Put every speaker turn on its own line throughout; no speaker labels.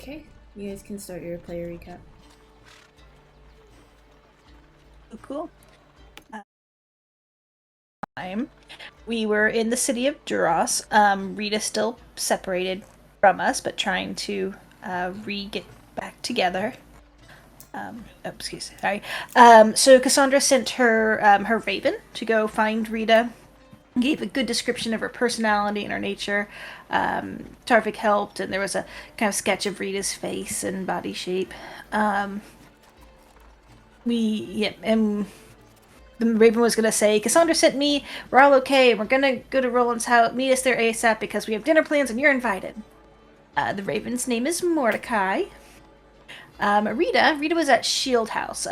Okay, you guys can start your player recap.
Cool. We were in the city of Duras. Rita still separated from us, but trying to get back together. Sorry. So Cassandra sent her raven to go find Rita. Gave a good description of her personality and her nature. Tarvik helped, and there was a kind of sketch of Rita's face and body shape. And the Raven was gonna say, Cassandra sent me, we're all okay, we're gonna go to Roland's house, meet us there ASAP because we have dinner plans and you're invited. The Raven's name is Mordecai. Rita was at Shield House.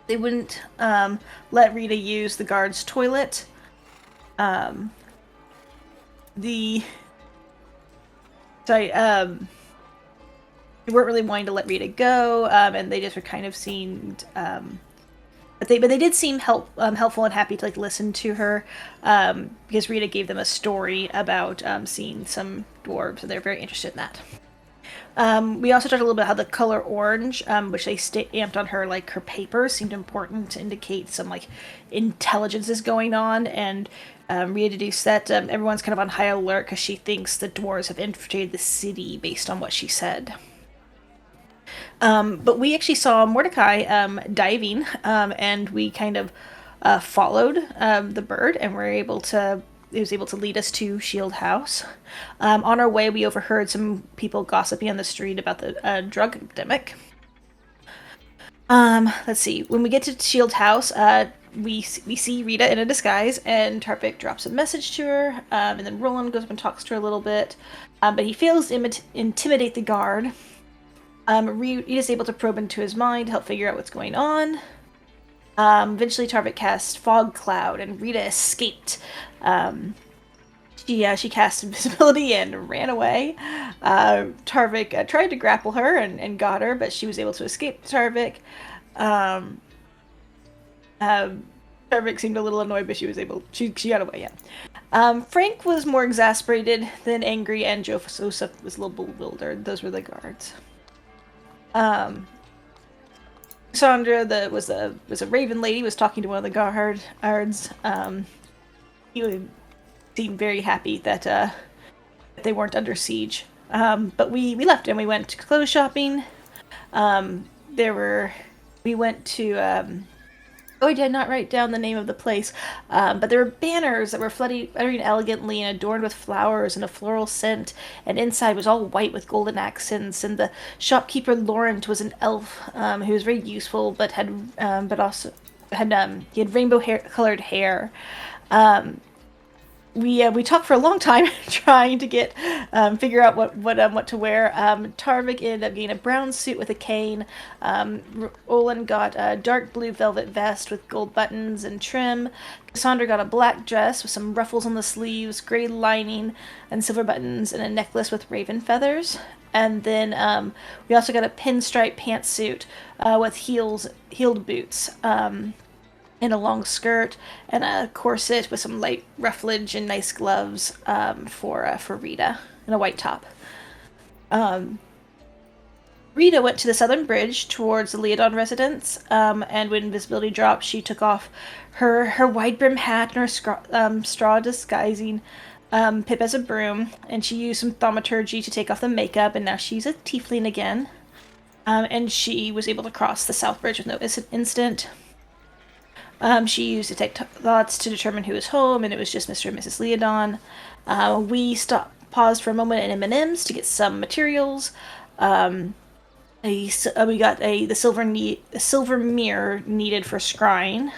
They wouldn't let Rita use the guard's toilet. The sorry, they weren't really wanting to let Rita go, and they just were kind of seemed but they did seem helpful and happy to listen to her, because Rita gave them a story about seeing some dwarves, and they're very interested in that. We also talked a little bit how the color orange, which they stamped on her her paper, seemed important to indicate some intelligence is going on, and Rita deduced that everyone's kind of on high alert because she thinks the dwarves have infiltrated the city based on what she said. But we actually saw Mordecai diving, and we kind of followed the bird, and were able to. It was able to lead us to Shield House. On our way, we overheard some people gossiping on the street about the drug epidemic. Let's see. When we get to Shield House, we see Rita in a disguise, and Tarvik drops a message to her, and then Rolen goes up and talks to her a little bit, but he fails to intimidate the guard. Rita is able to probe into his mind to help figure out what's going on. Eventually, Tarvik cast Fog Cloud, and Rita escaped. She cast invisibility and ran away. Tarvik tried to grapple her and got her, but she was able to escape Tarvik. Tarvik seemed a little annoyed, but she got away, yeah. Frank was more exasperated than angry, and Joseph was a little bewildered. Those were the guards. Cassandra was a raven lady, was talking to one of the guards. He seemed very happy that they weren't under siege. But we left and we went clothes shopping. We went to I did not write down the name of the place, but there were banners that were fluttering elegantly and adorned with flowers and a floral scent, and inside was all white with golden accents. And the shopkeeper Laurent was an elf who was very useful, but also had he had rainbow colored hair. We talked for a long time trying to figure out what to wear. Tarvik ended up getting a brown suit with a cane. Rolen got a dark blue velvet vest with gold buttons and trim. Cassandra got a black dress with some ruffles on the sleeves, gray lining, and silver buttons, and a necklace with raven feathers. And then we also got a pinstripe pantsuit with heeled boots. In a long skirt and a corset with some light rufflage and nice gloves for Rita, and a white top. Rita went to the southern bridge towards the Leodon residence, and when invisibility dropped, she took off her wide brim hat and her straw disguising pip as a broom, and she used some thaumaturgy to take off the makeup, and now she's a tiefling again. And she was able to cross the south bridge with no incident. She used detect thoughts to determine who was home, and it was just Mr. and Mrs. Leodon. We paused for a moment at M&M's to get some materials. We got the silver mirror needed for scrying,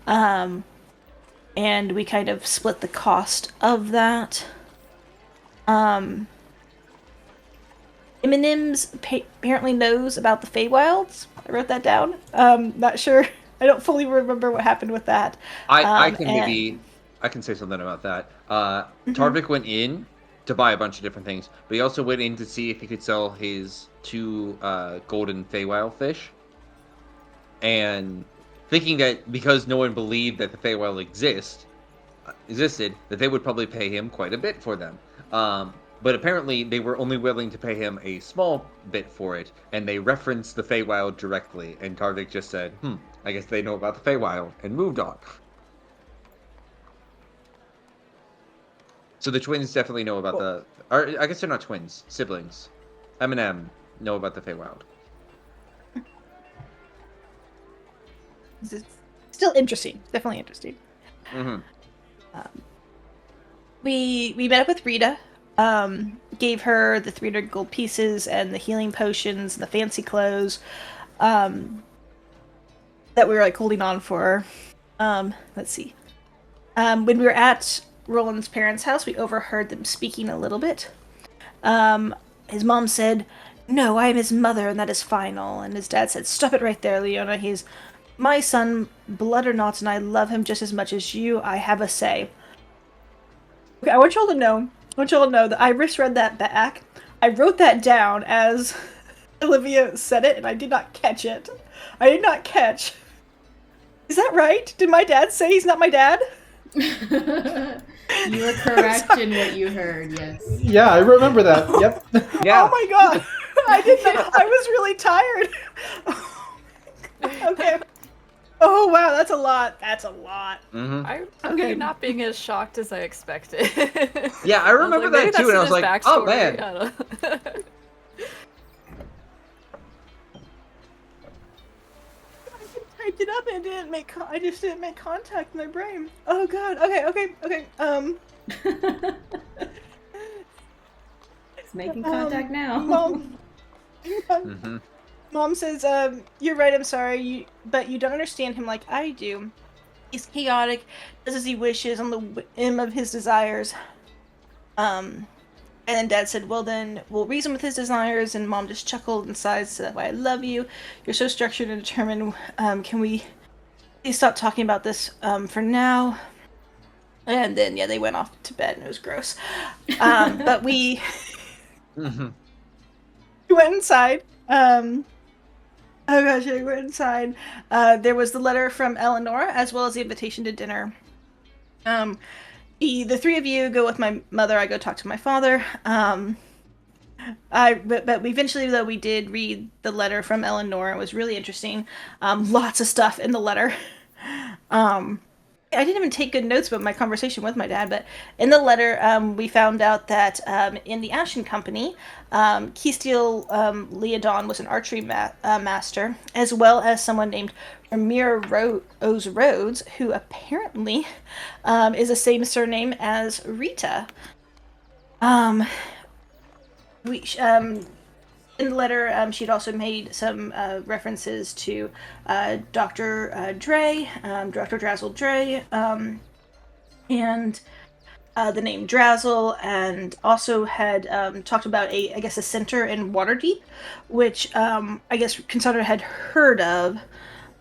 and we kind of split the cost of that. M&M's apparently knows about the Feywilds. I wrote that down. Not sure. I don't fully remember what happened with that.
I can say something about that. Tarvik went in to buy a bunch of different things, but he also went in to see if he could sell his 2 golden Feywild fish. And thinking that because no one believed that the Feywild existed, that they would probably pay him quite a bit for them. But apparently they were only willing to pay him a small bit for it, and they referenced the Feywild directly, and Tarvik just said, I guess they know about the Feywild, and moved on. So the twins definitely know about or I guess they're not twins, siblings. Eminem know about the Feywild.
It's still interesting. Definitely interesting.
Mm-hmm.
We met up with Rita. Gave her the 300 gold pieces and the healing potions and the fancy clothes. That we were like holding on for. Let's see. When we were at Roland's parents' house, we overheard them speaking a little bit. His mom said, "No, I am his mother, and that is final." And his dad said, "Stop it right there, Leona. He's my son, blood or not, and I love him just as much as you. I have a say." Okay, I want y'all to know that I misread that back. I wrote that down as Olivia said it, and I did not catch it. I did not catch. Is that right? Did my dad say he's not my dad?
You were correct in what you heard, yes.
Yeah, I remember that. Yep.
Yeah.
Oh my god! I did not. I was really tired. Okay. Oh wow, that's a lot. That's a lot.
Mm-hmm.
I'm not being as shocked as I expected.
Yeah, I remember that too, and I was like, oh man.
I typed it up and I just didn't make contact in my brain. Oh god. Okay.
It's making contact now.
Mom.
Mm-hmm.
Mom says, "You're right. I'm sorry. But you don't understand him like I do. He's chaotic, does as he wishes on the whim of his desires." And then Dad said, "Well, then we'll reason with his desires." And Mom just chuckled and sighed, said, "Why I love you. You're so structured and determined. Can we please stop talking about this for now?" And then they went off to bed, and it was gross. But we we went inside. Oh gosh, I went inside. There was the letter from Eleanor, as well as the invitation to dinner. The three of you go with my mother. I go talk to my father. But eventually, though, we did read the letter from Eleanor. It was really interesting. Lots of stuff in the letter. I didn't even take good notes about my conversation with my dad, but in the letter, we found out that in the Ashen Company, Keestiel Leodon was an archery master, as well as someone named Ramira Rhodes, who apparently is the same surname as Rita. In the letter, she'd also made some references to Dr. Dre, Dr. Drazzle Dre, and the name Drazzle, and also had talked about a center in Waterdeep, which I guess Cassandra had heard of,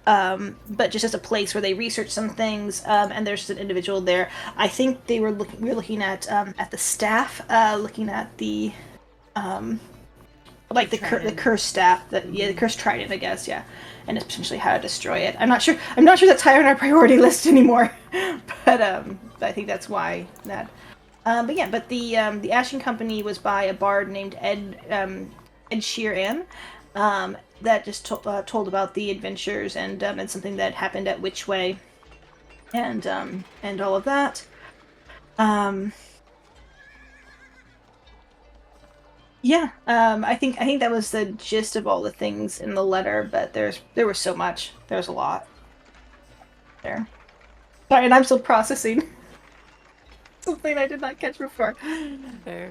but just as a place where they researched some things, and there's just an individual there. I think we were looking at the staff, looking at the the cursed staff, the cursed trident, I guess, and it's potentially how to destroy it. I'm not sure that's high on our priority list anymore, but I think that's why that. But the Ashen Company was by a bard named Ed Sheeran, that just told about the adventures and something that happened at Witchway, and all of that. I think that was the gist of all the things in the letter, but there was so much. There's a lot there. Sorry, and I'm still processing something I did not catch before.
Fair.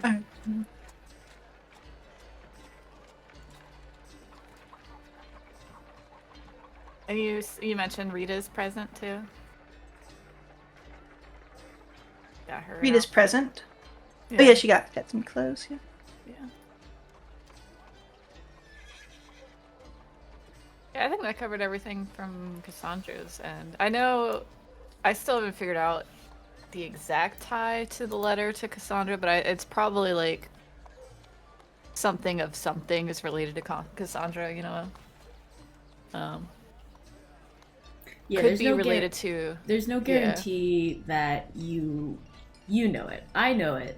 And you mentioned Rita's present too. Got her.
Rita's
out.
present.
Yeah.
Oh yeah, she got some clothes. Yeah.
Yeah, I think that covered everything from Cassandra's, and I know I still haven't figured out the exact tie to the letter to Cassandra, but it's probably like something of something is related to Cassandra, you know.
Yeah,
could be related to.
There's no guarantee that you know it. I know it,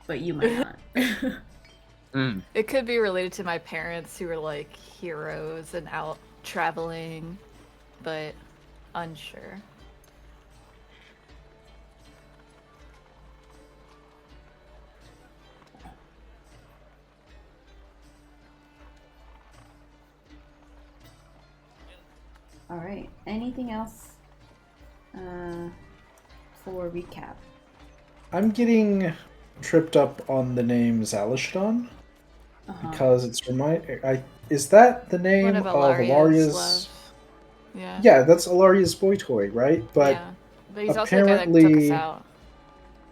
but you might not.
It could be related to my parents who were like heroes and out traveling, but unsure.
All right. Anything else for recap?
I'm getting tripped up on the name Zalishdon because it's is that the name
One
of
of Alaria's
Alaria's?
love. Yeah.
Yeah, that's Alaria's boy toy, right? But
yeah. But he's also the guy that took us
apparently,
out.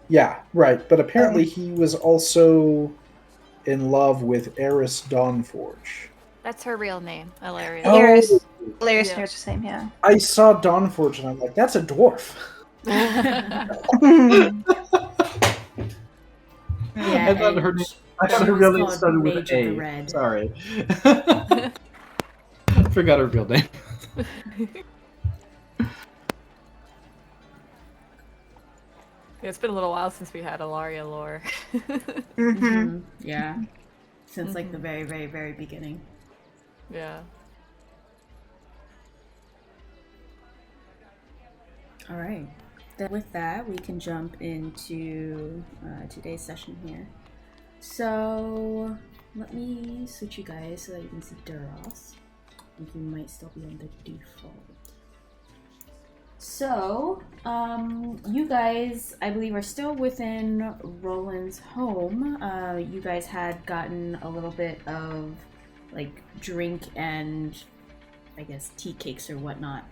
yeah, right. But apparently, he was also in love with Eris Dawnforge.
That's her real name, Alaria.
Oh.
Eris and
Yeah.
Eris the same, yeah.
I saw Dawnforge and I'm like, that's a dwarf.
Yeah,
I thought her name. I thought
she
her
was
real name
called
started with
Mage
an
of the
A.
Red.
Sorry. Forgot her real name.
It's been a little while since we had Alaria lore.
Yeah. Since like the very, very, very beginning.
Yeah.
All right. Then with that, we can jump into today's session here. So let me switch you guys so that you can see Duros. I think you might still be on the default. So, you guys, I believe, are still within Roland's home. You guys had gotten a little bit of, like, drink and, I guess, tea cakes or whatnot,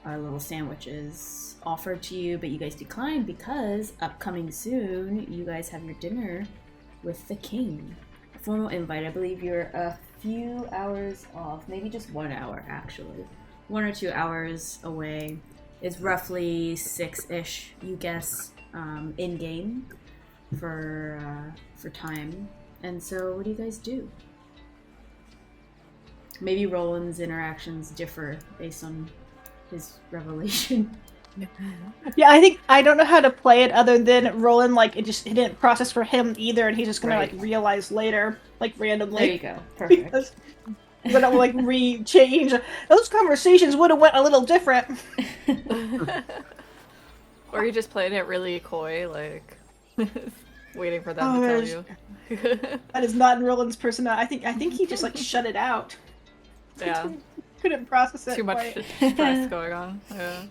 little sandwiches offered to you, but you guys declined because upcoming soon, you guys have your dinner with the king. A formal invite. I believe you're a few hours off, maybe just 1 hour, actually. 1 or 2 hours away. It's roughly 6-ish, you guess, in game for time. And so, what do you guys do? Maybe Roland's interactions differ based on his revelation.
Yeah, I don't know how to play it other than Roland, like, it didn't process for him either, and he's just gonna,
Right.
like, realize later, like, randomly.
There you go. Perfect.
Because then I'll, like, re-change. Those conversations would have went a little different.
Or you just played it really coy, like waiting for them to tell you.
That is not in Roland's personality. I think he just, like, shut it out.
Yeah.
Couldn't process it
Too much
quite.
stress going on. Yeah.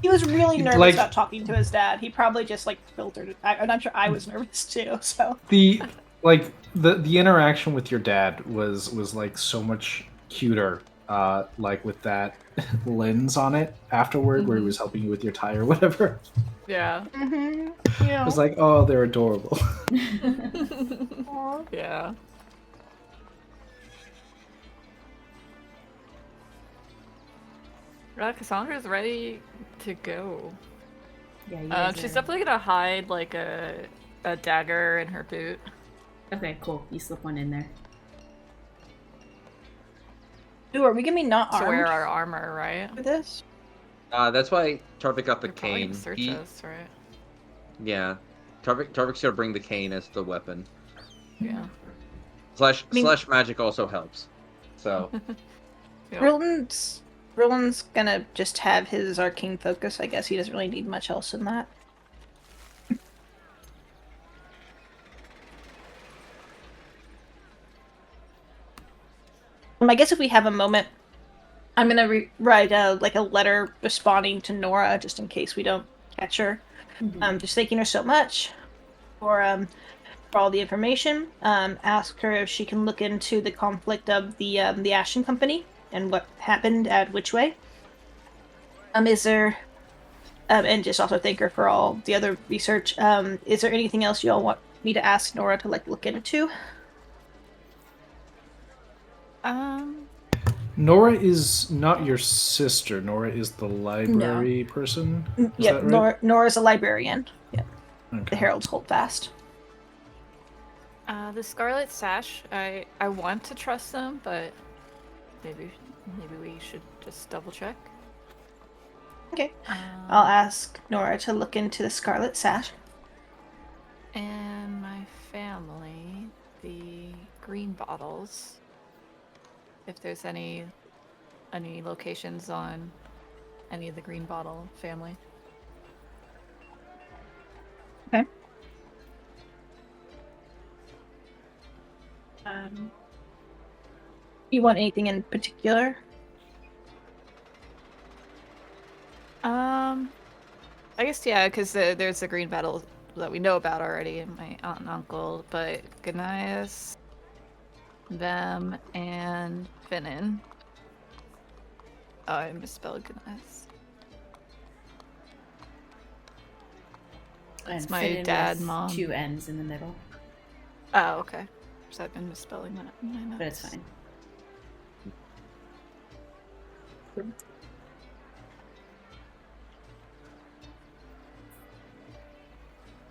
He was really nervous
Like-
about talking to his dad. He probably just, like, filtered it. And I'm sure I was nervous too, so.
The interaction with your dad was like so much cuter, like with that lens on it afterward, where he was helping you with your tie or whatever.
Yeah.
Yeah.
It was like, oh, they're adorable.
Yeah. Cassandra's ready to go.
Yeah, you guys
She's
are-
definitely gonna hide like a dagger in her boot.
Okay, cool. You slip one in there.
Ooh, are we gonna be not
To
armed
wear our armor, right?
for this?
That's why Tarvik got the
They're probably
cane.
gonna search
He-
us, right?
Yeah, Tarvik's gonna bring the cane as the weapon.
Yeah.
Slash magic also helps. So
Yep.
Roland's gonna just have his arcane focus. I guess he doesn't really need much else than that. I guess if we have a moment, I'm gonna write like a letter responding to Nora, just in case we don't catch her. Just thanking her so much for all the information. Ask her if she can look into the conflict of the Ashen Company and what happened at which way. Is there and just also thank her for all the other research. Is there anything else you all want me to ask Nora to like look into?
Nora is not your sister. Nora is the library person. Is
Yep,
that right?
Nora's a librarian. Yep, the
Okay.
Herald's Holdfast.
The Scarlet Sash, I want to trust them, but maybe we should just double check.
Okay, I'll ask Nora to look into the Scarlet Sash.
And my green bottles. If there's any locations on any of the green bottle family.
Okay. You want anything in particular?
I guess yeah, because there's a green battle that we know about already, and my aunt and uncle, but Gnias, them, and Finnan. Oh, I misspelled Gnias. That's
And
my
Finnan
dad,
with
mom.
2 N's in the middle,
Oh, okay. So I've been misspelling that in my notes.
but it's fine.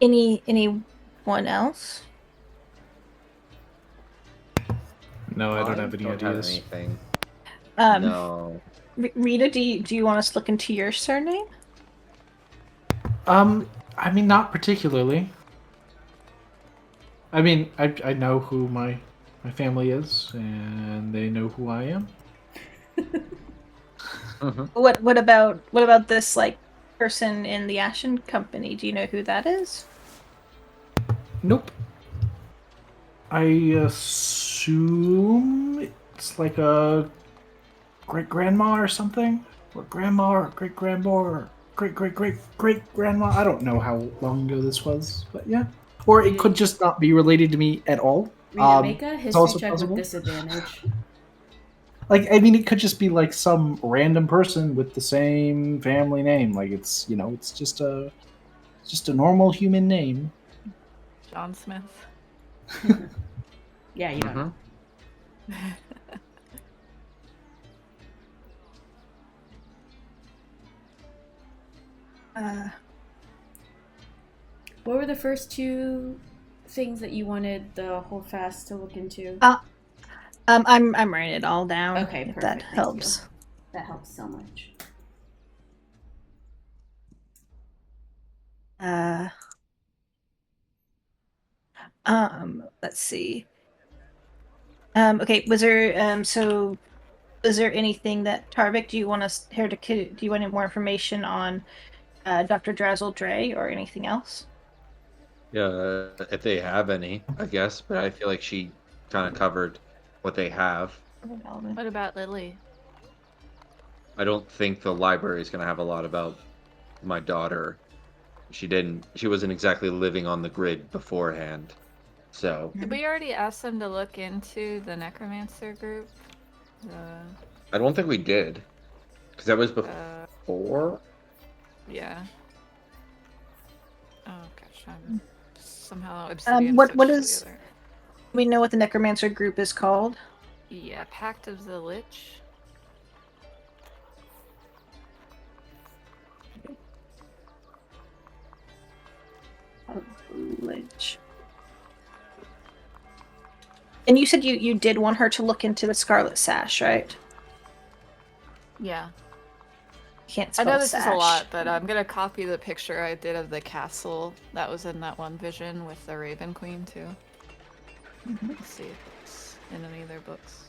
Anyone else?
No, I don't have any
don't have
ideas.
anything.
No.
No.
Rita, do you want us to look into your surname?
I mean, not particularly. I mean, I know who my family is, and they know who I am.
What about this like person in the Ashen Company? Do you know who that is?
Nope. I assume it's like a great grandma or something, or grandma, or great grandma, or great grandma. I don't know how long ago this was, but yeah. Or it could just not be related to me at all.
Rita, make a
It's
history
also
check
possible.
with disadvantage.
Like, I mean, it could just be like some random person with the same family name. Like, it's it's just a normal human name.
John Smith.
Yeah, you don't know. What were the first 2 things that you wanted the Holdfast to look into?
I'm writing it all down.
Okay,
if
perfect.
that
Thank
helps.
you. That helps so much.
Let's see. Okay, was there anything that Tarvik, do you want us here to do you want any more information on Dr. Drazzle Dre or anything else?
Yeah, if they have any, I guess. But I feel like she kind of covered what they have.
What about Lily?
I don't think the library is going to have a lot about my daughter. She wasn't exactly living on the grid beforehand. So
Did we already ask them to look into the necromancer group?
I don't think we did, because that was before.
Yeah. Oh gosh, I'm somehow Obsidian.
What
switched to
is?
the other.
We know what the necromancer group is called.
Yeah, Pact of the Lich.
Lich. And you said you did want her to look into the Scarlet Sash, right?
Yeah.
Can't
I
spell
know this
sash.
is a lot, but I'm gonna copy the picture I did of the castle that was in that one vision with the Raven Queen too. Let's see if it's in any of their books.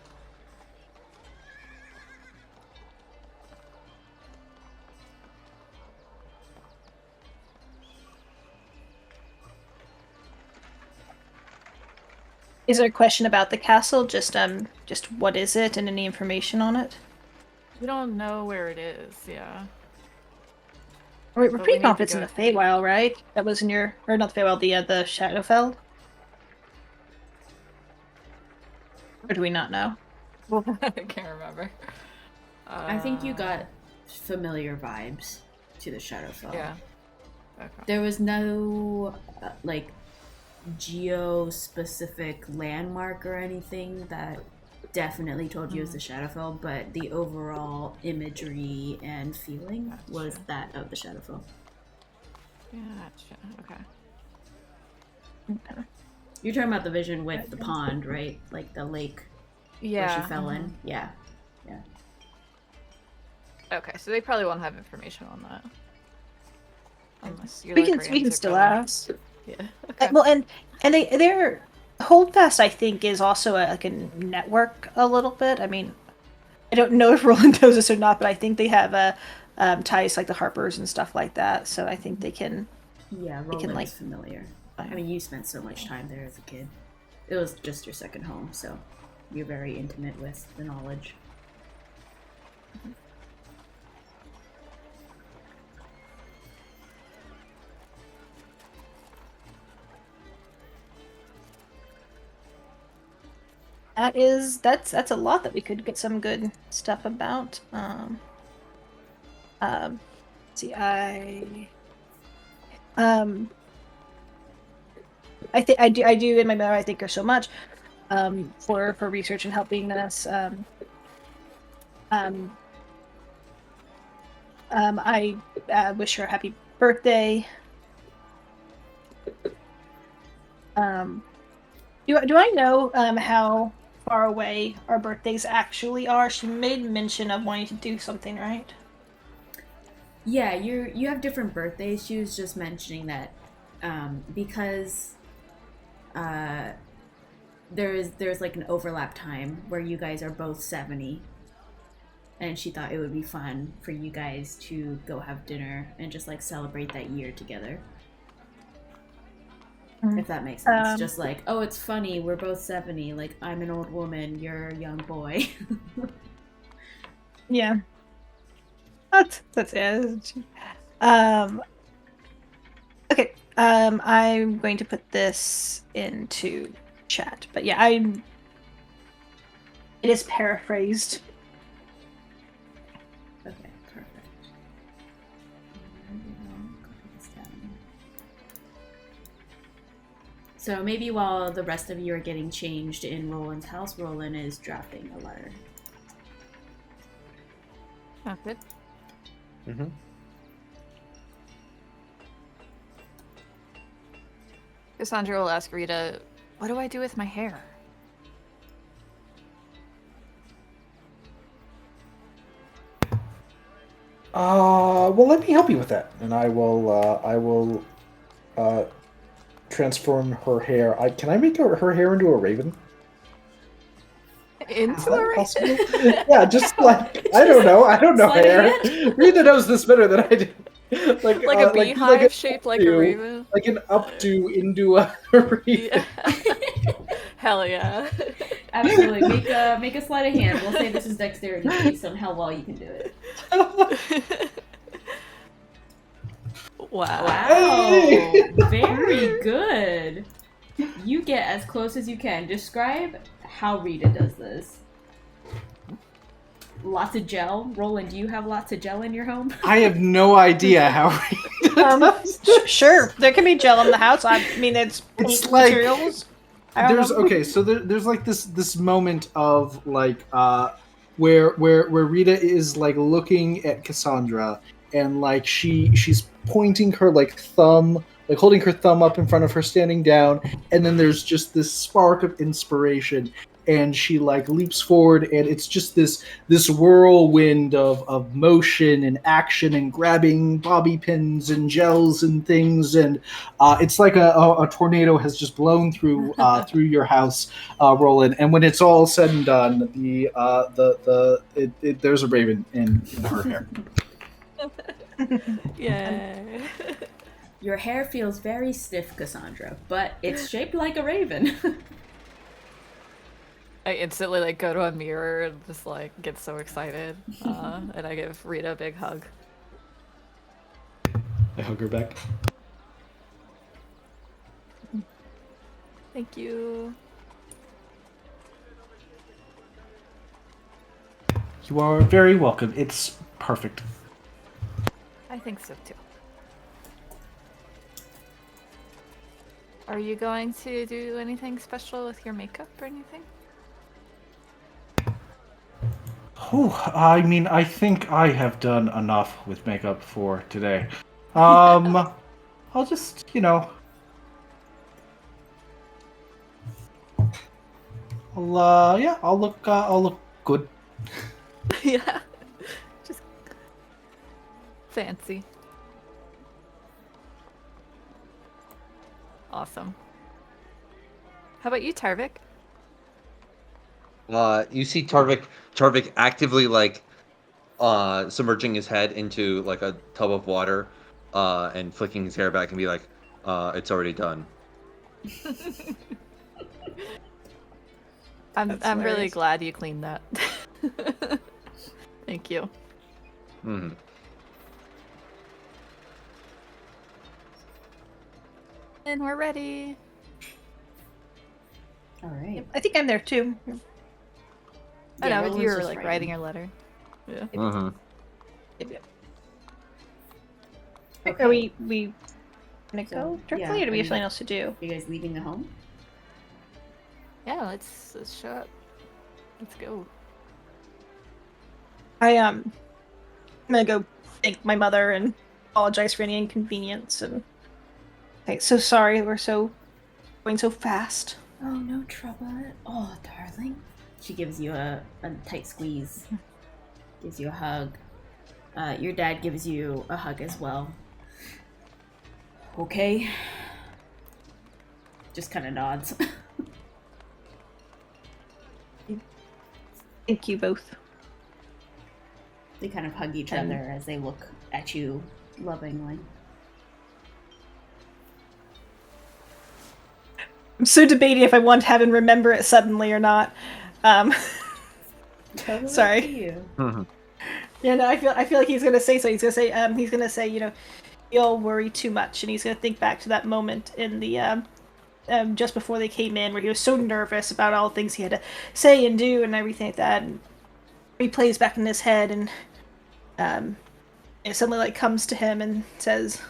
Is there a question about the castle? Just what is it and any information on it?
We don't know where it is, yeah.
We're
But we
pretty
need to
confident it's in
go-
the Feywild, right? That was in your, or not the Feywild, the Shadowfell? Or do we not know?
I can't remember.
I think you got familiar vibes to the Shadowfell.
Yeah. Okay.
There was no like geo-specific landmark or anything that definitely told you it was the Shadowfell, but the overall imagery and feeling was that of the Shadowfell.
Gotcha. Okay.
You're talking about the vision with the pond, right? Like the lake where she fell in. Yeah.
Okay, so they probably won't have information on that. Unless you're
We can still ask.
Yeah. Okay.
Well, and they're Holdfast, I think, is also like a network a little bit. I mean, I don't know if Roland knows this or not, but I think they have ties to, like the Harpers and stuff like that. So I think they can.
Yeah,
They can,
Rolen
like,
is familiar. I mean, you spent so much time there as a kid. It was just your second home, so you're very intimate with the knowledge.
That's a lot that we could get some good stuff about. Let's see, I think I do in my memory. I thank her so much for research and helping us. I wish her a happy birthday. Do I know how far away our birthdays actually are? She made mention of wanting to do something, right?
Yeah, you have different birthdays. She was just mentioning that because there's like an overlap time where you guys are both 70, and she thought it would be fun for you guys to go have dinner and just like celebrate that year together. If that makes sense. Just like, oh, it's funny, we're both 70, like I'm an old woman, you're a young boy.
Yeah. That's it. Okay. I'm going to put this into chat, but yeah, it is paraphrased.
Okay, perfect. So maybe while the rest of you are getting changed in Roland's house, Roland is drafting a letter.
Oh, good.
Mm-hmm.
Cassandra will ask Rita, what do I do with my hair?
Well, let me help you with that, and I will transform her hair. Can I make her hair into a raven?
Into a raven?
Possible? Yeah, just like I don't know hair. Rita knows this better than I do.
Like a beehive shaped like a raven?
Like an updo into a raven.
Yeah. Hell yeah.
Absolutely. Make a sleight of hand. We'll say this is dexterity based on how well you can do it. Wow. Very good. You get as close as you can. Describe how Rita does this. Lots of gel. Roland, do you have lots of gel in your home?
I have no idea how Rita does this.
Sure, there can be gel in the house. I mean, it's paint
like
materials.
So there's like this moment of like where Rita is like looking at Cassandra, and like she's pointing her like thumb, like holding her thumb up in front of her standing down, and then there's just this spark of inspiration, and she like leaps forward, and it's just this whirlwind of motion and action and grabbing bobby pins and gels and things, and it's like a tornado has just blown through through your house, Roland. And when it's all said and done, there's a raven in her hair.
Yay.
Your hair feels very stiff, Cassandra, but it's shaped like a raven.
I instantly like go to a mirror and just like get so excited, and I give Rita a big hug.
I hug her back.
Thank you.
You are very welcome. It's perfect.
I think so too. Are you going to do anything special with your makeup or anything?
Oh, I mean, I think I have done enough with makeup for today. I'll just, I'll look good.
Yeah. Just fancy. Awesome. How about you, Tarvik?
You see Tarvik actively like submerging his head into like a tub of water, and flicking his hair back and be like, it's already done.
I'm really glad you cleaned that. Thank you.
Mm-hmm.
And we're ready.
All right.
I think I'm there too.
I know, but
Roland's
you were
just
like writing your letter. Yeah.
Mm-hmm.
Okay.
Are we gonna
So,
go directly,
yeah,
or do we
are
have
you-
something else to do?
You guys leaving the home?
Yeah, let's show up. Let's go.
I'm gonna go thank my mother and apologize for any inconvenience and so sorry we're going so fast.
Oh, no trouble at all, darling. She gives you a tight squeeze. Gives you a hug. Your dad gives you a hug as well. Okay. Just kind of nods.
Thank you both.
They kind of hug each
And-
other as they look at you lovingly.
I'm so debating if I want to have him remember it suddenly or not.
Totally
Sorry.
up to you.
Mm-hmm.
Yeah, no, I feel like he's gonna say so. He's gonna say, you know, you'll worry too much, and he's gonna think back to that moment in the just before they came in, where he was so nervous about all the things he had to say and do and everything like that. And he plays back in his head, and it suddenly like comes to him and says,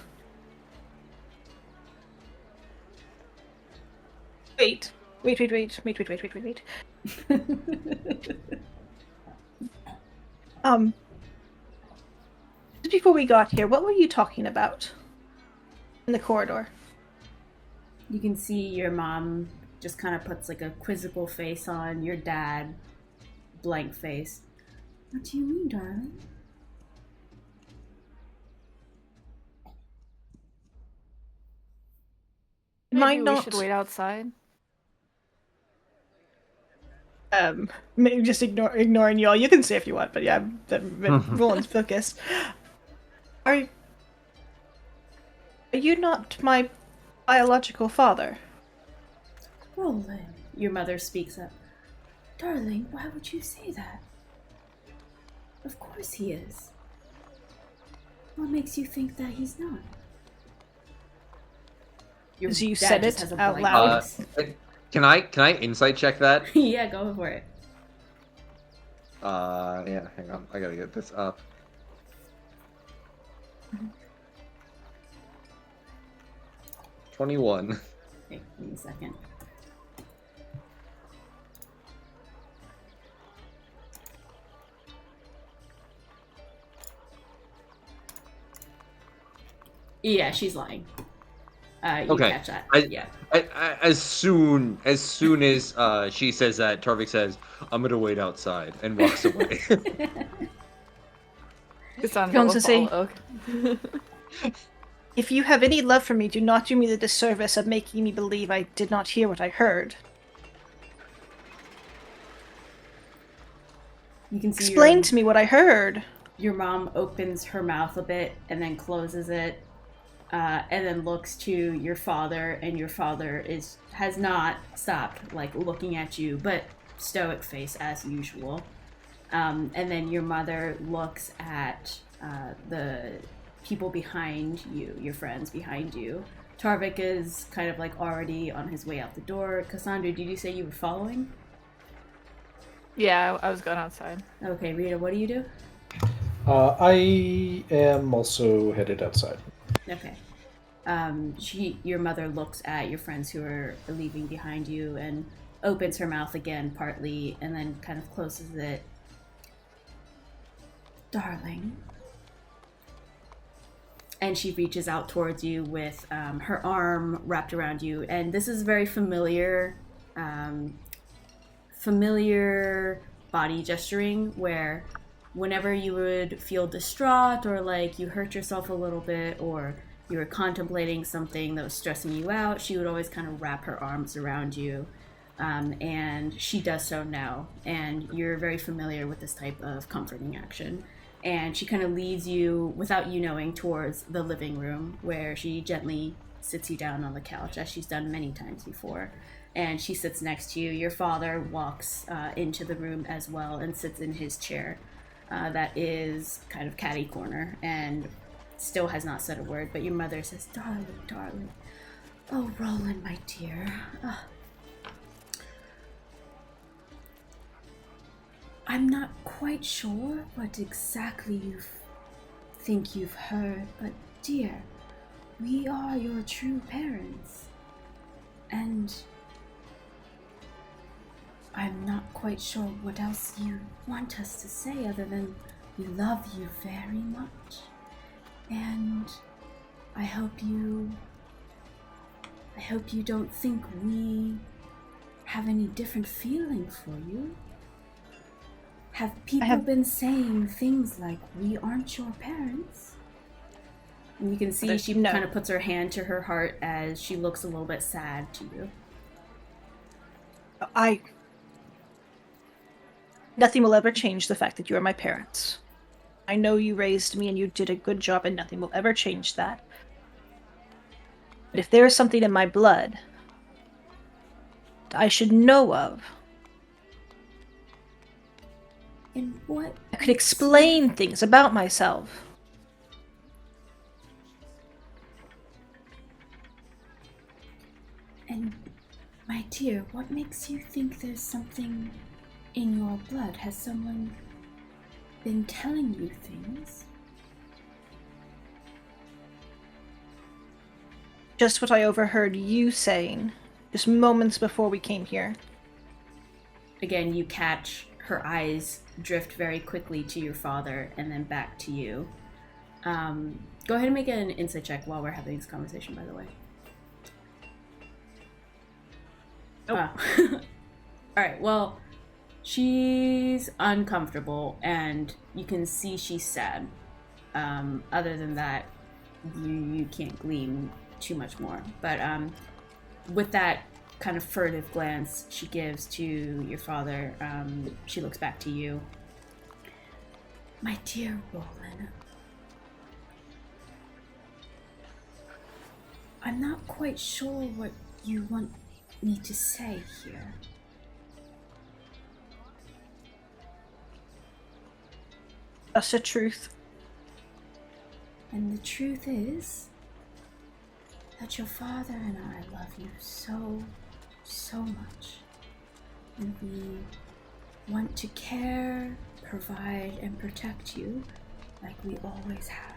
"Wait. Just before we got here, what were you talking about in the corridor?"
You can see your mom just kind of puts like a quizzical face on. Your dad, blank face. What do you mean, darling?
Maybe we
not
should wait outside.
maybe just ignoring y'all. You can say if you want, but yeah, Roland's focused. Are you not my biological father?
Rolen, your mother speaks up. Darling, why would you say that? Of course he is. What makes you think that he's not? Your
As you
dad
said
just
it
has a
out
blank
loud.
face.
Can I insight check that?
Yeah, go for it.
Yeah, hang on. I gotta get this up.
Mm-hmm.
21.
Okay, give me a second. Yeah, she's lying. You
Okay.
catch that. Yeah.
As soon as she says that, Tarvik says, "I'm gonna wait outside," and walks away.
Cassandra will follow.
If you have any love for me, do not do me the disservice of making me believe I did not hear what I heard.
You can see
Explain to me what I heard.
your mom opens her mouth a bit and then closes it, and then looks to your father, and your father has not stopped like looking at you, but stoic face as usual. And then your mother looks at the people behind you, your friends behind you. Tarvik is kind of like already on his way out the door. Cassandra, did you say you were following?
Yeah, I was going outside.
Okay, Rita, what do you do?
I am also headed outside.
Okay. Your mother looks at your friends who are leaving behind you and opens her mouth again, partly, and then kind of closes it. Darling. And she reaches out towards you with her arm wrapped around you, and this is very familiar body gesturing, where whenever you would feel distraught or like you hurt yourself a little bit or you were contemplating something that was stressing you out, she would always kind of wrap her arms around you and she does so now, and you're very familiar with this type of comforting action. And she kind of leads you, without you knowing, towards the living room, where she gently sits you down on the couch, as she's done many times before. And she sits next to you. Your father walks into the room as well and sits in his chair that is kind of catty corner, and still has not said a word. But your mother says, "Darling, darling. Oh, Rolen, my dear. I'm not quite sure what exactly you think you've heard, but dear, we are your true parents. And I'm not quite sure what else you want us to say other than we love you very much. And I hope you don't think we have any different feeling for you. Have people been saying things like, we aren't your parents? And you can see she kind of puts her hand to her heart as she looks a little bit sad to you.
Nothing will ever change the fact that you are my parents. I know you raised me and you did a good job, and nothing will ever change that. But if there is something in my blood that I should know of,
and what
I could explain things about myself.
And, my dear, what makes you think there's something in your blood? Has someone been telling you things?
Just what I overheard you saying just moments before we came here.
Again, you catch her eyes drift very quickly to your father and then back to you. Go ahead and make an insight check while we're having this conversation, by the way.
Nope.
Alright, well, she's uncomfortable and you can see she's sad. Other than that, you can't glean too much more. But with that kind of furtive glance she gives to your father, she looks back to you. My dear Rolen, I'm not quite sure what you want me to say here.
That's the truth.
And the truth is that your father and I love you so, so much. And we want to care, provide, and protect you like we always have.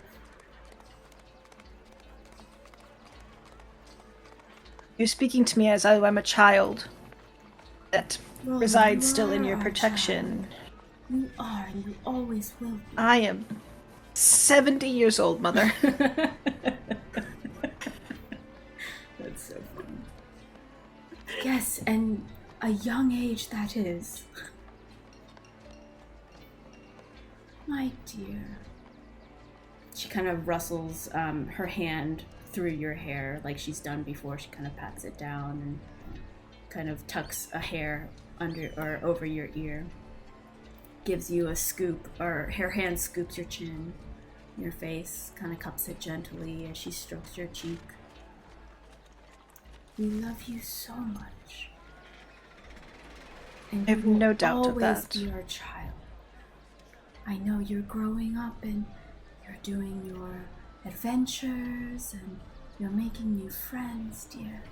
You're speaking to me as though I'm a child that
Rolen,
resides
you
still in
are
your
our
child.
You are, and you always will be.
I am 70 years old, Mother.
That's so funny. Yes, and a young age that is. My dear. She kind of rustles her hand through your hair like she's done before. She kind of pats it down and kind of tucks a hair under or over your ear. Gives you a scoop, or her hand scoops your chin, your face, kind of cups it gently as she strokes your cheek. We love you so much. And
I have
you will
no doubt of
always
that.
be our child. I know you're growing up and you're doing your adventures and you're making new friends, dear.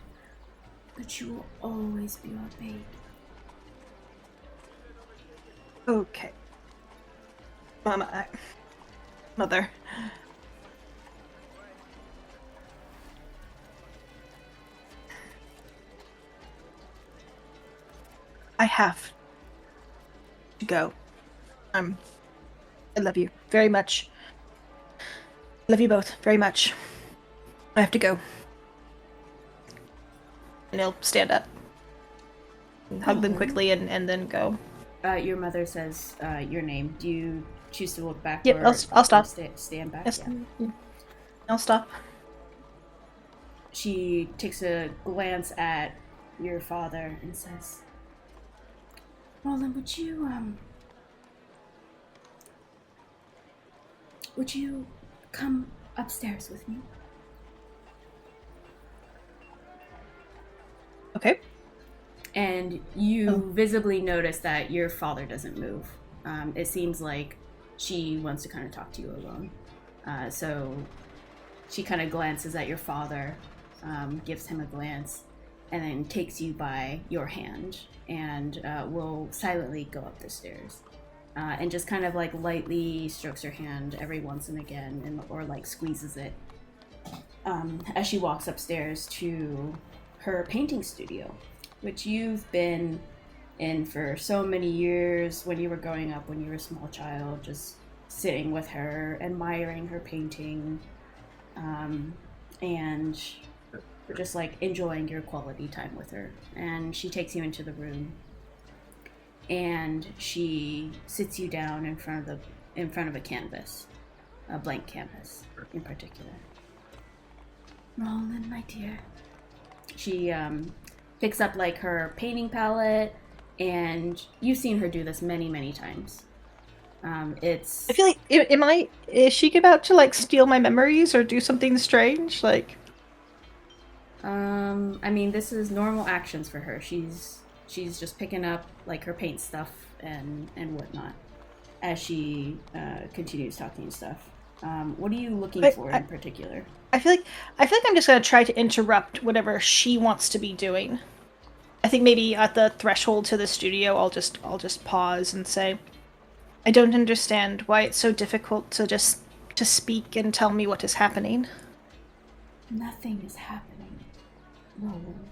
But you will always be our baby.
Okay. Mother. I have to go. I love you very much. Love you both very much. I have to go. And he'll stand up. And hug them quickly and then go.
Your mother says your name. Do you choose to look back?
Yep,
or,
I'll stop.
Or stand back?
Yes.
Yeah.
I'll stop.
She takes a glance at your father and says, Rolen, would you come upstairs with me?
Okay.
And you visibly notice that your father doesn't move. It seems like she wants to kind of talk to you alone. So she kind of glances at your father, gives him a glance, and then takes you by your hand and will silently go up the stairs. And just kind of like lightly strokes your hand every once and again, or like squeezes it as she walks upstairs to her painting studio, which you've been in for so many years when you were growing up, when you were a small child, just sitting with her, admiring her painting, and just like enjoying your quality time with her. And she takes you into the room, and she sits you down in front of a canvas, a blank canvas in particular. Rolen, my dear. She picks up like her painting palette, and you've seen her do this many, many times. It's.
I feel like is she about to like steal my memories or do something strange? Like.
I mean, this is normal actions for her. She's just picking up like her paint stuff and whatnot as she continues talking and stuff. What are you looking for in particular?
I feel like I'm just gonna try to interrupt whatever she wants to be doing. I think maybe at the threshold to the studio, I'll just pause and say, I don't understand why it's so difficult to speak and tell me what is happening.
Nothing is happening, Rolen.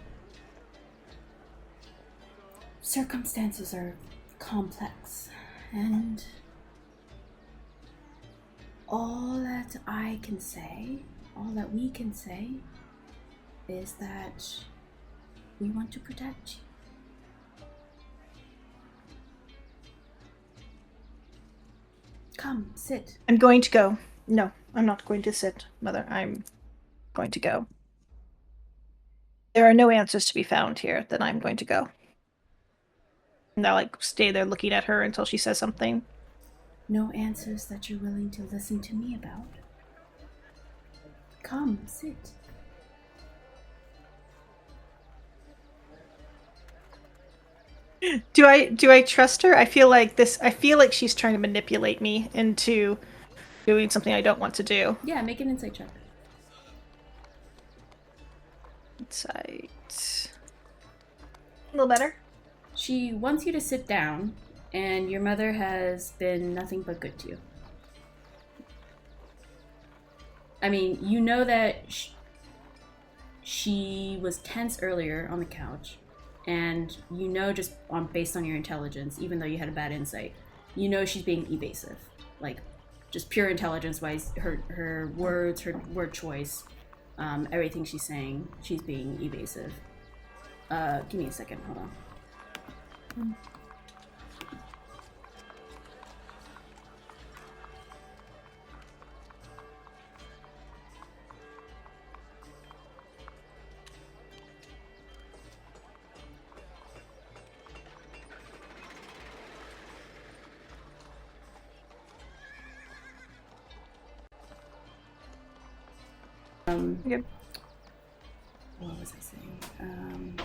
Circumstances are complex, and all that I can say, all that we can say, is that we want to protect you. Come, sit.
I'm going to go. No, I'm not going to sit, Mother. I'm going to go. There are no answers to be found here, then I'm going to go. And I'll like stay there looking at her until she says something.
No answers that you're willing to listen to me about. Come, sit.
Do I trust her? I feel like she's trying to manipulate me into doing something I don't want to do.
Yeah, make an insight check.
Insight. A little better.
She wants you to sit down, and your mother has been nothing but good to you. I mean, you know that she was tense earlier on the couch, and you know just based on your intelligence, even though you had a bad insight, you know she's being evasive. Like, just pure intelligence-wise, her words, her word choice, everything she's saying, she's being evasive. Give me a second, hold on.
Okay.
What was I saying?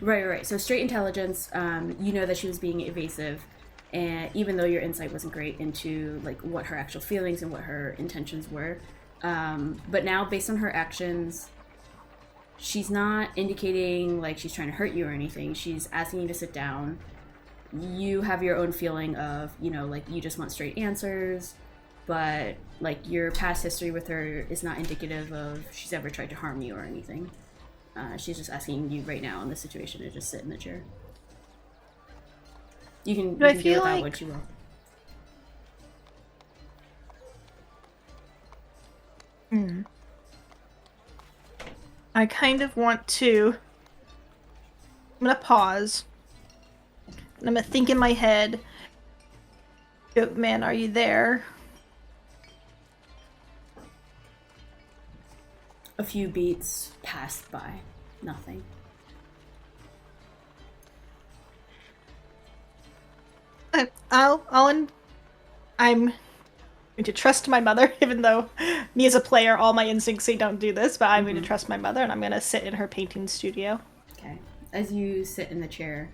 Right. So straight intelligence, you know that she was being evasive, and even though your insight wasn't great into like what her actual feelings and what her intentions were, but now based on her actions, she's not indicating like she's trying to hurt you or anything. She's asking you to sit down. You have your own feeling of, you know, like you just want straight answers, but like your past history with her is not indicative of she's ever tried to harm you or anything. She's just asking you right now in this situation to just sit in the chair. You can deal with that what you will.
I kind of want to. I'm gonna pause. And I'm gonna think in my head. Goat man, are you there?
A few beats passed by. Nothing.
I'm going to trust my mother, even though me as a player, all my instincts say don't do this, but I'm going to trust my mother, and I'm going to sit in her painting studio.
Okay. As you sit in the chair,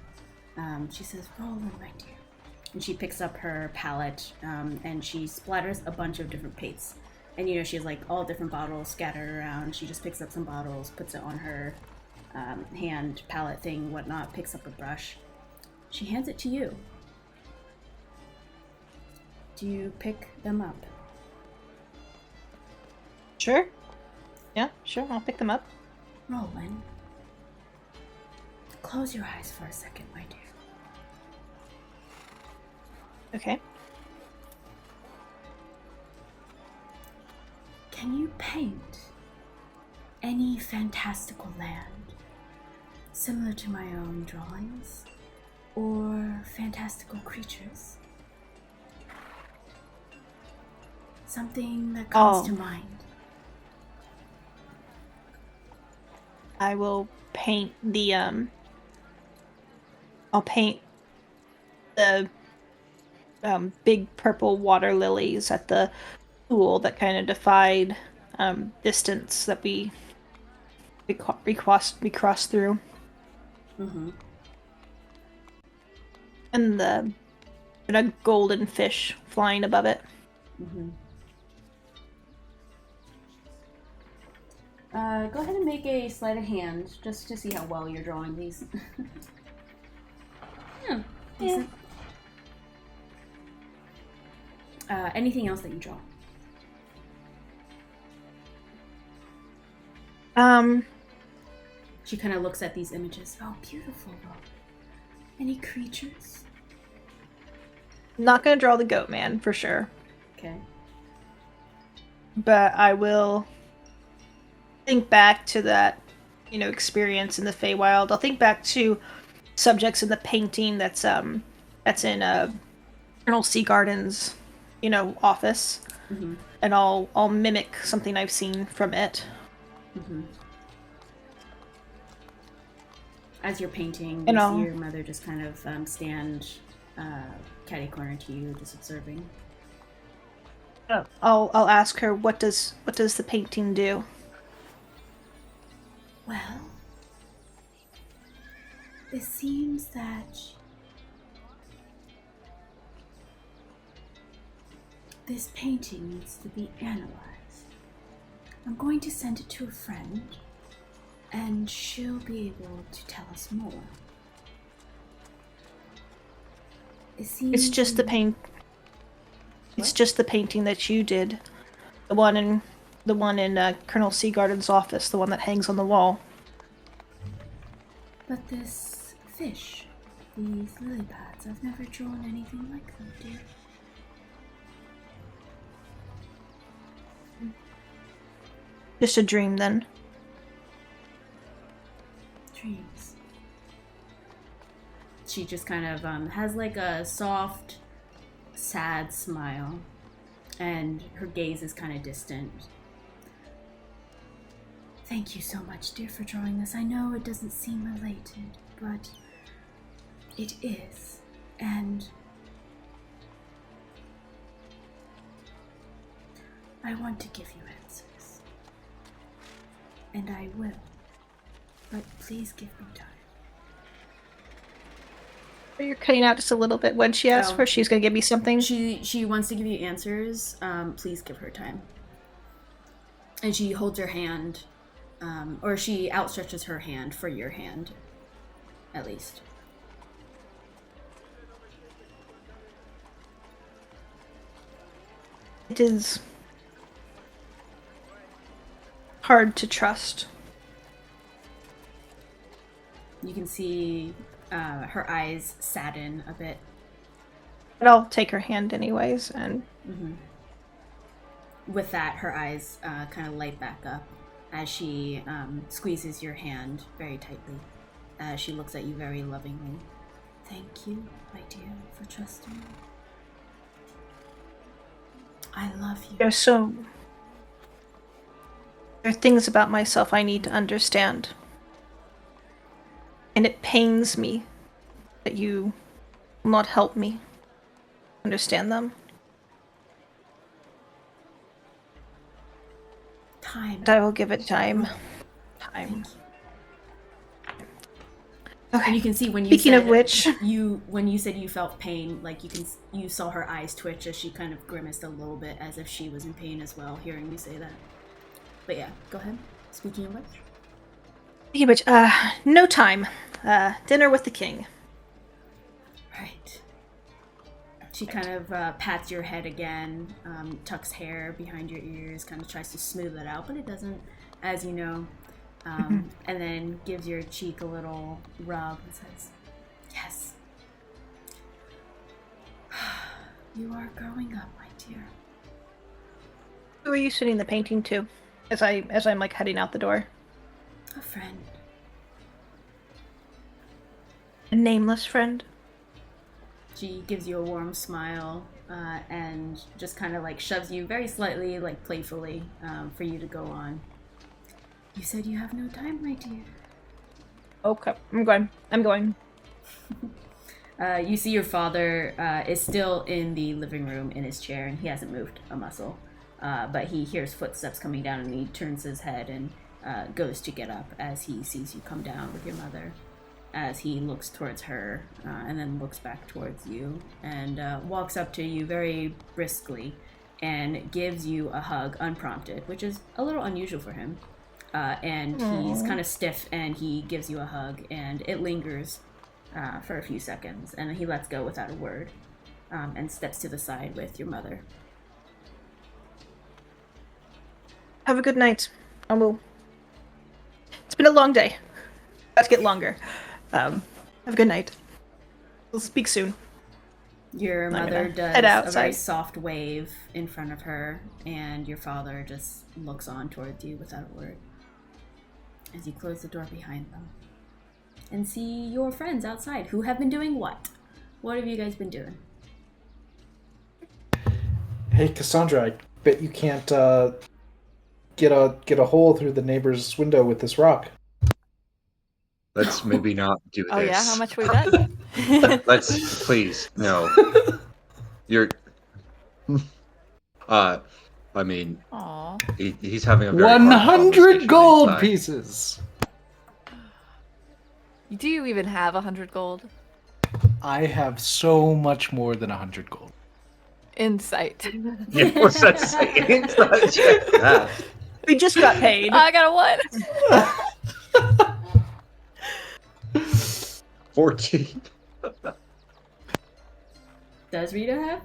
she says, Rolen, my dear. And she picks up her palette, and she splatters a bunch of different paints. And, you know, she has, like, all different bottles scattered around. She just picks up some bottles, puts it on her hand palette thing, whatnot, picks up a brush. She hands it to you. Do you pick them up?
Sure. Yeah, sure, I'll pick them up.
Rolen, close your eyes for a second, my dear.
Okay.
Can you paint any fantastical land similar to my own drawings, or fantastical creatures? Something that comes to mind.
I will paint the I'll paint the big purple water lilies at the pool that kind of defied distance that we crossed through.
Mm-hmm.
And the golden fish flying above it.
Mm-hmm. Go ahead and make a sleight of hand, just to see how well you're drawing these. Decent. Anything else that you draw? She kind of looks at these images. Oh, beautiful. Any creatures?
Not gonna draw the goat man for sure.
Okay.
But I will think back to that, experience in the Feywild. I'll think back to subjects in the painting that's in Colonel Seagarden's, office, and I'll mimic something I've seen from it.
Mm-hmm. As you're painting, you see your mother just kind of stand catty corner to you, just observing.
I'll ask her, what does the painting do?
Well, it seems that this painting needs to be analyzed. I'm going to send it to a friend, and she'll be able to tell us more. It seems
It's just the paint. It's just the painting that you did, the one in Colonel Seagarden's office, the one that hangs on the wall.
But this fish, these lily pads, I've never drawn anything like them, dear.
Just a dream, then.
Dreams. She just kind of has like a soft, sad smile, and her gaze is kind of distant. Thank you so much, dear, for drawing this. I know it doesn't seem related, but it is, and I want to give you answers, and I will, but please give me time.
You're cutting out just a little bit. When she asks for, she's gonna give me something.
She wants to give you answers. Please give her time. And she holds her hand, or she outstretches her hand for your hand, at least.
It is hard to trust.
You can see her eyes sadden a bit.
But I'll take her hand anyways, and
with that, her eyes kind of light back up as she squeezes your hand very tightly. She looks at you very lovingly. Thank you, my dear, for trusting me. I love you.
there are things about myself I need to understand. And it pains me that you will not help me. understand them.
Time.
But I will give it time. Time. Okay.
And you can see when you
Speaking
said
of which,
when you said you felt pain, like you saw her eyes twitch as she kind of grimaced a little bit, as if she was in pain as well, hearing you say that. But yeah, go ahead. Speaking of which,
no time. Dinner with the king.
right. She kind of pats your head again, tucks hair behind your ears, kind of tries to smooth it out, but it doesn't, as you know. And then gives your cheek a little rub and says, "Yes, you are growing up, my dear."
Who are you shooting the painting to? As I'm like heading out the door.
A friend.
A nameless friend.
She gives you a warm smile and just kind of like shoves you very slightly, like playfully, for you to go on. You said you have no time, my dear.
Okay, I'm going.
You see your father is still in the living room in his chair, and he hasn't moved a muscle. But he hears footsteps coming down, and he turns his head and goes to get up as he sees you come down with your mother. As he looks towards her, and then looks back towards you, and walks up to you very briskly, and gives you a hug unprompted, which is a little unusual for him. And he's kind of stiff, and he gives you a hug, and it lingers for a few seconds, and he lets go without a word, and steps to the side with your mother.
Have a good night. I will. It's been a long day. Let's get longer. Have a good night. We'll speak soon.
Your
I'm
mother
gonna
does
head
a
outside.
very soft wave in front of her, and your father just looks on towards you without a word as you close the door behind them and see your friends outside who have been doing what? What have you guys been doing?
Hey, Cassandra, I bet you can't get a hole through the neighbor's window with this rock.
Let's maybe not do this.
Oh yeah, how much we bet?
Let's please no. You're. I mean,
Aw.
he's having a very hard
100
conversation
gold
inside.
pieces.
Do you even have 100 gold?
I have so much more than 100 gold.
Insight.
Yeah, what's that saying? It's not just that.
We just got paid.
I got a 1.
14.
Does Rita have?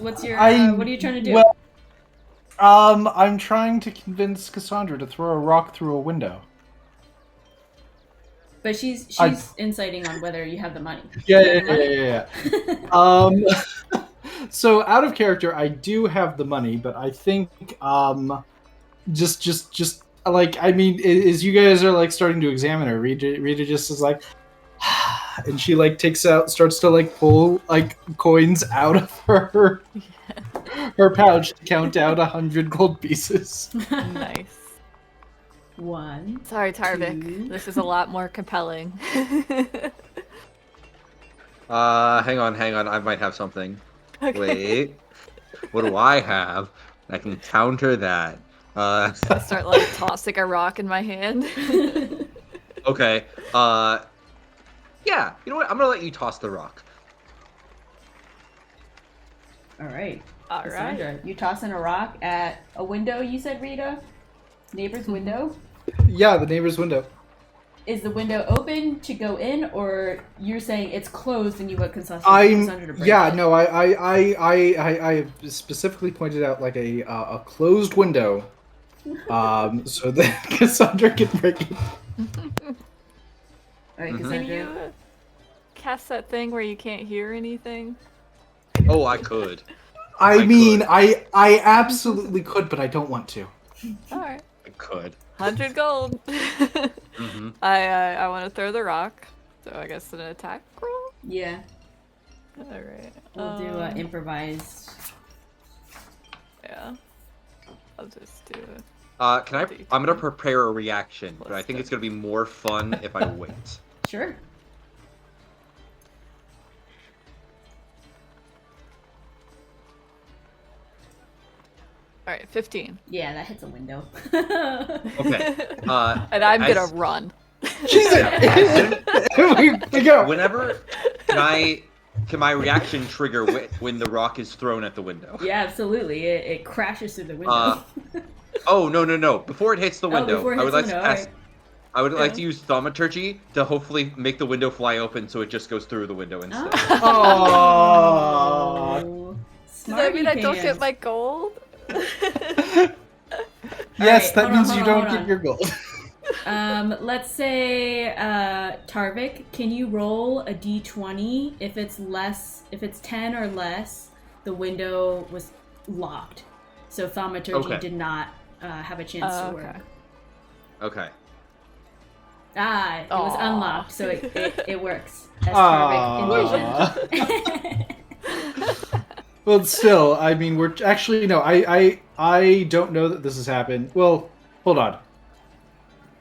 What's your what are you trying to do?
Well, I'm trying to convince Cassandra to throw a rock through a window.
But she's inciting on whether you have the money.
Yeah. So out of character, I do have the money, but I think just like, I mean, as you guys are like starting to examine her, Rita just is like, and she like starts to like pull like coins out of her pouch to count out 100 gold pieces.
Nice.
1.
Sorry, Tarvik.
2.
This is a lot more compelling.
Hang on. I might have something.
Okay.
Wait. What do I have? I can counter that.
I start like tossing a rock in my hand.
Okay. Yeah. You know what? I'm gonna let you toss the rock.
All right.
All
Cassandra,
right.
you tossing a rock at a window, you said, Rita? Neighbor's window?
Yeah, the neighbor's window.
Is the window open to go in, or you're saying it's closed and you want Cassandra to break it?
No, I specifically pointed out like a closed window, so that Cassandra can break it.
All right,
Can
Cassandra.
you cast that thing where you can't hear anything?
Oh, I could.
I mean,
could.
I absolutely could, but I don't want to.
All right.
I could.
100 gold.
Mm-hmm.
I want to throw the rock, so I guess an attack roll.
Yeah,
All right.
we'll do improvised.
Yeah. I'll just do it.
I'm gonna prepare a reaction, but I think it's gonna be more fun if I wait.
Sure.
All right, 15.
Yeah, that hits a window.
Okay.
And I'm
as-
gonna run.
we go.
Whenever can my reaction trigger when the rock is thrown at the window?
Yeah, absolutely. It crashes through the window.
Oh no! Before it hits the window,
before it
I
hits
would like
the
to
window,
cast. I would like to use thaumaturgy to hopefully make the window fly open, so it just goes through the window instead.
Oh.
Does that mean I don't get
Smarty
my gold?
Yes,
Alright,
that
hold
means
on,
you
hold
don't
on.
get your gold.
Let's say, Tarvik, can you roll a d20? If it's 10 or less, the window was locked. So thaumaturgy did not have a chance to work.
Okay.
It was unlocked, so it works. As
Aww.
Tarvik envisioned.
Well, still, I mean, we're actually no. I don't know that this has happened. Well, hold on.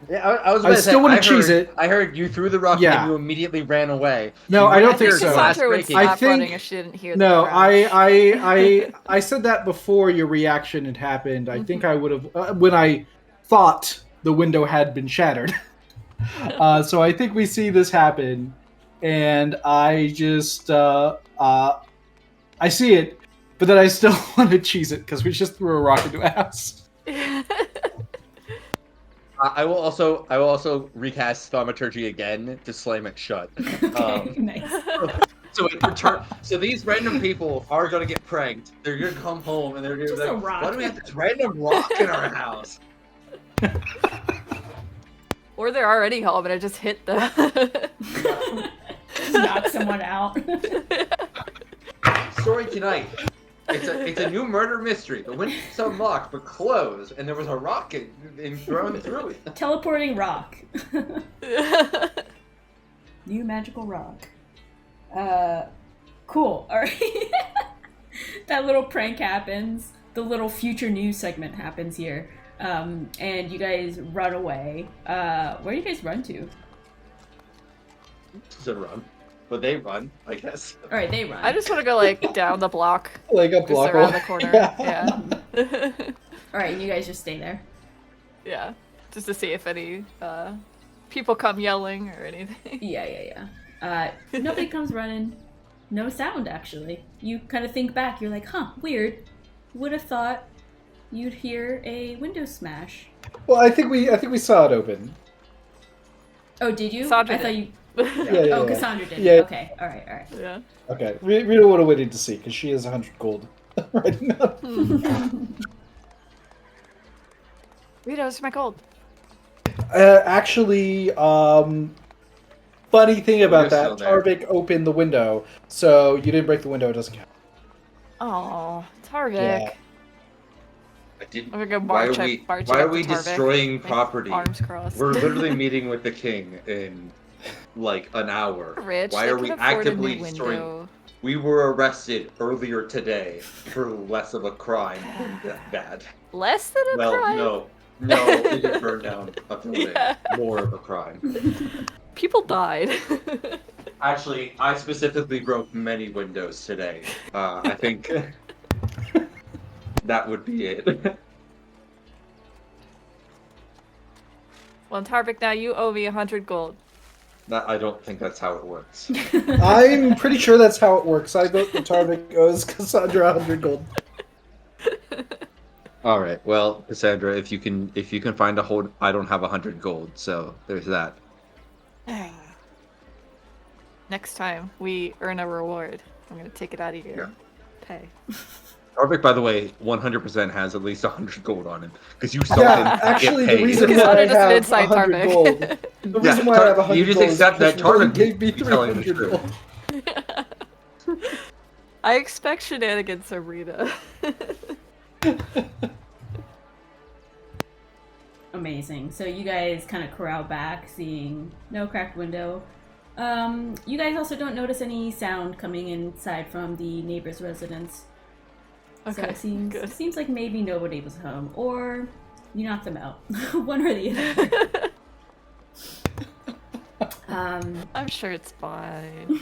Yeah, I was.
I still want to cheese it.
I heard you threw the rock
Yeah.
and you immediately ran away.
No, I don't think so.
Cassandra would stop
I think-
running if she didn't hear the
No,
crash.
I said that before your reaction had happened. I think I would have when I thought the window had been shattered. So I think we see this happen, and I just I see it, but then I still want to cheese it because we just threw a rock into a house.
I will also recast thaumaturgy again to slam it shut.
Nice.
So these random people are gonna get pranked. They're gonna come home and they're gonna be
Just a
like,
rock.
"Why do we have this random rock in our house?"
Or they're already home and I just hit the...
Knock someone out.
Story tonight. It's a new murder mystery. The window's unlocked but closed, and there was a rocket thrown through it.
Teleporting rock. New magical rock. Cool. Alright. That little prank happens. The little future news segment happens here. And you guys run away. Where do you guys run to?
To run. But they run, I guess.
Alright, they run.
I just want to go, like, down the block.
Like a
Just
block
around
away.
the corner.
Yeah.
Yeah.
Alright, and you guys just stay there.
Yeah. Just to see if any people come yelling or anything.
Yeah. Nobody comes running. No sound, actually. You kind of think back. You're like, huh, weird. Would have thought you'd hear a window smash.
Well, I think we saw it open.
Oh, did you?
Cassandra
I thought
did.
you...
Yeah.
Oh, Cassandra did.
Yeah.
Okay, alright.
Yeah.
Okay, we don't want to wait to see because she has 100 gold right now.
Rita's my gold.
Actually, funny thing about
You're
that,
still there.
Tarvik opened the window, so you didn't break the window. It doesn't count.
Oh, Tarvik.
Yeah.
I didn't.
I'm gonna go
Why
march
are
up-
we?
march
Why
up
are
to
we
Tarvik.
destroying
Like,
property?
arms crossed.
We're literally meeting with the king in like an hour.
Rich,
Why
they
are
can
we
afford a
actively
new
destroying?
window.
We were arrested earlier today for less of a crime than bad.
Less than a
Well,
crime?
no, we did burn down a building.
Yeah.
More of a crime.
People died.
Actually, I specifically broke many windows today. I think that would be it.
Well, Tarvik, now you owe me 100 gold.
I don't think that's how it works.
I'm pretty sure that's how it works. I vote that Tarvik owes Cassandra 100 gold.
All right. Well, Cassandra, if you can find a hold, I don't have 100 gold, so there's that.
Next time we earn a reward, I'm gonna take it out of your pay.
Tarvik, by the way, 100% has at least 100 gold on him because you saw
Yeah,
him
actually,
get
the
paid.
reason
Because
why I
under just an
have
inside
100
Tarvik.
gold. The reason why I have 100
you just
gold is
accept that
because Rolen
Tarvik
gave me
is telling the
300
truth.
gold.
I expect shenanigans from Rita.
Amazing. So you guys kind of corral back, seeing no cracked window. You guys also don't notice any sound coming inside from the neighbor's residence. So
Okay,
it seems
good.
it seems like maybe nobody was home, or you knocked them out. One or the other.
I'm sure it's fine.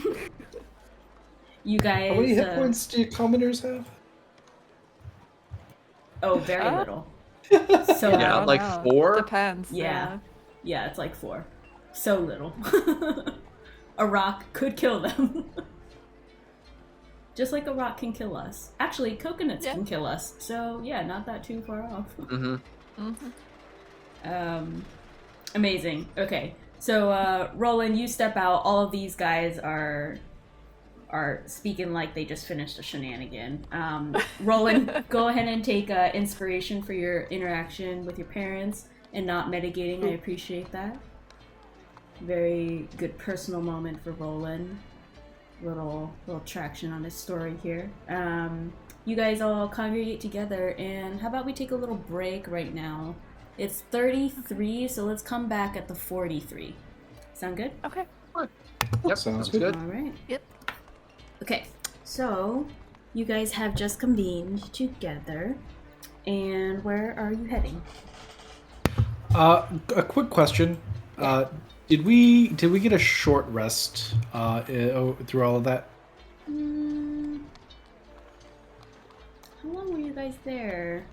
You guys.
How many hit points do you commoners have?
Oh, very
Oh.
little. So
I
Yeah,
don't
like
know.
4?
Depends.
Yeah. Yeah, it's like 4. So little. A rock could kill them. Just like a rock can kill us. Actually, coconuts
Yeah.
can kill us. So yeah, not that too far off.
Mm-hmm.
Amazing. Okay. So Roland, you step out. All of these guys are speaking like they just finished a shenanigan. Roland, go ahead and take inspiration for your interaction with your parents and not mitigating. I appreciate that. Very good personal moment for Roland. Little traction on his story here. You guys all congregate together, and how about we take a little break right now? It's 33, so let's come back at the 43. Sound good?
Okay.
Yep,
Sounds
sounds
good.
good.
All right.
Yep.
Okay, so you guys have just convened together, and where are you heading?
A quick question. Did we get a short rest through all of that?
How long were you guys there?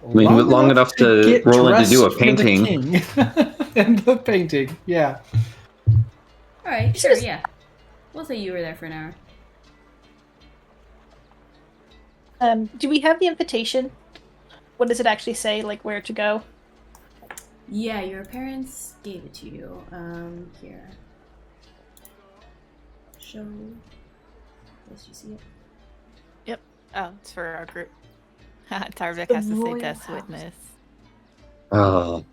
I mean, long enough to
get
roll in to do a
dressed for the
painting.
king. And the painting, yeah.
All right, sure, yeah. We'll say you were there for an hour.
Do we have the invitation? What does it actually say, like where to go?
Yeah, your parents gave it to you. Here. Show. Yes, you see it?
Yep. Oh, it's for our group. Tarvik
The
has to say
royal
death
house.
witness.
Oh.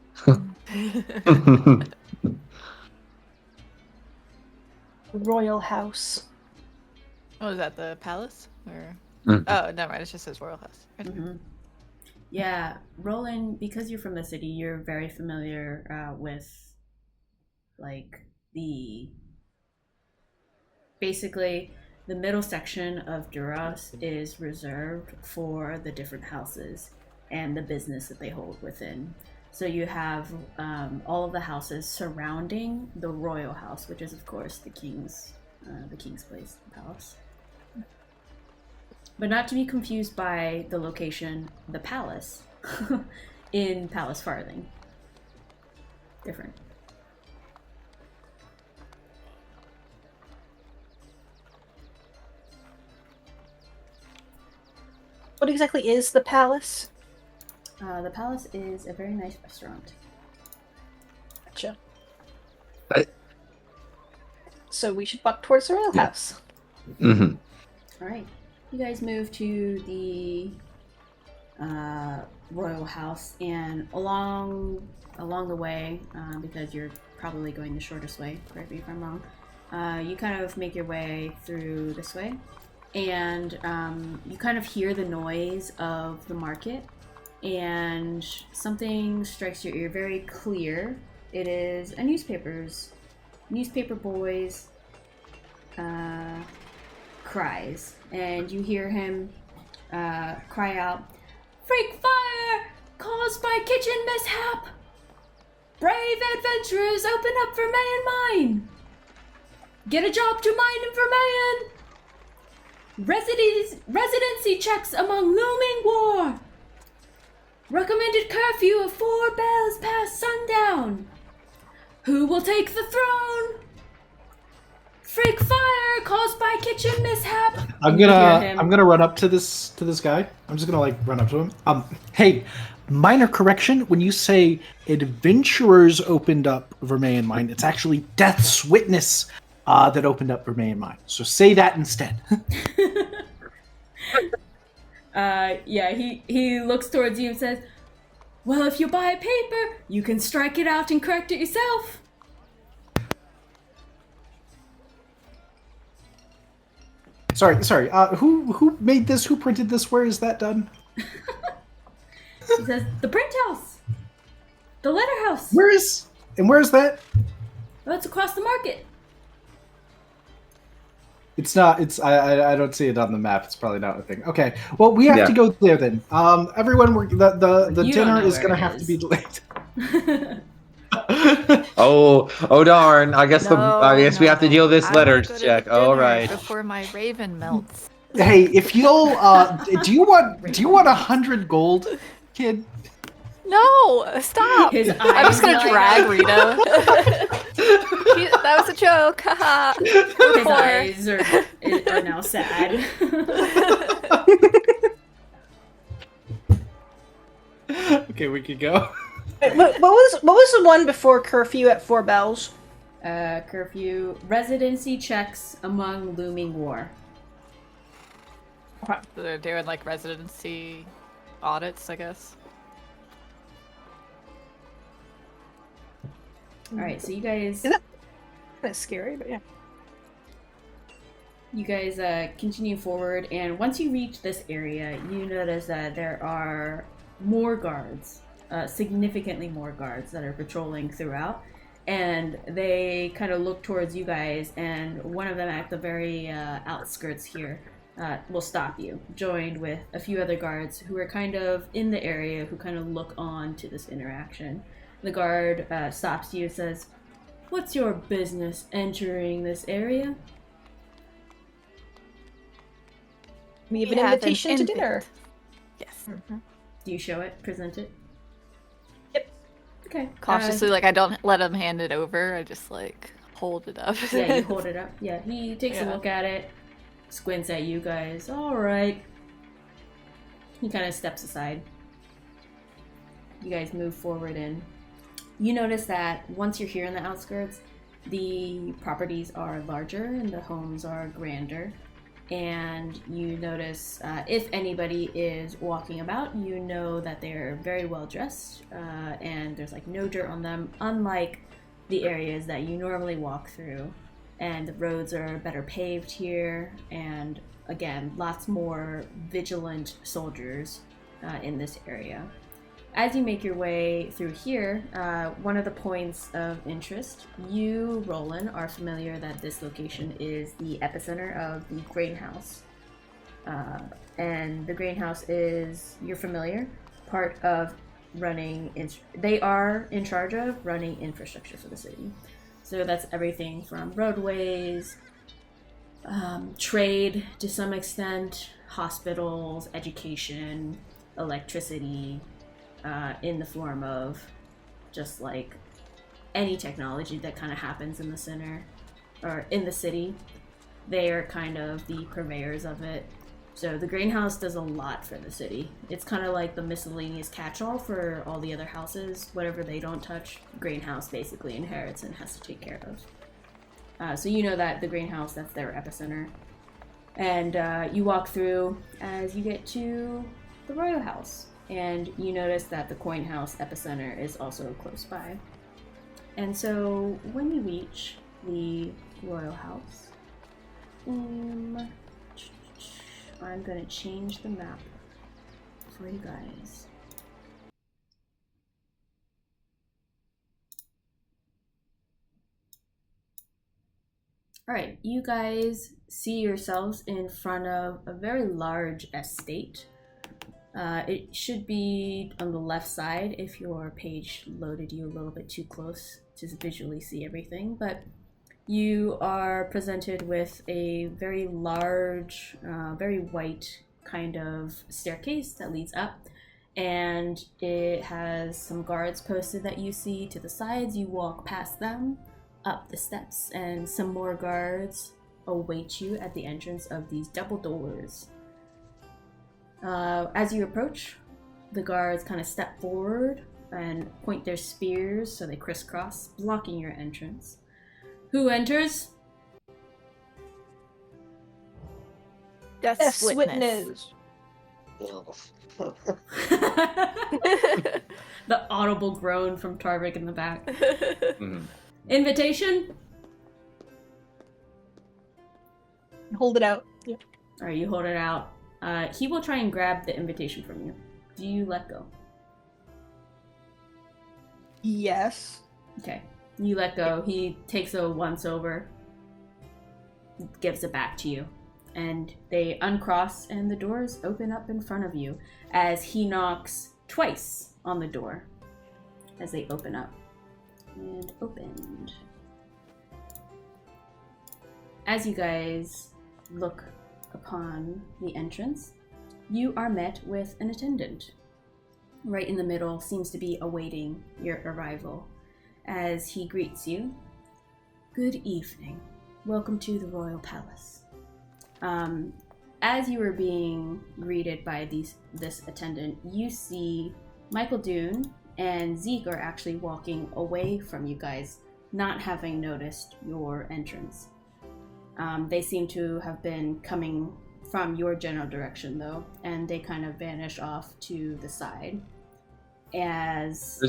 Royal House.
Oh, is that the palace? Or
Mm.
oh, never mind. It just says royal house.
Mm-hmm. Yeah, Roland, because you're from the city, you're very familiar with, like, basically, the middle section of Duras is reserved for the different houses and the business that they hold within. So you have all of the houses surrounding the royal house, which is, of course, the king's place, the palace. But not to be confused by the location, the palace, in Palace Farthing. Different.
What exactly is the palace?
The palace is a very nice restaurant.
Gotcha.
I-
So we should walk towards the royal house.
Mm-hmm.
All right, you guys move to the royal house, and along the way, because you're probably going the shortest way. Correct me if I'm wrong. You kind of make your way through this way, and you kind of hear the noise of the market, and something strikes your ear very clear. It is a newspaper boy's cries, and you hear him cry out, "Freak fire caused by kitchen mishap! Brave adventurers, open up Vermeyen mine! Get a job to mine in Vermeyen! Residency checks among looming war! Recommended curfew of 4 bells past sundown! Who will take the throne? Freak fire caused by kitchen mishap!"
I'm
And you hear him-
gonna run up to this guy. I'm just gonna run up to him. Hey, minor correction. When you say adventurers opened up Vermeyen Mine, it's actually Death's Witness that opened up Vermeyen Mine. So say that instead.
Yeah, he looks towards you and says, "Well, if you buy a paper, you can strike it out and correct it yourself."
Sorry. Who made this? Who printed this? Where is that done?
He says, "The print house. The letter house.
Where is that?
Oh, it's across the market."
It's not. I don't see it on the map. It's probably not a thing. Okay. Well, we have to go there then. Everyone, the
You don't
dinner
know
is
where
gonna
it
have
is.
to be delayed.
Oh darn! I guess we have to deal with this
I
letter
wanna go to
check.
the
All
dinner
right.
before my raven melts.
Hey, if you'll, do you want 100 gold, kid?
No, stop!
His
I'm just gonna
eyes light
drag
up.
Rito. That was a joke. Haha.
His eyes are now sad.
Okay, we could go.
What was the one before curfew at 4 bells?
Curfew. Residency checks among looming war.
So they're doing like residency audits, I guess.
Alright, so you guys...
That's scary, but yeah.
You guys continue forward, and once you reach this area, you notice that there are more guards, significantly more guards that are patrolling throughout, and they kind of look towards you guys, and one of them at the very outskirts here will stop you, joined with a few other guards who are kind of in the area, who kind of look on to this interaction. The guard stops you and says, "What's your business entering this area?"
We have
We
an
have an
invitation to
invite.
dinner.
Yes.
Do you show it? Present it?
Yep.
Okay.
Cautiously, like I don't let him hand it over. I just like hold it up.
Yeah, you hold it up. Yeah, he takes a
Yeah.
look at it, squints at you guys. All right. He kind of steps aside. You guys move forward in. You notice that once you're here in the outskirts, the properties are larger and the homes are grander. And you notice if anybody is walking about, you know that they're very well dressed and there's like no dirt on them, unlike the areas that you normally walk through. And the roads are better paved here, and again, lots more vigilant soldiers in this area. As you make your way through here, one of the points of interest, you, Rolen, are familiar that this location is the epicenter of the grain house. And the grain house is, you're familiar, part of running, they are in charge of running infrastructure for the city. So that's everything from roadways, trade to some extent, hospitals, education, electricity, in the form of just like any technology that kind of happens in the center or in the city. They are kind of the purveyors of it. So the grain house does a lot for the city. It's kind of like the miscellaneous catch-all for all the other houses. Whatever they don't touch, grain house basically inherits and has to take care of. So you know that the grain house, that's their epicenter. And you walk through as you get to the royal house. And you notice that the coin house epicenter is also close by. And so when you reach the royal house, I'm going to change the map for you guys. Alright, you guys see yourselves in front of a very large estate. It should be on the left side if your page loaded you a little bit too close to visually see everything, but you are presented with a very large, very white kind of staircase that leads up, and it has some guards posted that you see to the sides. You walk past them, up the steps, and some more guards await you at the entrance of these double doors. As you approach, the guards kind of step forward and point their spears so they crisscross, blocking your entrance. Who enters?
Yes,
Witness.
The audible groan from Tarvik in the back.
Mhm.
Invitation?
Hold it out. Yep.
Alright, you hold it out. He will try and grab the invitation from you. Do you let go?
Yes.
Okay. You let go. He takes a once over, gives it back to you, and they uncross and the doors open up in front of you as he knocks twice on the door as they open up. And opened. As you guys look upon the entrance, you are met with an attendant. Right in the middle, seems to be awaiting your arrival. As he greets you, "Good evening. Welcome to the Royal Palace." As you are being greeted by this attendant, you see Michael Dune and Zeke are actually walking away from you guys, not having noticed your entrance. They seem to have been coming from your general direction, though, and they kind of vanish off to the side. As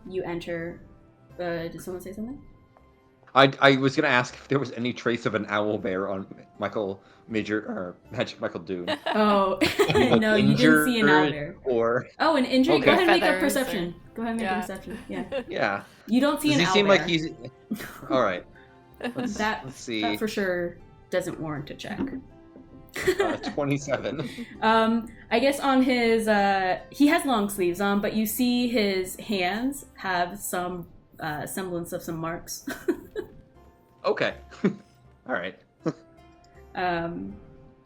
you enter... did someone say something?
I was going to ask if there was any trace of an owl bear on Magic Michael Dune.
Oh, no, you didn't see an owl bear.
Or...
Oh, an injury?
Okay.
Go ahead and make a
Feathers
perception. Go ahead and make a perception. Yeah.
Yeah.
You don't see
Does
an
he
owl
seem
bear.
like he's... All right. Let's see.
That for sure doesn't warrant a check.
27.
I guess on his... he has long sleeves on, but you see his hands have some semblance of some marks.
Okay. All right.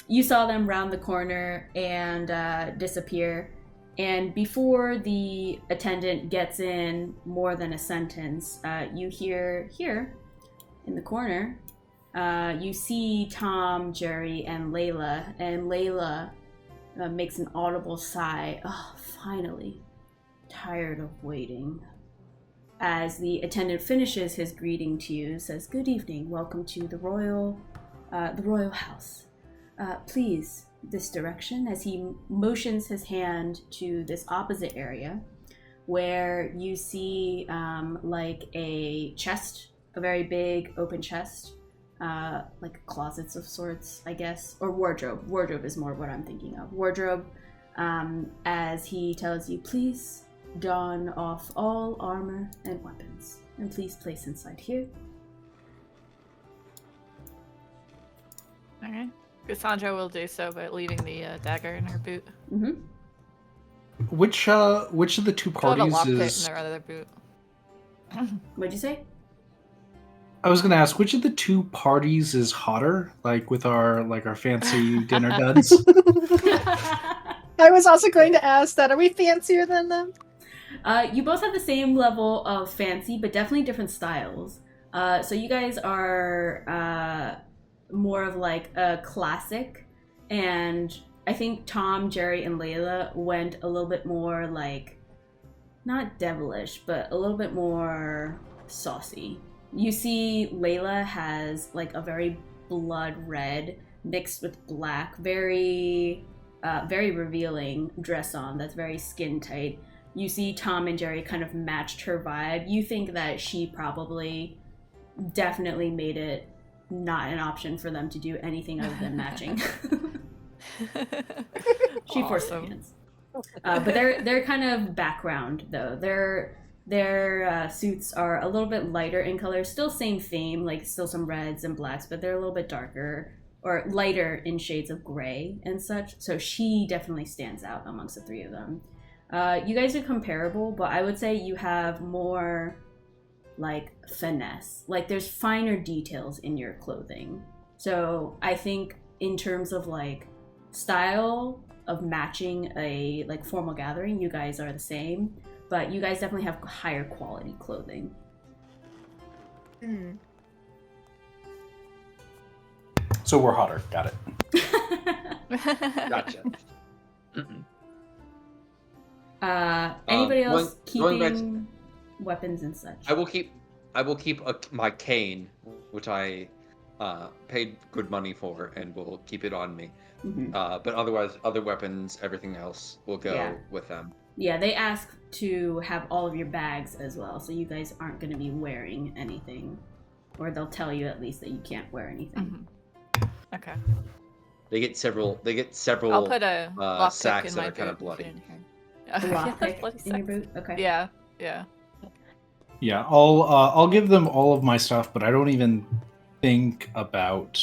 You saw them round the corner and disappear. And before the attendant gets in more than a sentence, you hear here in the corner, you see Tom, Jerry, and Layla. And Layla makes an audible sigh. Oh, finally. Tired of waiting. As the attendant finishes his greeting to you, says, "Good evening. Welcome to the royal house. Please, this direction," as he motions his hand to this opposite area, where you see like a chest, a very big open chest, like closets of sorts, I guess, or wardrobe. Wardrobe is more what I'm thinking of. Wardrobe, as he tells you, "Please don off all armor and weapons, and please place inside here."
Okay. Cassandra will do so by leaving the dagger in her boot.
Mm-hmm.
Which of the two
Put a
parties
lockpick
is?
in their other boot.
What'd you say?
I was gonna ask which of the two parties is hotter, like with our fancy dinner duds.
I was also going to ask that. Are we fancier than them?
You both have the same level of fancy, but definitely different styles. So you guys are more of like a classic, and I think Tom, Jerry, and Layla went a little bit more like, not devilish, but a little bit more saucy. You see Layla has like a very blood red mixed with black, very revealing dress on that's very skin tight. You see Tom and Jerry kind of matched her vibe. You think that she probably definitely made it not an option for them to do anything other than matching. She forced their hands. But they're kind of background though. Their suits are a little bit lighter in color, still same theme, like still some reds and blacks, but they're a little bit darker or lighter in shades of gray and such. So she definitely stands out amongst the three of them. You guys are comparable, but I would say you have more like finesse. Like there's finer details in your clothing. So I think in terms of like style of matching a like formal gathering, you guys are the same, but you guys definitely have higher quality clothing.
So we're hotter. Got it.
Gotcha.
Anybody else
going back
keeping weapons and such?
I will keep my cane, which I paid good money for, and will keep it on me.
Mm-hmm.
But otherwise, other weapons, everything else will go with them.
Yeah, they ask to have all of your bags as well, so you guys aren't going to be wearing anything, or they'll tell you at least that you can't wear anything.
Mm-hmm. Okay.
They get several.
I'll put a lockpick
sacks
in
that
my
are kind of
boot
bloody.
in here.
A lockpick
Bloody
in your
sacks.
boot? Okay.
Yeah.
Yeah, I'll give them all of my stuff, but I don't even think about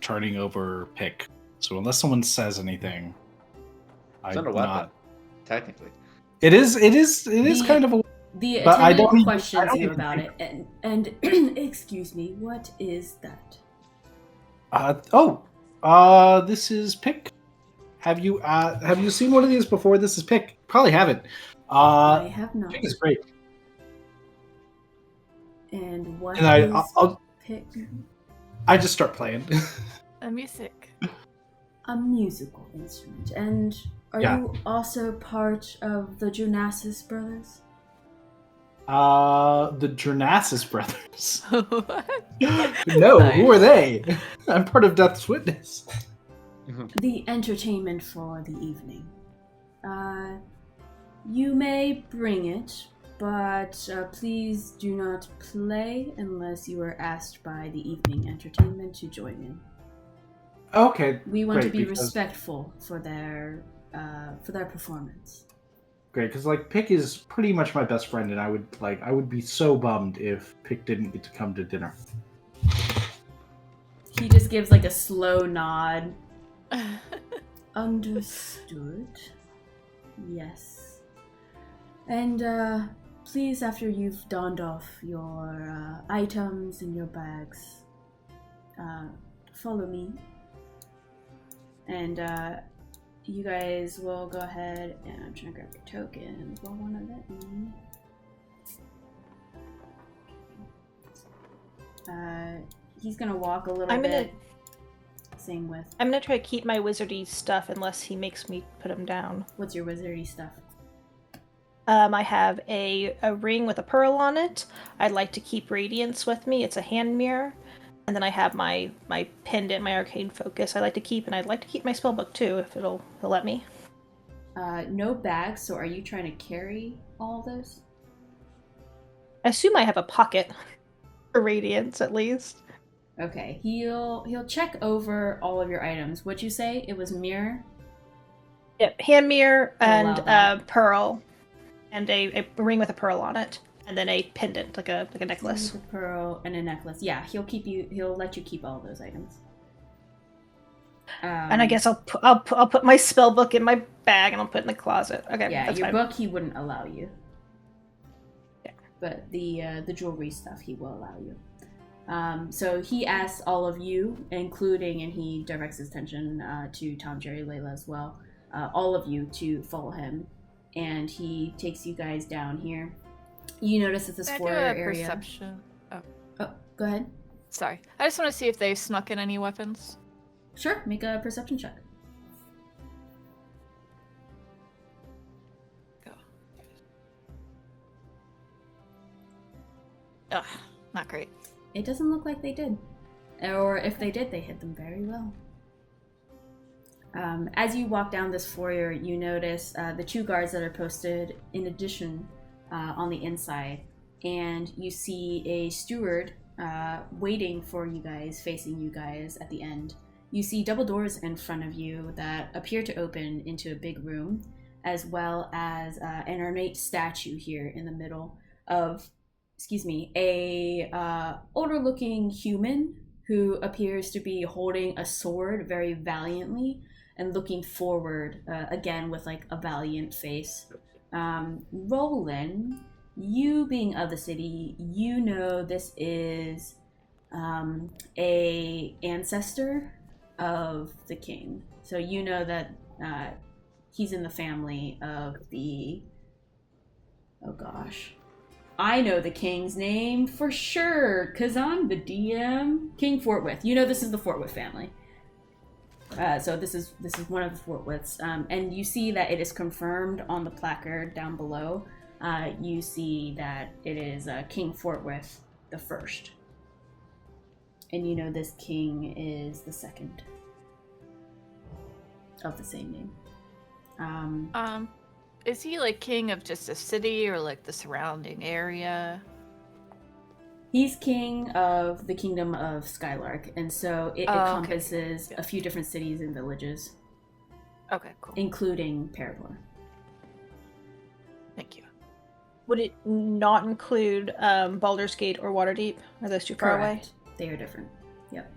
turning over pick. So unless someone says anything,
It's not a weapon, technically.
It is kind of a.
The
But I
attendant
don't-
questions
I don't
you
even
about
think-
it, and excuse me, what is that?
This is Pick. Have you seen one of these before? This is Pick. Probably haven't.
I have not.
Pick is great.
And what
And
is Pick?
I just start playing.
A music.
A musical instrument. And are
Yeah.
you also part of the Jonas Brothers?
The Jornassus brothers.
What?
No,
Nice.
who are they? I'm part of Death's Witness.
The entertainment for the evening. You may bring it, but please do not play unless you are asked by the evening entertainment to join in.
Okay,
We want to
great,
be
because-
respectful for their performance.
Great, because like Pick is pretty much my best friend, and I would be so bummed if Pick didn't get to come to dinner.
He just gives like a slow nod. Understood. Yes. And please, after you've donned off your items and your bags, follow me. And you guys will go ahead, and I'm trying to grab your tokens. Will one of let me? He's gonna walk a little bit. Same with.
I'm gonna try to keep my wizardy stuff unless he makes me put them down.
What's your wizardy stuff?
I have a ring with a pearl on it. I'd like to keep radiance with me. It's a hand mirror. And then I have my pendant, my arcane focus. I'd like to keep, and I'd like to keep my spellbook too, if it'll let me.
No bags. So are you trying to carry all those?
I assume I have a pocket for radiance at least.
Okay. He'll check over all of your items. What'd you say? It was mirror.
Yep, hand mirror
I'll allow
and
that.
pearl, and a ring with a pearl on it, and then a pendant, like a necklace.
A pearl and a necklace. Yeah, he'll let you keep all of those items.
And I guess I'll put my spell book in my bag and I'll put it in the closet. Okay,
Yeah,
that's
your
fine.
book he wouldn't allow you.
Yeah.
But the jewelry stuff he will allow you. So he asks all of you, including, and he directs his attention to Tom, Jerry, Layla as well, all of you to follow him, and he takes you guys down here. You notice that this
Can I do
foyer
a
area.
perception?
Oh, go ahead.
Sorry. I just want to see if they snuck in any weapons.
Sure, make a perception check.
Go. Ugh, not great.
It doesn't look like they did. Or if they did, they hit them very well. As you walk down this foyer, you notice the two guards that are posted in addition on the inside. And you see a steward waiting for you guys, facing you guys at the end. You see double doors in front of you that appear to open into a big room, as well as an ornate statue here in the middle of, a older-looking human who appears to be holding a sword very valiantly and looking forward, again with like a valiant face. Rolen, you being of the city, you know this is a ancestor of the king. So you know that he's in the family of the... Oh gosh. I know the king's name for sure, because I'm the DM. King Fortwith. You know this is the Fortwith family. So this is one of the Fortwiths. And you see that it is confirmed on the placard down below. You see that it is King Fortwith the First. And you know this king is the second of the same name.
Is he like king of just a city or like the surrounding area?
He's king of the kingdom of Skylark, and so it encompasses
okay.
a few different cities and villages,
Okay, cool.
including Parador.
Thank you.
Would it not include Baldur's Gate or Waterdeep? Are those too far away?
Correct. They are different. Yep.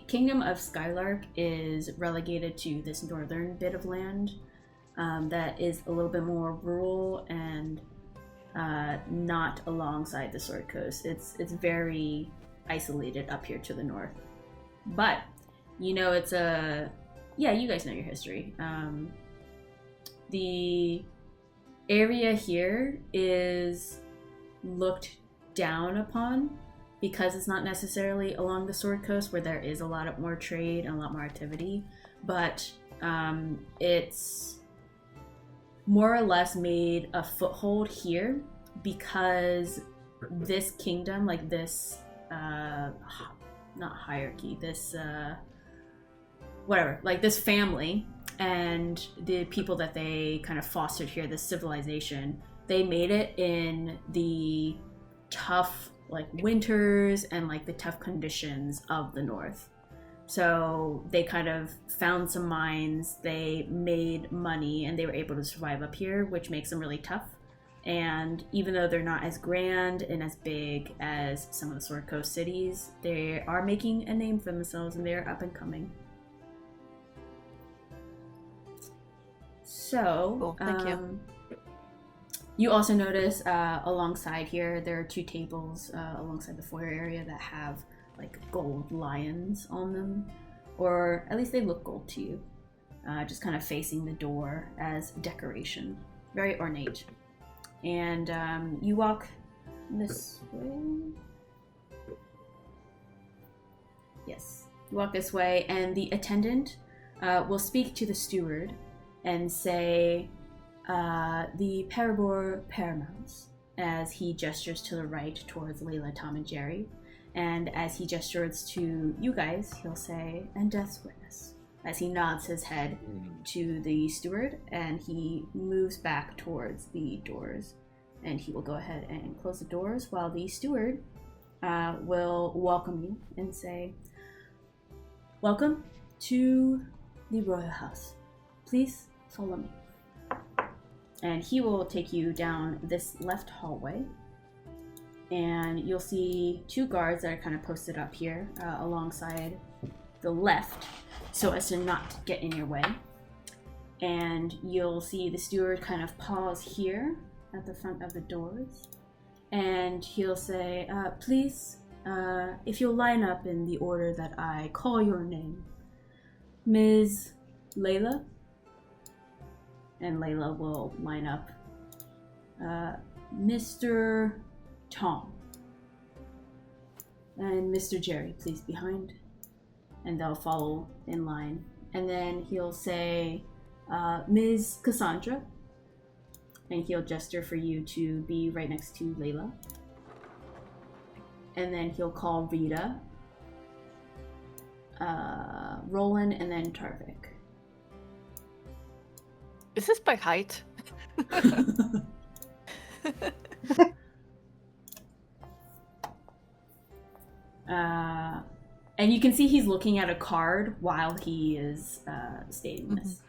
Kingdom of Skylark is relegated to this northern bit of land that is a little bit more rural and not alongside the Sword Coast. It's very isolated up here to the north. But you know it's a... Yeah, you guys know your history. The area here is looked down upon because it's not necessarily along the Sword Coast where there is a lot more trade and a lot more activity, but it's more or less made a foothold here because this kingdom, like this, not hierarchy, this, whatever, like this family and the people that they kind of fostered here, this civilization, they made it in the tough, like, winters and, like, the tough conditions of the north. So they kind of found some mines, they made money, and they were able to survive up here, which makes them really tough. And even though they're not as grand and as big as some of the Sword Coast cities, they are making a name for themselves and they're up and coming. So,
Cool, thank you.
You also notice alongside here, there are 2 tables alongside the foyer area that have like gold lions on them, or at least they look gold to you, just kind of facing the door as decoration. Very ornate. And you walk this way. Yes, you walk this way, and the attendant will speak to the steward and say, the Parabor Paramounts, as he gestures to the right towards Layla, Tom, and Jerry. And as he gestures to you guys, he'll say, and Death's Witness, as he nods his head to the steward, and he moves back towards the doors. And he will go ahead and close the doors while the steward will welcome you and say, welcome to the royal house. Please follow me. And he will take you down this left hallway. And you'll see 2 guards that are kind of posted up here alongside the left so as to not get in your way. And you'll see the steward kind of pause here at the front of the doors. And he'll say, please, if you'll line up in the order that I call your name. Ms. Layla. And Layla will line up. Mr. Tom. And Mr. Jerry, please, behind. And they'll follow in line. And then he'll say, Ms. Cassandra. And he'll gesture for you to be right next to Layla. And then he'll call Rita, Rolen, and then Tarvik.
Is this by height?
And you can see he's looking at a card while he is stating this.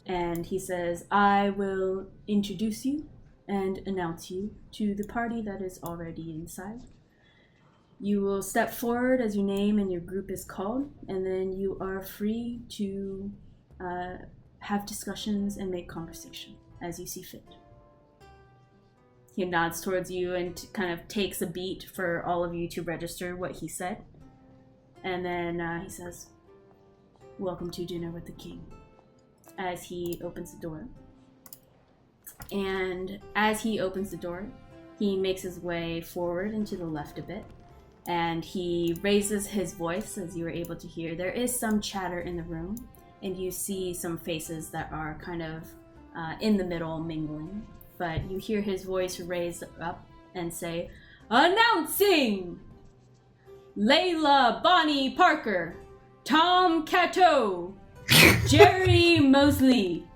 And he says, I will introduce you and announce you to the party that is already inside. You will step forward as your name and your group is called, and then you are free to have discussions and make conversation as you see fit. He nods towards you and kind of takes a beat for all of you to register what he said. And then he says, welcome to dinner with the king, as he opens the door. And as he opens the door, he makes his way forward and to the left a bit. And he raises his voice, as you were able to hear. There is some chatter in the room, and you see some faces that are kind of in the middle mingling. But you hear his voice raised up and say, announcing Layla Bonnie Parker, Tom Cato, Jerry Mosley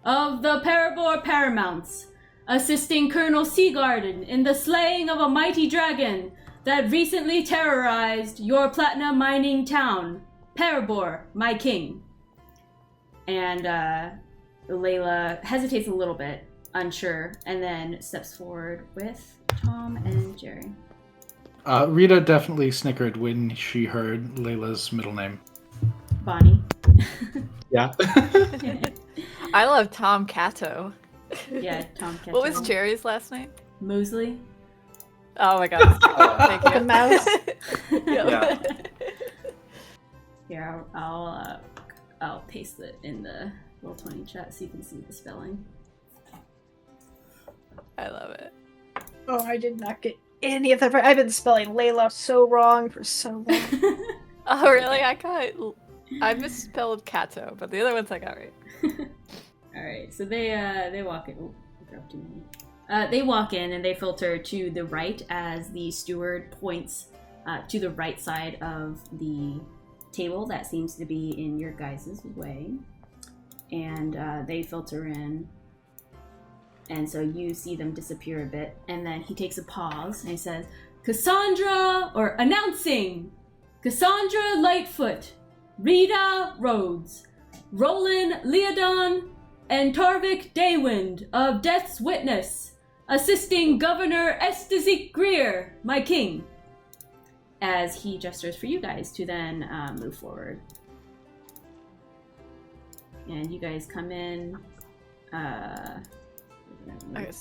of the Parabor Paramounts, assisting Colonel Seagarden in the slaying of a mighty dragon that recently terrorized your platinum mining town, Parabor, my king. And Layla hesitates a little bit, unsure, and then steps forward with Tom and Jerry.
Rita definitely snickered when she heard Layla's middle name.
Bonnie.
Yeah.
I love Tom Cato.
Yeah, Tom Cato.
What was Jerry's last name?
Mosley.
Oh my god. Thank you.
The mouse.
Yeah.
Here, I'll paste it in the Roll20 chat so you can see the spelling.
I love it.
Oh, I did not get any of that. I've been spelling Layla so wrong for so long.
Oh, really? I misspelled Kato, but the other ones I got right.
All right, so they walk in. Oh, I grabbed too many. They walk in and they filter to the right as the steward points to the right side of the table that seems to be in your guys' way, and they filter in. And so you see them disappear a bit, and then he takes a pause and he says, announcing Cassandra Lightfoot, Rita Rhodes, Rolen Leodon, and Tarvik Daywind of Death's Witness, assisting Governor Estezik Greer, my king, as he gestures for you guys to then move forward. And you guys come in.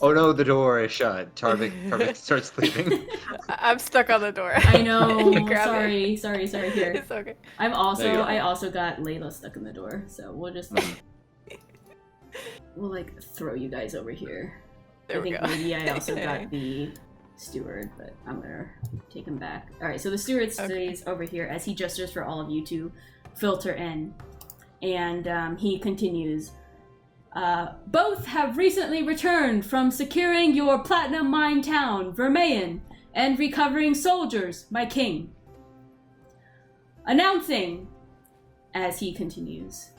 Oh no, the door is shut. Tarvik starts leaving.
I'm stuck on the door.
I know.
Grab it.
sorry. Here.
It's okay.
I
There
also got Layla stuck in the door, so we'll just we'll like throw you guys over here.
There
I
we
think
go.
maybe I also got the steward, but I'm gonna take him back. All right, so the steward stays over here as he gestures for all of you to filter in, and he continues. Both have recently returned from securing your platinum mine town, Vermeyen, and recovering soldiers, my king. Announcing, as he continues,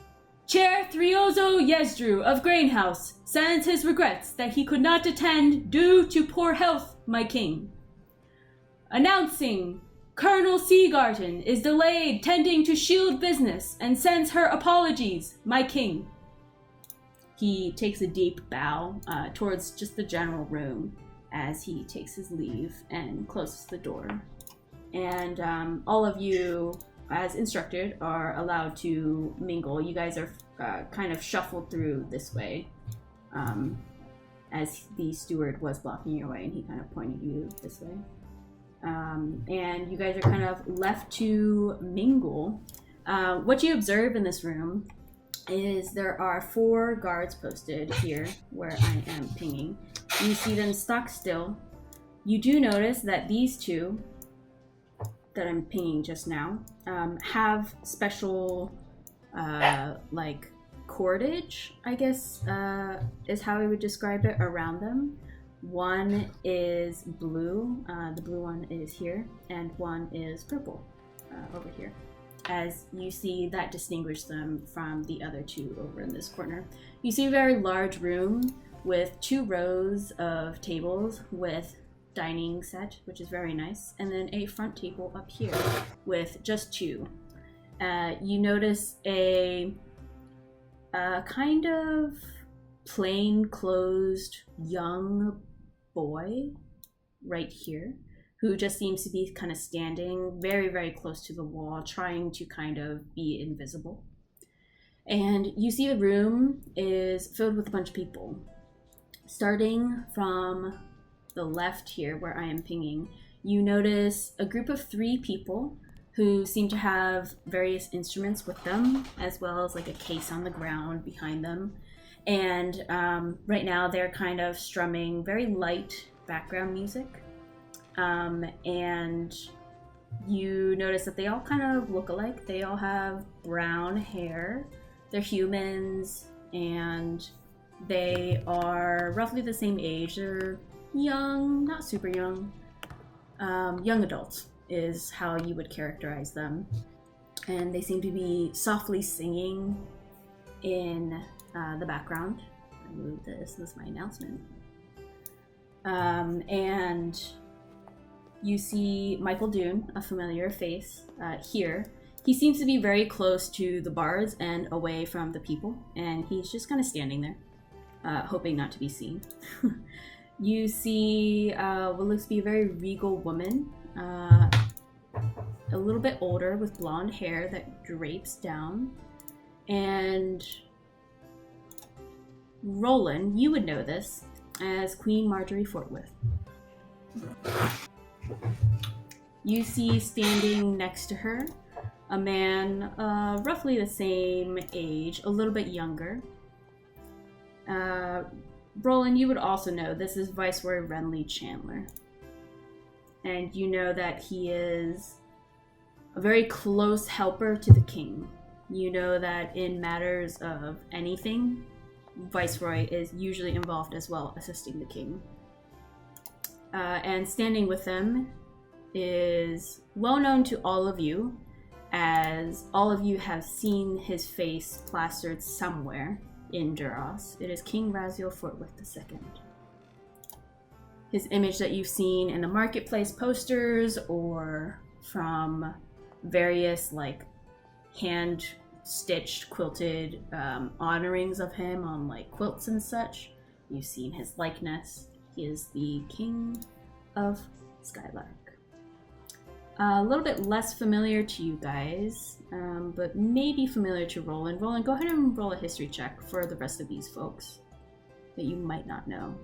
Chair Thriozo Yezdru of Grainhouse sends his regrets that he could not attend due to poor health, my king. Announcing, Colonel Seagarten is delayed tending to shield business and sends her apologies, my king. He takes a deep bow towards just the general room as he takes his leave and closes the door. And all of you, as instructed, are allowed to mingle. You guys are kind of shuffled through this way as the steward was blocking your way and he kind of pointed you this way. And you guys are kind of left to mingle. What you observe in this room is there are 4 guards posted here where I am pinging. You see them stock still. You do notice that these 2 that I'm pinging just now have special like cordage, I guess is how I would describe it, around them. One is blue, the blue one is here, and one is purple over here. As you see, that distinguishes them from the other 2 over in this corner. You see a very large room with 2 rows of tables with dining set, which is very nice, and then a front table up here with just 2. You notice a kind of plain-clothed young boy right here, who just seems to be kind of standing very, very close to the wall, trying to kind of be invisible. And you see the room is filled with a bunch of people. Starting from the left here, where I am pinging, you notice a group of 3 people who seem to have various instruments with them, as well as like a case on the ground behind them. And right now they're kind of strumming very light background music. And you notice that they all kind of look alike. They all have brown hair. They're humans, and they are roughly the same age. They're young, not super young. Young adults is how you would characterize them. And they seem to be softly singing in the background. I moved this was my announcement. And you see Michael Dune, a familiar face, here. He seems to be very close to the bards and away from the people, and he's just kind of standing there, hoping not to be seen. You see what looks to be a very regal woman, a little bit older, with blonde hair that drapes down, and Rolen, you would know this as Queen Marjorie Fortwyth. You see standing next to her a man roughly the same age, a little bit younger. Rolen, you would also know this is Viceroy Renly Chandler. And you know that he is a very close helper to the king. You know that in matters of anything, Viceroy is usually involved as well, assisting the king. And standing with them is well known to all of you, as all of you have seen his face plastered somewhere in Duras. It is King Raziel Fortwith II. His image that you've seen in the marketplace posters or from various like hand-stitched, quilted honorings of him on like quilts and such. You've seen his likeness. He is the King of Skylark. A little bit less familiar to you guys, but maybe familiar to Rolen. Rolen, go ahead and roll a history check for the rest of these folks that you might not know.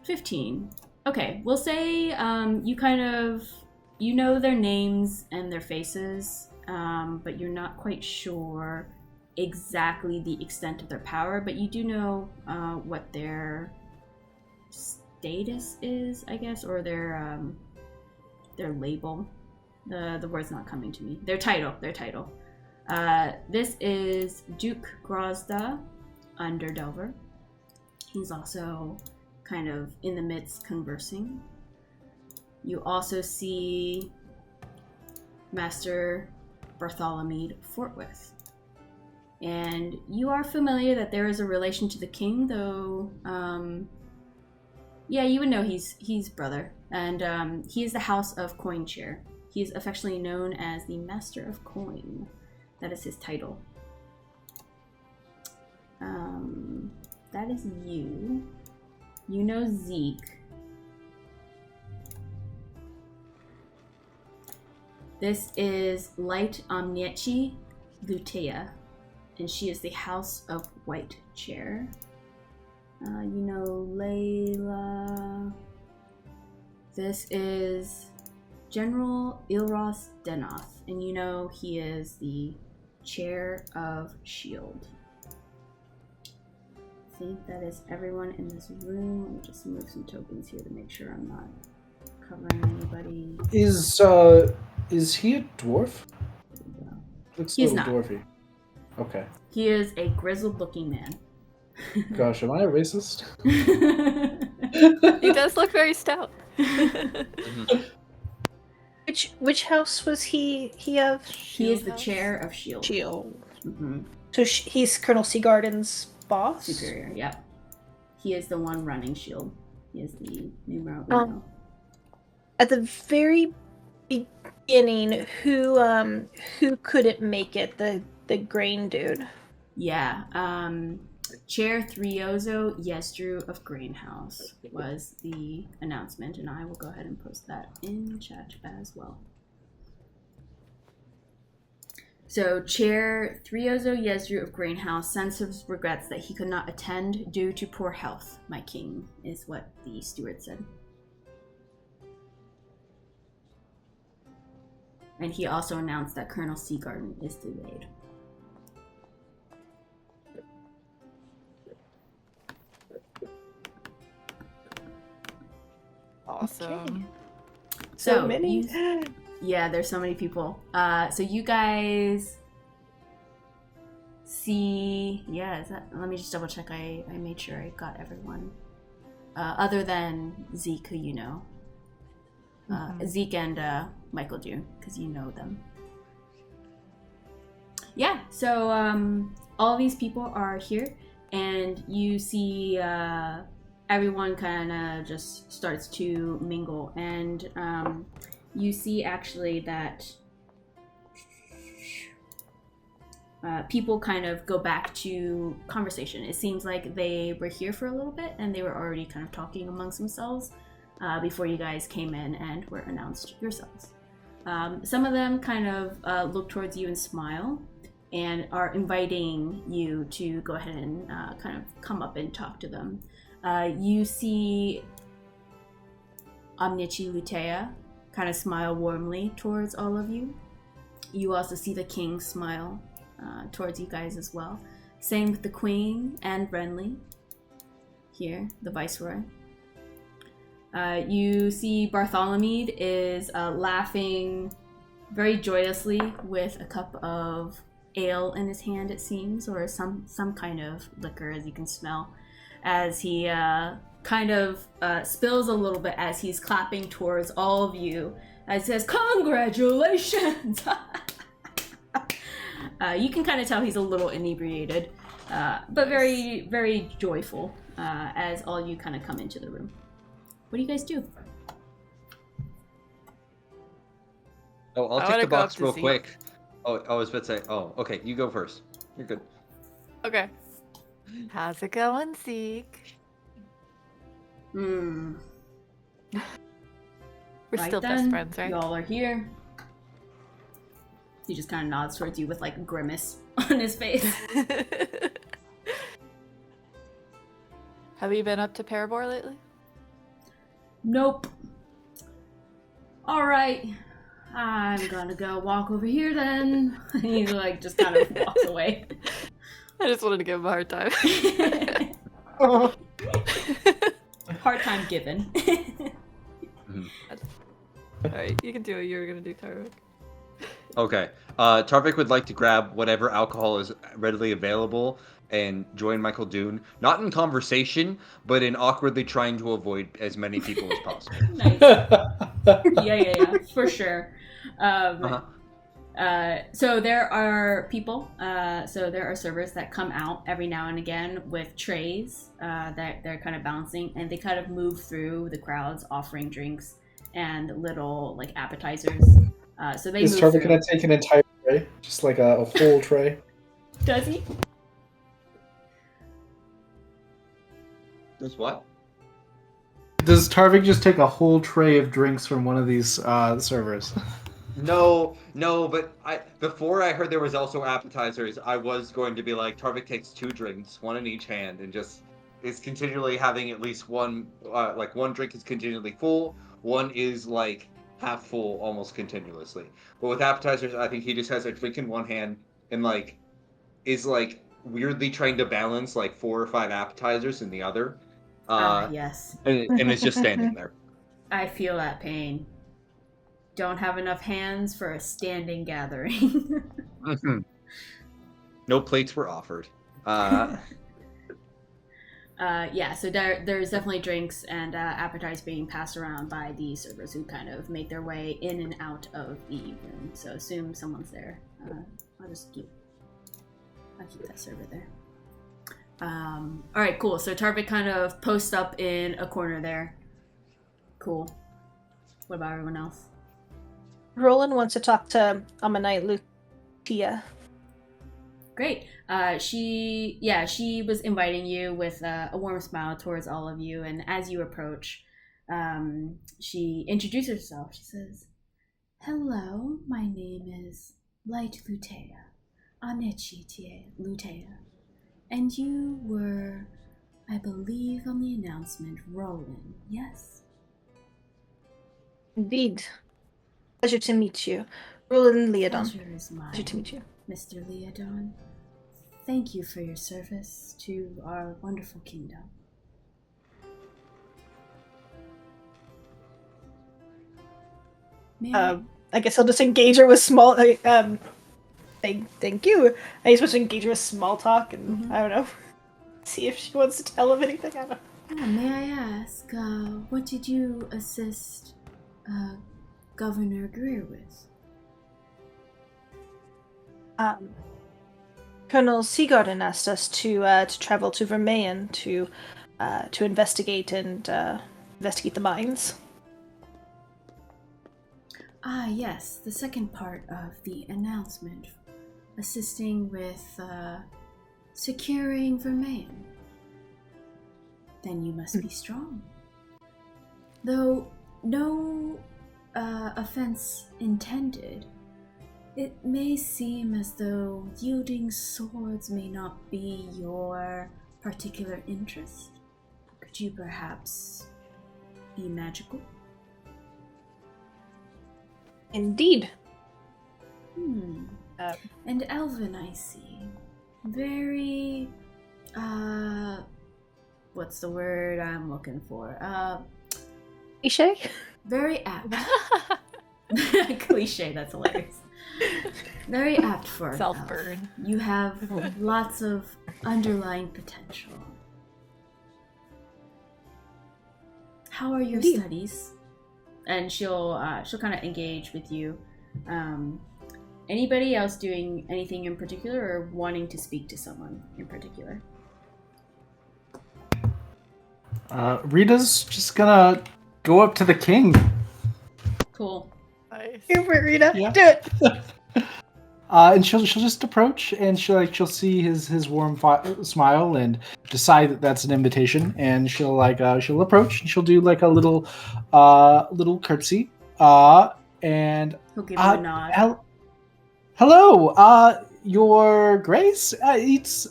15. Okay, we'll say you know their names and their faces, but you're not quite sure exactly the extent of their power, but you do know what their status is, I guess, or their label. The word's not coming to me. Their title. This is Duke Grozda Underdelver. He's also kind of in the midst conversing. You also see Master Bartholomew Fortwith. And you are familiar that there is a relation to the king, though, yeah, you would know he's brother. And he is the House of Coin Chair. He is affectionately known as the Master of Coin. That is his title. That is you. You know Zeke. This is Light Omniechi Lutea, and she is the House of White Chair. You know Layla. This is General Ilros Denoth, and you know he is the Chair of Shield. I think that is everyone in this room. Let me just move some tokens here to make sure I'm not covering anybody.
Is he a dwarf? Looks
He's
a
not.
little dwarfy. Okay.
He is a grizzled-looking man.
Gosh, am I a racist?
He does look very stout.
Which house was he of?
He is the Chair of Shield.
Shield.
Mm-hmm.
So he's Colonel Seagarden's boss?
Superior, yeah. He is the one running Shield. He is the numero uno.
At the very beginning, who couldn't make it? The grain dude.
Yeah. Chair Thriozo Yesdru of Grainhouse was the announcement, and I will go ahead and post that in chat as well. So, Chair Thriozo Yesdru of Grainhouse sends his regrets that he could not attend due to poor health, my king, is what the steward said. And he also announced that Colonel Seagarden is delayed.
Awesome.
Okay.
So
many.
Yeah, there's so many people. So you guys see, let me just double check. I made sure I got everyone. Other than Zeke, who you know. Zeke and Michael do, because you know them. Yeah, so all these people are here, and you see everyone kind of just starts to mingle, and you see actually that people kind of go back to conversation. It seems like they were here for a little bit, and they were already kind of talking amongst themselves before you guys came in and were announced yourselves. Some of them kind of look towards you and smile, and are inviting you to go ahead and kind of come up and talk to them. You see Omnichi Lutea, kind of smile warmly towards all of you. You also see the king smile towards you guys as well. Same with the queen and Renly. Here, the viceroy. You see Bartholomew is laughing very joyously with a cup of ale in his hand, it seems, or some kind of liquor, as you can smell, as he kind of spills a little bit as he's clapping towards all of you, as he says, "Congratulations!" You can kind of tell he's a little inebriated, but very, very joyful as all you kind of come into the room. What do you guys do?
Oh, I'll
I
take
wanna
the
go
box
up to
real
Zeke.
quick. Oh, I was about to say, oh, okay, you go first. You're good.
Okay. How's it going, Zeke?
Hmm.
We're
Right
still
then,
best friends, right?
Y'all are here. He just kind of nods towards you with like a grimace on his face.
Have you been up to Parabor lately?
Nope. All right, I'm gonna go walk over here then. He like just kind of walks away.
I just wanted to give him a hard time.
Hard time given.
Alright, you can do what you were gonna do, Tarvik.
Okay. Tarvik would like to grab whatever alcohol is readily available and join Michael Dune, not in conversation, but in awkwardly trying to avoid as many people as possible.
Nice. Yeah, for sure. So there are people, so there are servers that come out every now and again with trays that they're kind of balancing, and they kind of move through the crowds offering drinks and little like appetizers. So they
Is
move
Tarvik
through.
gonna take an entire tray? Just like a full tray?
Does he?
Does what?
Does Tarvik just take a whole tray of drinks from one of these servers?
No, but before I heard there was also appetizers, I was going to be like, Tarvik takes 2 drinks, one in each hand, and just is continually having at least one, like one drink is continually full, one is like half full almost continuously. But with appetizers, I think he just has a drink in one hand and like is like weirdly trying to balance like 4 or 5 appetizers in the other.
Yes.
And it's just standing there.
I feel that pain. Don't have enough hands for a standing gathering.
No plates were offered.
Yeah, so there's definitely drinks and appetizers being passed around by the servers who kind of make their way in and out of the room. So assume someone's there. I'll keep that server there. All right, cool. So Tarvik kind of posts up in a corner there. Cool. What about everyone else?
Rolen wants to talk to Ammonite Lucia.
Great. She was inviting you with a warm smile towards all of you, and as you approach, she introduces herself. She says, "Hello, my name is Light Lutea, Anechi Lutea, and you were, I believe, on the announcement, Rolen, yes?"
Indeed. Pleasure to meet you. Rolen Leodon.
Pleasure is mine.
Pleasure to meet you.
Mr. Leodon, thank you for your service to our wonderful kingdom.
I guess I'll just engage her with small. Thank you. I just want to engage her with small talk, and I don't know, see if she wants to tell him anything. I don't know.
May I ask, what did you assist Governor Greer with?
Colonel Seagarden asked us to travel to Vermeyen to investigate and investigate the mines.
Ah, yes, the second part of the announcement, assisting with securing Vermeyen. Then you must be strong. Though no offense intended, it may seem as though wielding swords may not be your particular interest. Could you perhaps be magical?
Indeed.
And Elvin, I see. Very, what's the word I'm looking for?
Cliche?
Very apt. Cliche, that's hilarious. Very apt for an elf.
Self-burn.
You have lots of underlying potential. How are your
Indeed.
studies? And she'll kind of engage with you. Anybody else doing anything in particular or wanting to speak to someone in particular?
Rita's just gonna go up to the king.
Cool.
Nice.
Here for Rita.
Yeah.
Do it.
And she'll just approach, and she'll see his warm smile and decide that that's an invitation, and she'll approach and she'll do like a little curtsy, and
He'll give you a nod.
hello, Your Grace. It's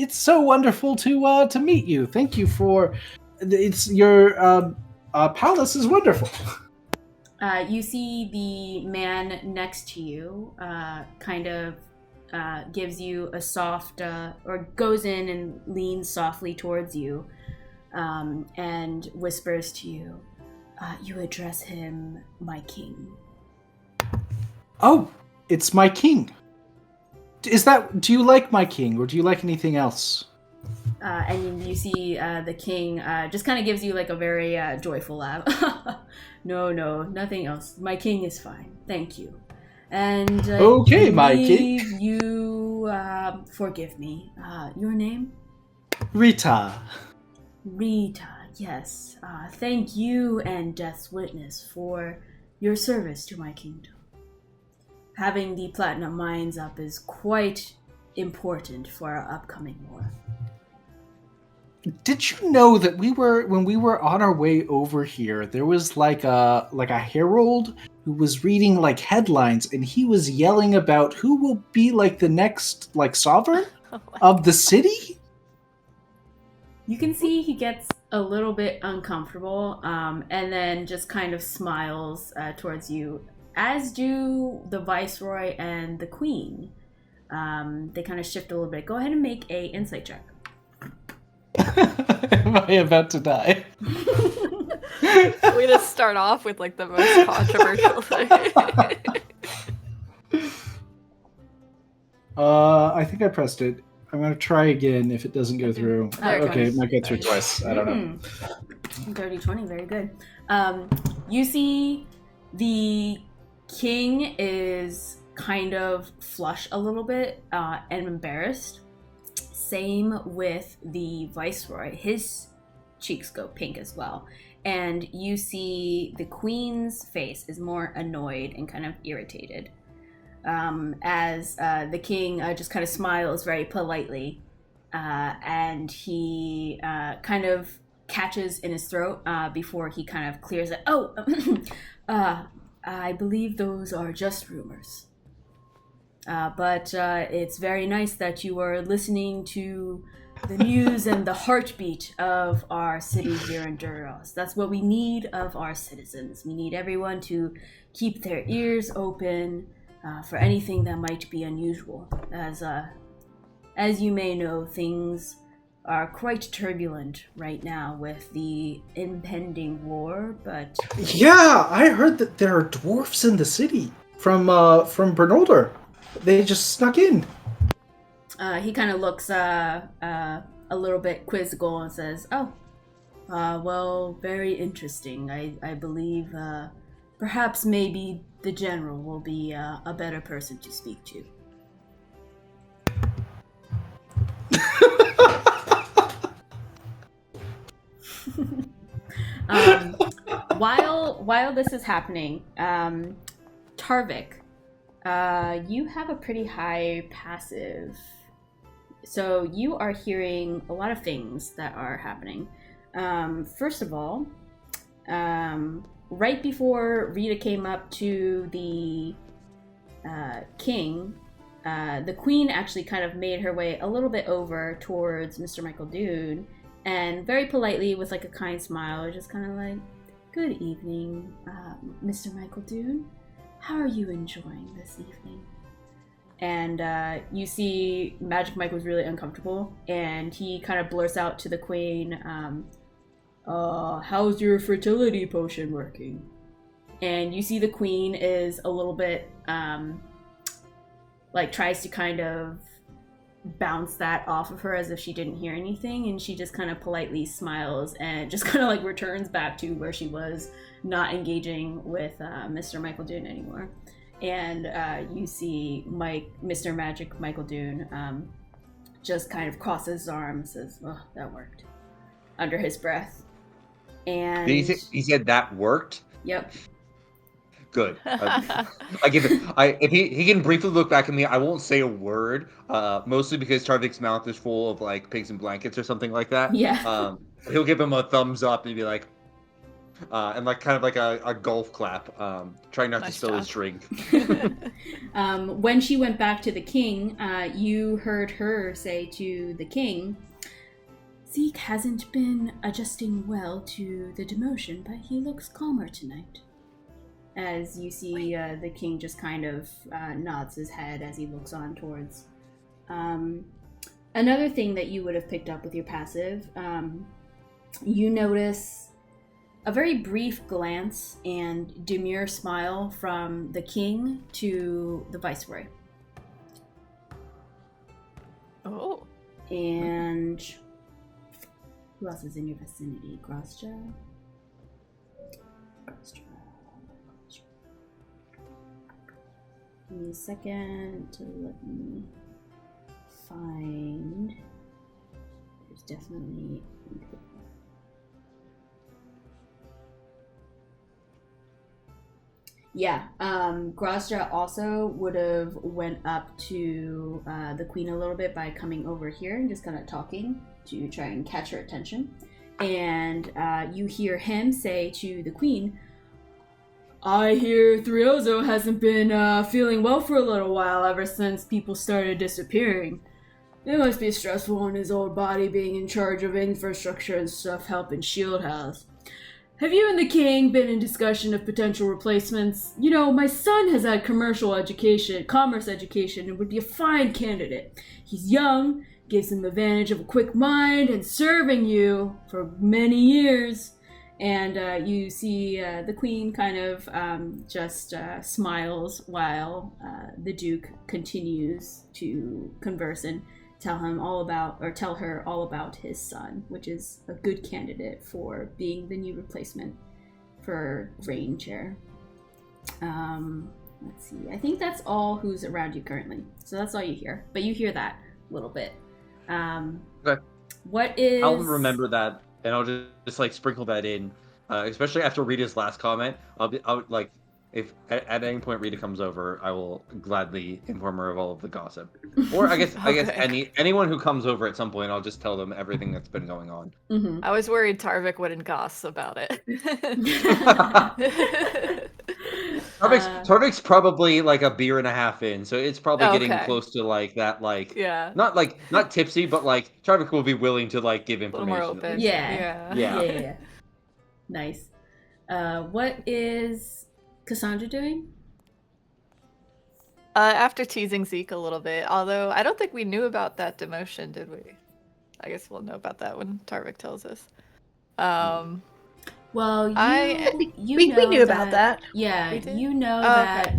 so wonderful to meet you. Thank you for your palace is wonderful.
You see the man next to you kind of gives you a soft, or goes in and leans softly towards you and whispers to you, you address him, my king.
Oh, it's my king. Do you like my king, or do you like anything else?
And you see the king just kind of gives you like a very joyful laugh. No, nothing else. My king is fine. Thank you. And
okay, my king.
You forgive me. Your name?
Rita.
Rita, yes. Thank you and Death's Witness for your service to my kingdom. Having the Platinum Mines up is quite important for our upcoming war.
Did you know that when we were on our way over here, there was like a herald who was reading like headlines, and he was yelling about who will be like the next like sovereign of the city?
You can see he gets a little bit uncomfortable, and then just kind of smiles towards you, as do the Viceroy and the Queen. They kind of shift a little bit. Go ahead and make a insight check.
Am I about to die?
We just start off with like the most controversial thing.
I think I pressed it. I'm gonna try again if it doesn't go through. Okay, it might go through twice. I don't know.
Dirty 20, very good. You see the king is kind of flush a little bit and embarrassed. Same with the Viceroy. His cheeks go pink as well. And you see the Queen's face is more annoyed and kind of irritated. As the king just kind of smiles very politely. And he kind of catches in his throat before he kind of clears it. Oh, I believe those are just rumors. But it's very nice that you are listening to the news and the heartbeat of our city here in Duros. That's what we need of our citizens. We need everyone to keep their ears open for anything that might be unusual. As you may know, things are quite turbulent right now with the impending war, but...
Yeah, I heard that there are dwarfs in the city from Bernolder. They just snuck in.
He kind of looks a little bit quizzical and says, "Oh, well, very interesting. I believe perhaps maybe the general will be a better person to speak to." While this is happening, Tarvik, you have a pretty high passive, so you are hearing a lot of things that are happening. First of all, right before Rita came up to the king, the queen actually kind of made her way a little bit over towards Mr. Michael Dune, and very politely, with like a kind smile, just kind of like, "Good evening, Mr. Michael Dune. how are you enjoying this evening? And you see Magic Mike was really uncomfortable, and he kind of blurts out to the queen, how's your fertility potion working? And you see the queen is a little bit, tries to kind of bounce that off of her as if she didn't hear anything, and she just kind of politely smiles and just kind of like returns back to where she was, not engaging with Mr. Michael Dune anymore. And you see Mr. Magic Michael Dune just kind of crosses his arms, says, "Oh, that worked," under his breath. And
he said that worked?
Yep.
Good. I give it. If he can briefly look back at me, I won't say a word. Mostly because Tarvik's mouth is full of like pigs and blankets or something like that.
Yeah.
He'll give him a thumbs up and be like, and like kind of like a golf clap, trying not to spill his drink.
When she went back to the king, you heard her say to the king, "Zeke hasn't been adjusting well to the demotion, but he looks calmer tonight." As you see the king just kind of nods his head as he looks on towards. Another thing that you would have picked up with your passive, you notice a very brief glance and demure smile from the king to the viceroy.
Oh.
And who else is in your vicinity? Grosja? Give me a second to let me find. There's definitely. Yeah, Grosja also would have went up to the queen a little bit by coming over here and just kind of talking to try and catch her attention. And you hear him say to the queen, "I hear Thriozo hasn't been feeling well for a little while ever since people started disappearing. It must be stressful on his old body being in charge of infrastructure and stuff helping Shield House. Have you and the king been in discussion of potential replacements? You know, my son has had commerce education, and would be a fine candidate. He's young, gives him the advantage of a quick mind, and serving you for many years." And you see the queen kind of just smiles while the duke continues to converse and tell her all about his son, which is a good candidate for being the new replacement for reign chair. Let's see. I think that's all who's around you currently. So that's all you hear. But you hear that a little bit.
Okay.
What is...
I'll remember that, and I'll just like sprinkle that in, especially after Rita's last comment. I'll like, if at any point Rita comes over, I will gladly inform her of all of the gossip. Or I guess anyone who comes over at some point, I'll just tell them everything that's been going on.
Mm-hmm.
I was worried Tarvik wouldn't goss about it.
Tarvik's probably like a beer and a half in, so it's probably getting close to like that, like not tipsy, but like Tarvik will be willing to like give information.
A little more open.
Yeah. Nice. What is Cassandra doing?
After teasing Zeke a little bit, although I don't think we knew about that demotion, did we? I guess we'll know about that when Tarvik tells us.
Well,
we knew about that.
Yeah, you know that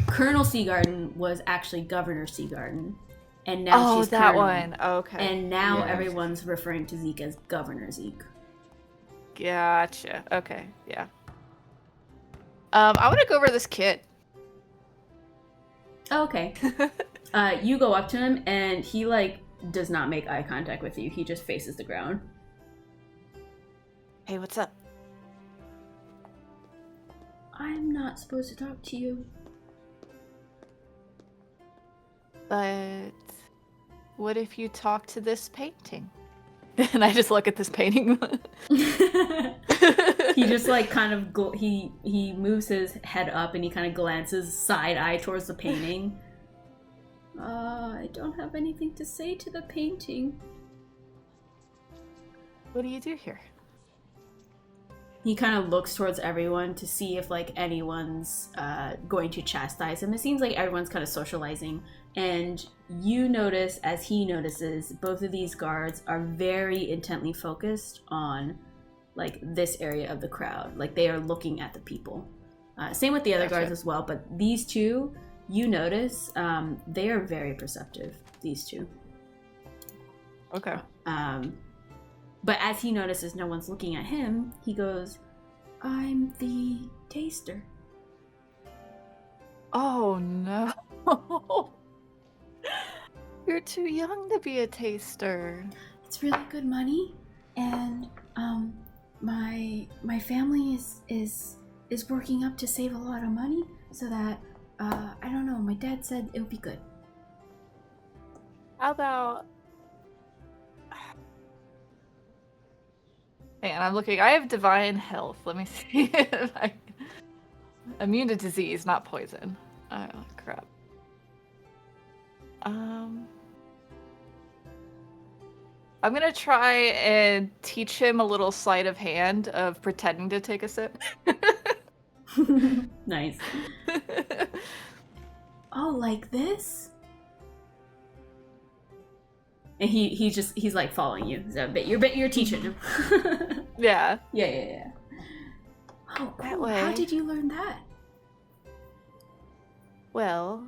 Colonel Seagarden was actually Governor Seagarden, and now she's
that
Colonel.
one. Okay.
And now everyone's referring to Zeke as Governor Zeke.
Gotcha. Okay. Yeah. I want to go over this kid.
Oh, okay. You go up to him, and he like does not make eye contact with you. He just faces the ground.
Hey, what's up?
I'm not supposed to talk to you.
But what if you talk to this painting? And I just look at this painting.
He just like kind of he moves his head up and he kind of glances side eye towards the painting. I don't have anything to say to the painting.
What do you do here?
He kind of looks towards everyone to see if like anyone's going to chastise him. It seems like everyone's kind of socializing, and you notice, as he notices, both of these guards are very intently focused on like this area of the crowd. Like they are looking at the people. Same with the other guards as well, but these two, you notice, they are very perceptive. These two.
Okay.
But as he notices no one's looking at him, he goes, "I'm the taster."
Oh no. You're too young to be a taster.
It's really good money, and my family is working up to save a lot of money so that I don't know, my dad said it would be good.
How about... And I'm looking. I have divine health. Let me see if I... Immune to disease, not poison. Oh, crap. I'm gonna try and teach him a little sleight of hand of pretending to take a sip.
Nice. Oh, like this? And he's like following you. So, but you're teaching him.
Yeah.
Yeah. Oh, cool.
That way.
How did you learn that?
Well,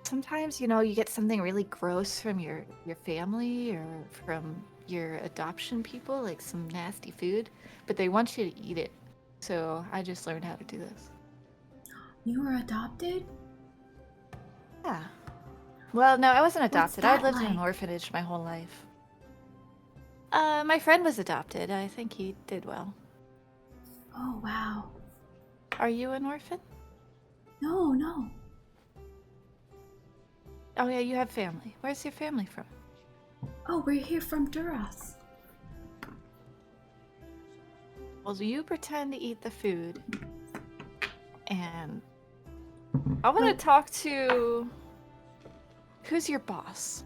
sometimes, you get something really gross from your family or from your adoption people, like some nasty food, but they want you to eat it. So I just learned how to do this.
You were adopted?
Yeah. Well, no, I wasn't adopted. I
that
lived in an
like?
orphanage my whole life. My friend was adopted. I think he did well.
Oh, wow.
Are you an orphan?
No.
Oh yeah, you have family. Where's your family from?
Oh, we're here from Duras.
Well, you pretend to eat the food, and I want to talk to... Who's your boss?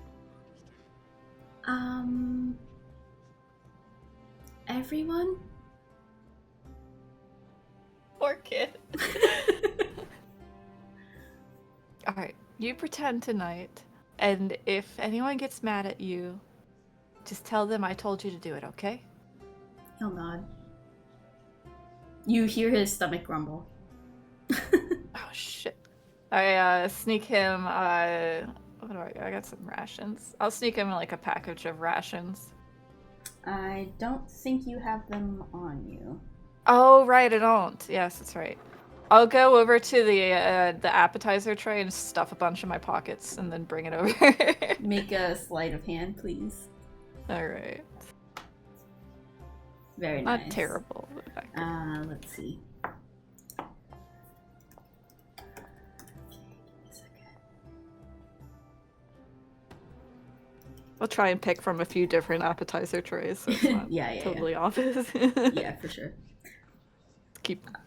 Everyone?
Poor kid. Alright, you pretend tonight, and if anyone gets mad at you, just tell them I told you to do it, okay?
He'll nod. You hear his stomach grumble.
Oh shit. I sneak him, what do I got some rations. I'll sneak him like a package of rations.
I don't think you have them on you.
Oh, right, I don't. Yes, that's right. I'll go over to the appetizer tray and stuff a bunch in my pockets and then bring it over.
Make a sleight of hand, please.
Alright.
Very nice.
Not terrible.
Let's see.
I'll try and pick from a few different appetizer trays, so it's not totally obvious.
Yeah, for sure.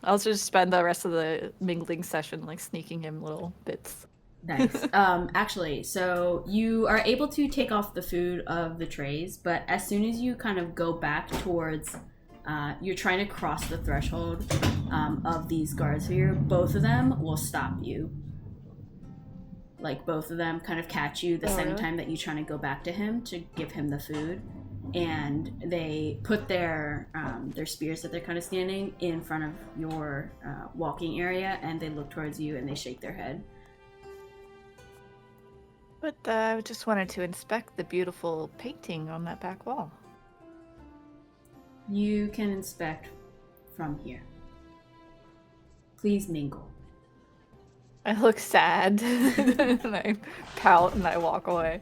I'll just spend the rest of the mingling session like sneaking him little bits.
Nice. Actually, so you are able to take off the food of the trays, but as soon as you kind of go back towards, you're trying to cross the threshold of these guards here, both of them will stop you. Like, both of them kind of catch you the same time that you're trying to go back to him to give him the food. And they put their spears that they're kind of standing in front of your walking area, and they look towards you and they shake their head.
But I just wanted to inspect the beautiful painting on that back wall.
You can inspect from here. Please mingle.
I look sad, and I pout and I walk away.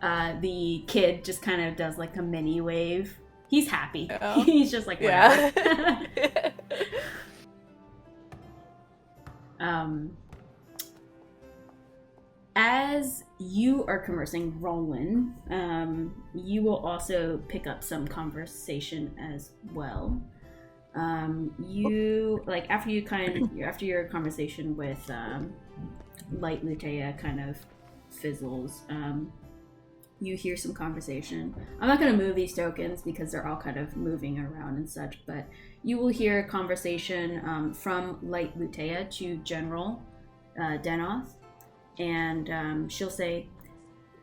The kid just kind of does like a mini wave. He's happy.
Oh.
He's just like, whatever.
Yeah.
As you are conversing, Rolen, you will also pick up some conversation as well. You like after your conversation with Light Lutea kind of fizzles. you hear some conversation. I'm not going to move these tokens because they're all kind of moving around and such, but you will hear a conversation from Light Lutea to General Denoth, and she'll say,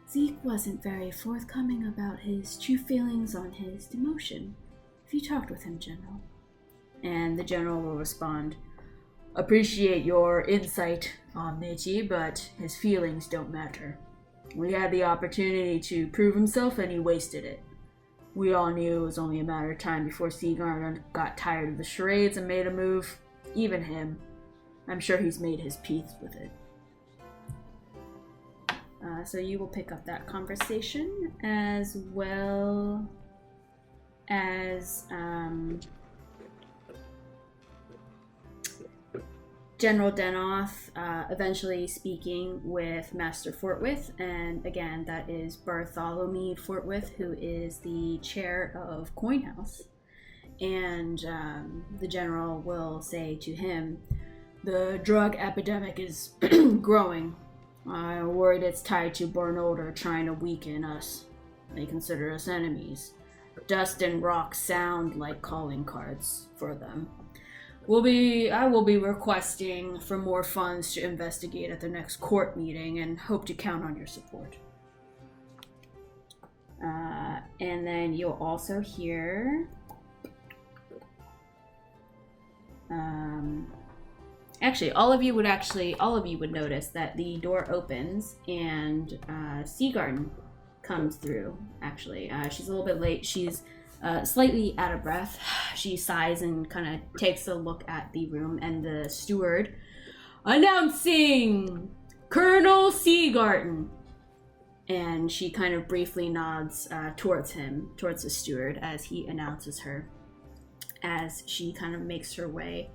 Zeke wasn't very forthcoming about his true feelings on his demotion. Have you talked with him, General? And the General will respond, appreciate your insight, Meiji, but his feelings don't matter. We had the opportunity to prove himself and he wasted it. We all knew it was only a matter of time before Seagarden got tired of the charades and made a move. Even him. I'm sure he's made his peace with it. So you will pick up that conversation, as well as General Denoth eventually speaking with Master Fortwith, and again, that is Bartholomew Fortwith, who is the chair of Coinhouse. And the general will say to him, the drug epidemic is growing. I'm worried it's tied to Barnolder trying to weaken us. They consider us enemies. Dust and rock sound like calling cards for them. I will be requesting for more funds to investigate at the next court meeting and hope to count on your support. And then you'll also hear... all of you would notice that the door opens and Seagarden comes through, actually. She's a little bit late. She's slightly out of breath. She sighs and kind of takes a look at the room, and the steward, announcing Colonel Seagarden. And she kind of briefly nods towards the steward, as he announces her, as she kind of makes her way.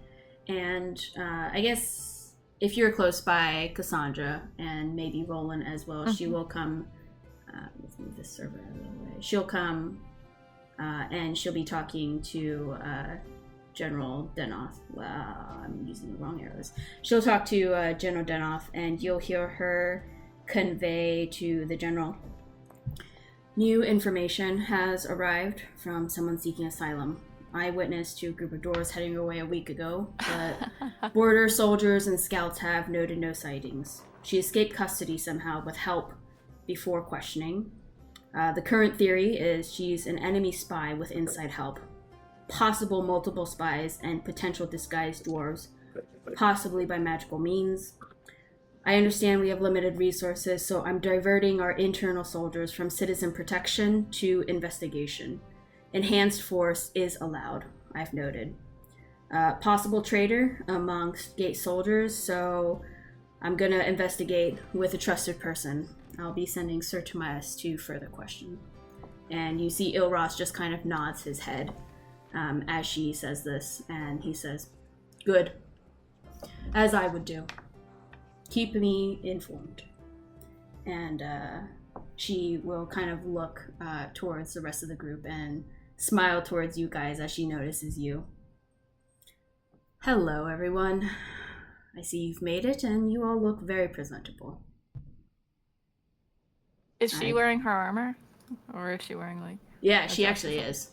And I guess if you're close by, Cassandra, and maybe Rolen as well, she will come. Let's move this server out of the way. She'll come and she'll be talking to General Denoth. Wow, I'm using the wrong arrows. She'll talk to General Denoth, and you'll hear her convey to the general. New information has arrived from someone seeking asylum. Eyewitness to a group of doors heading away a week ago, but border soldiers and scouts have noted no sightings. She escaped custody somehow with help before questioning. The current theory is she's an enemy spy with inside help. Possible multiple spies and potential disguised dwarves, possibly by magical means. I understand we have limited resources, so I'm diverting our internal soldiers from citizen protection to investigation. Enhanced force is allowed, I've noted. Possible traitor amongst gate soldiers, so I'm gonna investigate with a trusted person. I'll be sending Sir Tobias to further question. And you see Ilros just kind of nods his head as she says this, and he says, good. As I would do. Keep me informed. And she will kind of look towards the rest of the group and smile towards you guys as she notices you. Hello, everyone. I see you've made it, and you all look very presentable.
Is she wearing her armor? Or is she wearing, like...
Yeah, she actually is.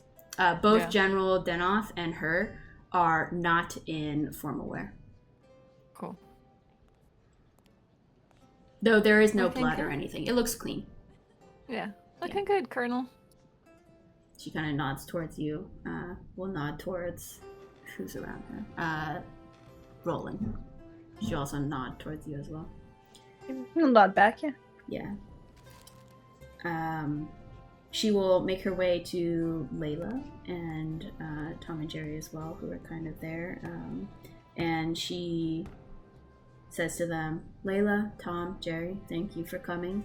Both General Denoth and her are not in formal wear.
Cool.
Though there is no blood or anything. It looks clean.
Yeah. Looking good, Colonel.
She kind of nods towards you. Will nod towards who's around her. Rolen. She'll also nod towards you as well.
I'll nod back, yeah.
Yeah. She will make her way to Layla and Tom and Jerry as well, who are kind of there. And she says to them, Layla, Tom, Jerry, thank you for coming.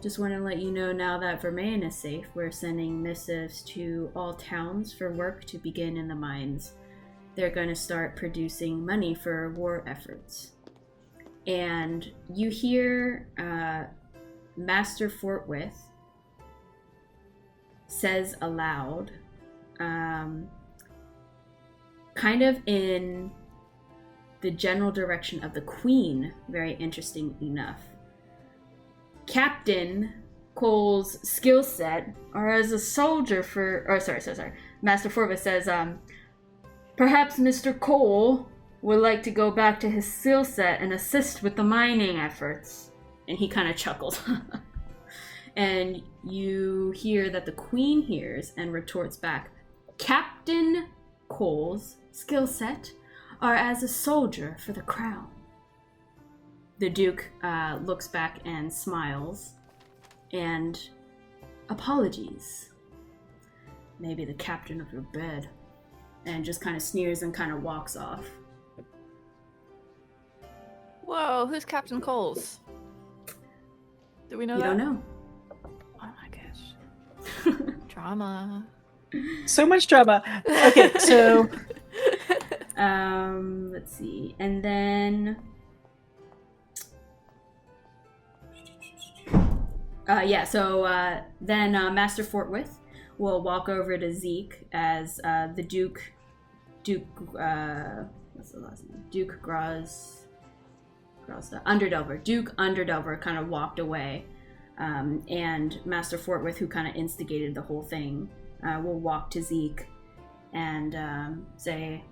Just want to let you know now that Vermain is safe, we're sending missives to all towns for work to begin in the mines. They're going to start producing money for war efforts. And you hear Master Fortwith says aloud, kind of in the general direction of the Queen, very interesting enough. Captain Cole's skill set, or as a soldier for... sorry. Master Forva says, perhaps Mr. Cole would like to go back to his skill set and assist with the mining efforts. And he kind of chuckles. And you hear that the queen hears and retorts back, Captain Cole's skill set are as a soldier for the crown. The Duke looks back and smiles. And apologies. Maybe the captain of your bed. And just kind of sneers and kind of walks off.
Whoa, who's Captain Coles? Do we know that?
You don't know.
Oh my gosh. Drama.
So much drama. Okay, so
Let's see. And then then Master Fortwith will walk over to Zeke as the Duke what's the last name? Duke Underdelver kind of walked away. And Master Fortwith, who kind of instigated the whole thing, will walk to Zeke and say,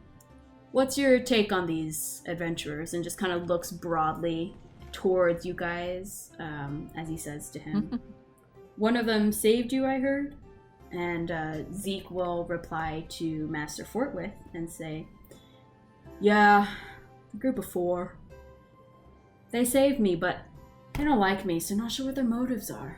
what's your take on these adventurers? And just kind of looks broadly towards you guys as he says to him, one of them saved you, I heard? And Zeke will reply to Master Fortwith and say, yeah, a group of 4. They saved me, but they don't like me, so not sure what their motives are.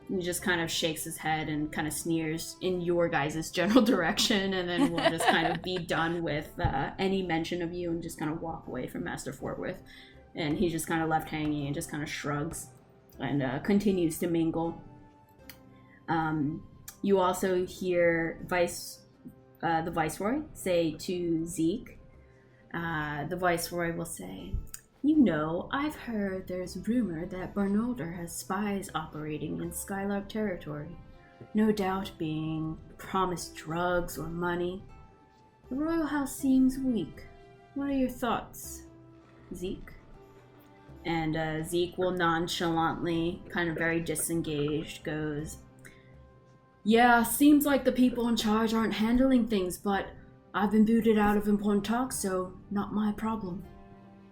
He just kind of shakes his head and kind of sneers in your guys' general direction, and then we'll just kind of be done with any mention of you and just kind of walk away from Master Fortwith. And he's just kind of left hanging and just kind of shrugs and continues to mingle. You also hear the Viceroy say to Zeke, the Viceroy will say, you know, I've heard there's rumor that Barnolder has spies operating in Skylark territory, no doubt being promised drugs or money. The royal house seems weak. What are your thoughts, Zeke? And Zeke will nonchalantly, kind of very disengaged, goes, yeah, seems like the people in charge aren't handling things, but I've been booted out of important talks, so not my problem.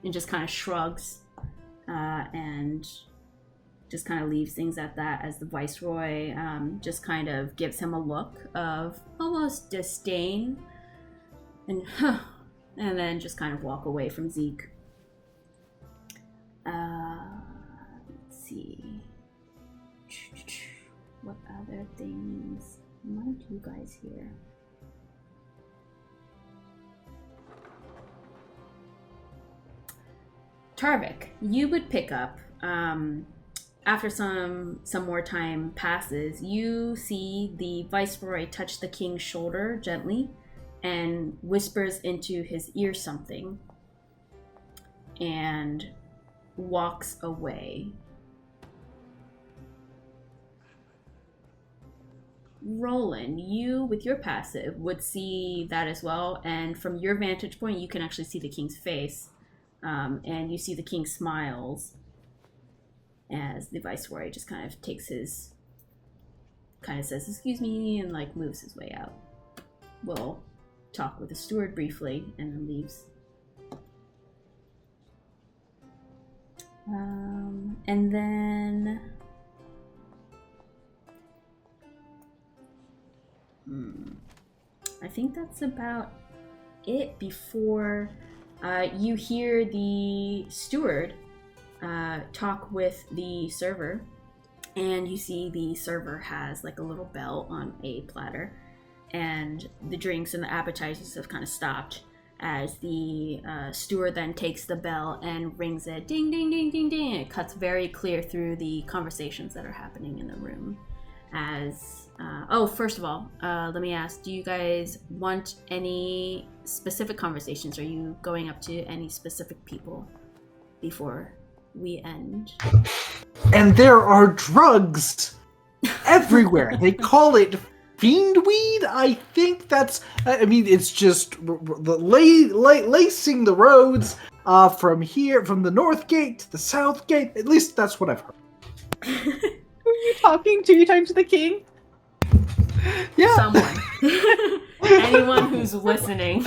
And just kind of shrugs and just kind of leaves things at that as the Viceroy just kind of gives him a look of almost disdain and then just kind of walk away from Zeke. Let's see. What other things might you guys hear? Tarvik, you would pick up, after some more time passes, you see the Viceroy touch the king's shoulder gently and whispers into his ear something and walks away. Rolen, you, with your passive, would see that as well, and from your vantage point, you can actually see the king's face. And you see the king smiles as the Viceroy just kind of says, excuse me, and like moves his way out. We'll talk with the steward briefly and then leaves. And then I think that's about it before you hear the steward talk with the server, and you see the server has like a little bell on a platter, and the drinks and the appetizers have kind of stopped as the steward then takes the bell and rings it, ding, ding, ding, ding, ding. It cuts very clear through the conversations that are happening in the room. As first of all, let me ask, do you guys want any specific conversations? Are you going up to any specific people before we end?
And there are drugs everywhere. They call it fiendweed. I think that's. I mean, it's just lacing the roads from here, from the north gate to the south gate. At least that's what I've heard.
Who are you talking to? You talking to the king?
Yeah.
Someone. Anyone who's listening.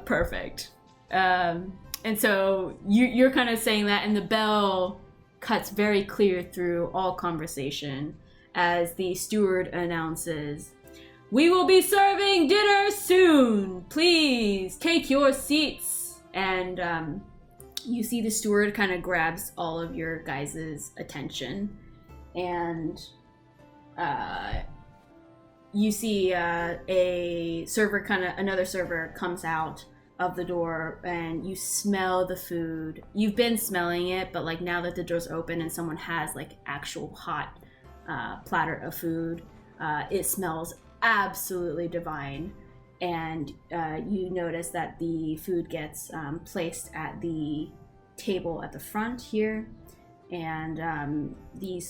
Perfect. And so you're kind of saying that, and the bell cuts very clear through all conversation as the steward announces, "We will be serving dinner soon. Please take your seats." And you see the steward kind of grabs all of your guys' attention, and you see another server comes out of the door, and you smell the food. You've been smelling it, but like now that the door's open and someone has like actual hot platter of food, it smells absolutely divine. And you notice that the food gets placed at the table at the front here, and the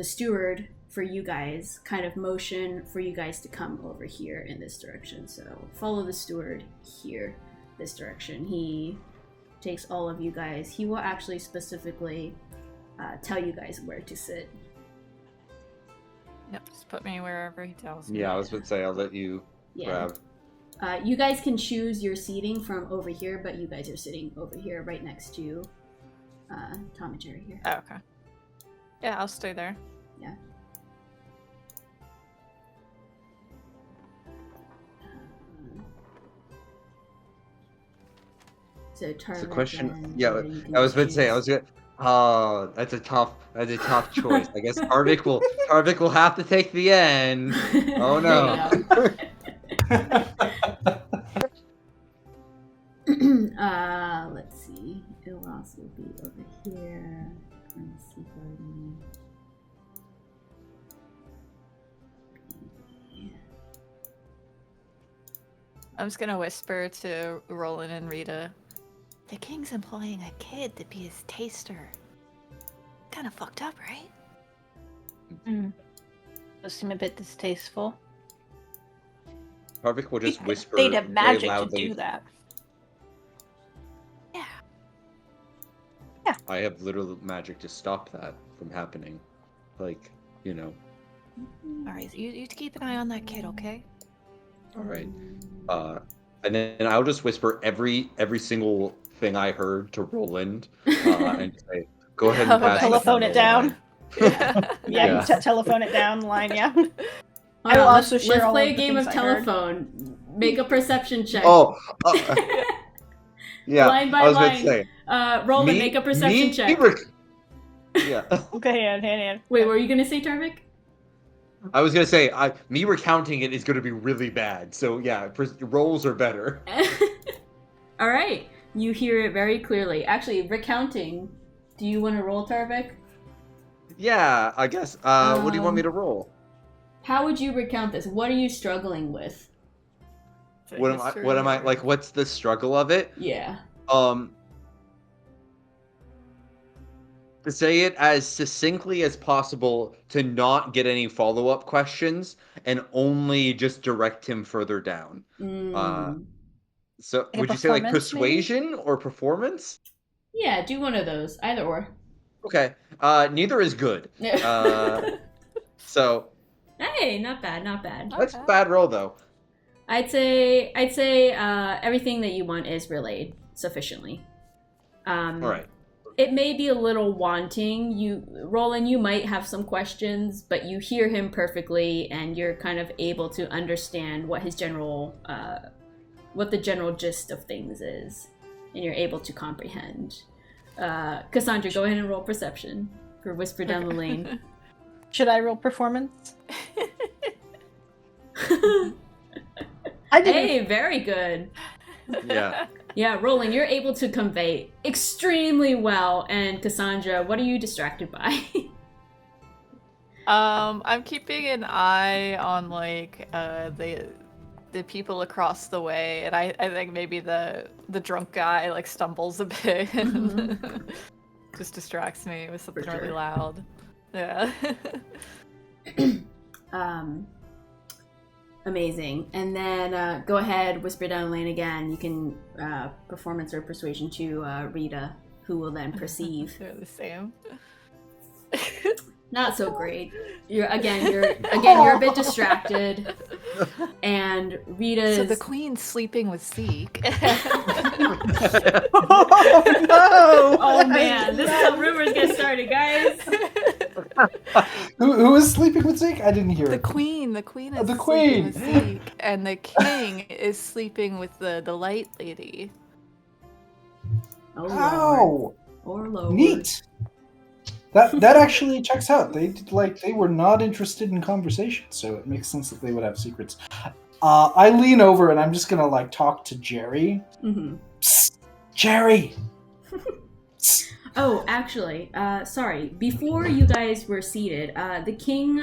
steward for you guys kind of motion for you guys to come over here in this direction. So follow the steward here, this direction. He takes all of you guys. He will actually specifically tell you guys where to sit.
Yep, just put me wherever he tells me.
Yeah, I was going to say, I'll let you grab.
You guys can choose your seating from over here, but you guys are sitting over here right next to Tom and Jerry here.
Oh, okay. Yeah, I'll stay there.
Yeah. So
It's a question. Yeah, I was going to say, oh, that's a tough choice. I guess Tarvik will have to take the end. Oh no.
Let's see. It'll also be over here. Let's see, garden.
I'm just gonna whisper to Rolen and Rita. The king's employing a kid to be his taster. Kind of fucked up, right?
Does seem a bit distasteful.
Tarvik will just whisper.
They'd have magic
very
to
loudly.
do that.
Yeah.
I have literal magic to stop that from happening. Like, you know.
All right, you keep an eye on that kid, okay?
All right. And then I'll just whisper every single thing I heard to Roland, and say, "Go ahead and pass
telephone it down."
Yeah.
Yeah, you telephone it down the line. Yeah.
I
will
will
also share
Let's
all
play
of
a
the
game of
things I heard.
telephone. Make a perception check.
Oh. Yeah.
Line by
I was
line.
going to say.
Roland, make a perception check.
Yeah.
Okay, hand.
Wait, what were you gonna say, Tarvik?
I was gonna say, me recounting it is gonna be really bad. So yeah, rolls are better.
All right, you hear it very clearly. Actually, recounting. Do you want to roll, Tarvik?
Yeah, I guess. What do you want me to roll?
How would you recount this? What are you struggling with?
What am I like? What's the struggle of it?
Yeah.
To say it as succinctly as possible, to not get any follow-up questions, and only just direct him further down. So
Like a
would you say like
performance,
persuasion or performance?
Yeah, do one of those. Either or.
Okay. Neither is good. So
Hey, not bad, not bad.
that's a bad roll though.
I'd say everything that you want is relayed sufficiently.
All right.
It may be a little wanting. Roland, you might have some questions, but you hear him perfectly, and you're kind of able to understand what his what the general gist of things is, and you're able to comprehend. Cassandra, go ahead and roll perception for Whisper Down the Lane.
Should I roll performance? I did.
Hey, very good.
Yeah.
Yeah, Roland, you're able to convey extremely well. And Cassandra, what are you distracted by?
I'm keeping an eye on like the people across the way, and I think maybe the drunk guy like stumbles a bit, just distracts me with something really loud. Yeah.
Amazing. And then go ahead, Whisper Down the Lane again. You can performance or persuasion to Rita, who will then perceive.
They're the same.
Not so great. You're a bit distracted, and Rita's.
So the queen's sleeping with Zeke.
Oh no!
Oh man, this is how rumors get started, guys.
Who is sleeping with Zeke? I didn't hear
The
it.
queen is
the
sleeping
queen.
with Zeke, and the king is sleeping with the light lady.
Oh Lord.
Ow!
Or Lord.
Neat. That actually checks out. They were not interested in conversation, so it makes sense that they would have secrets. I lean over and I'm just gonna like talk to Jerry.
Mm-hmm.
Psst, Jerry. Psst.
Oh, actually, sorry. Before you guys were seated, the king.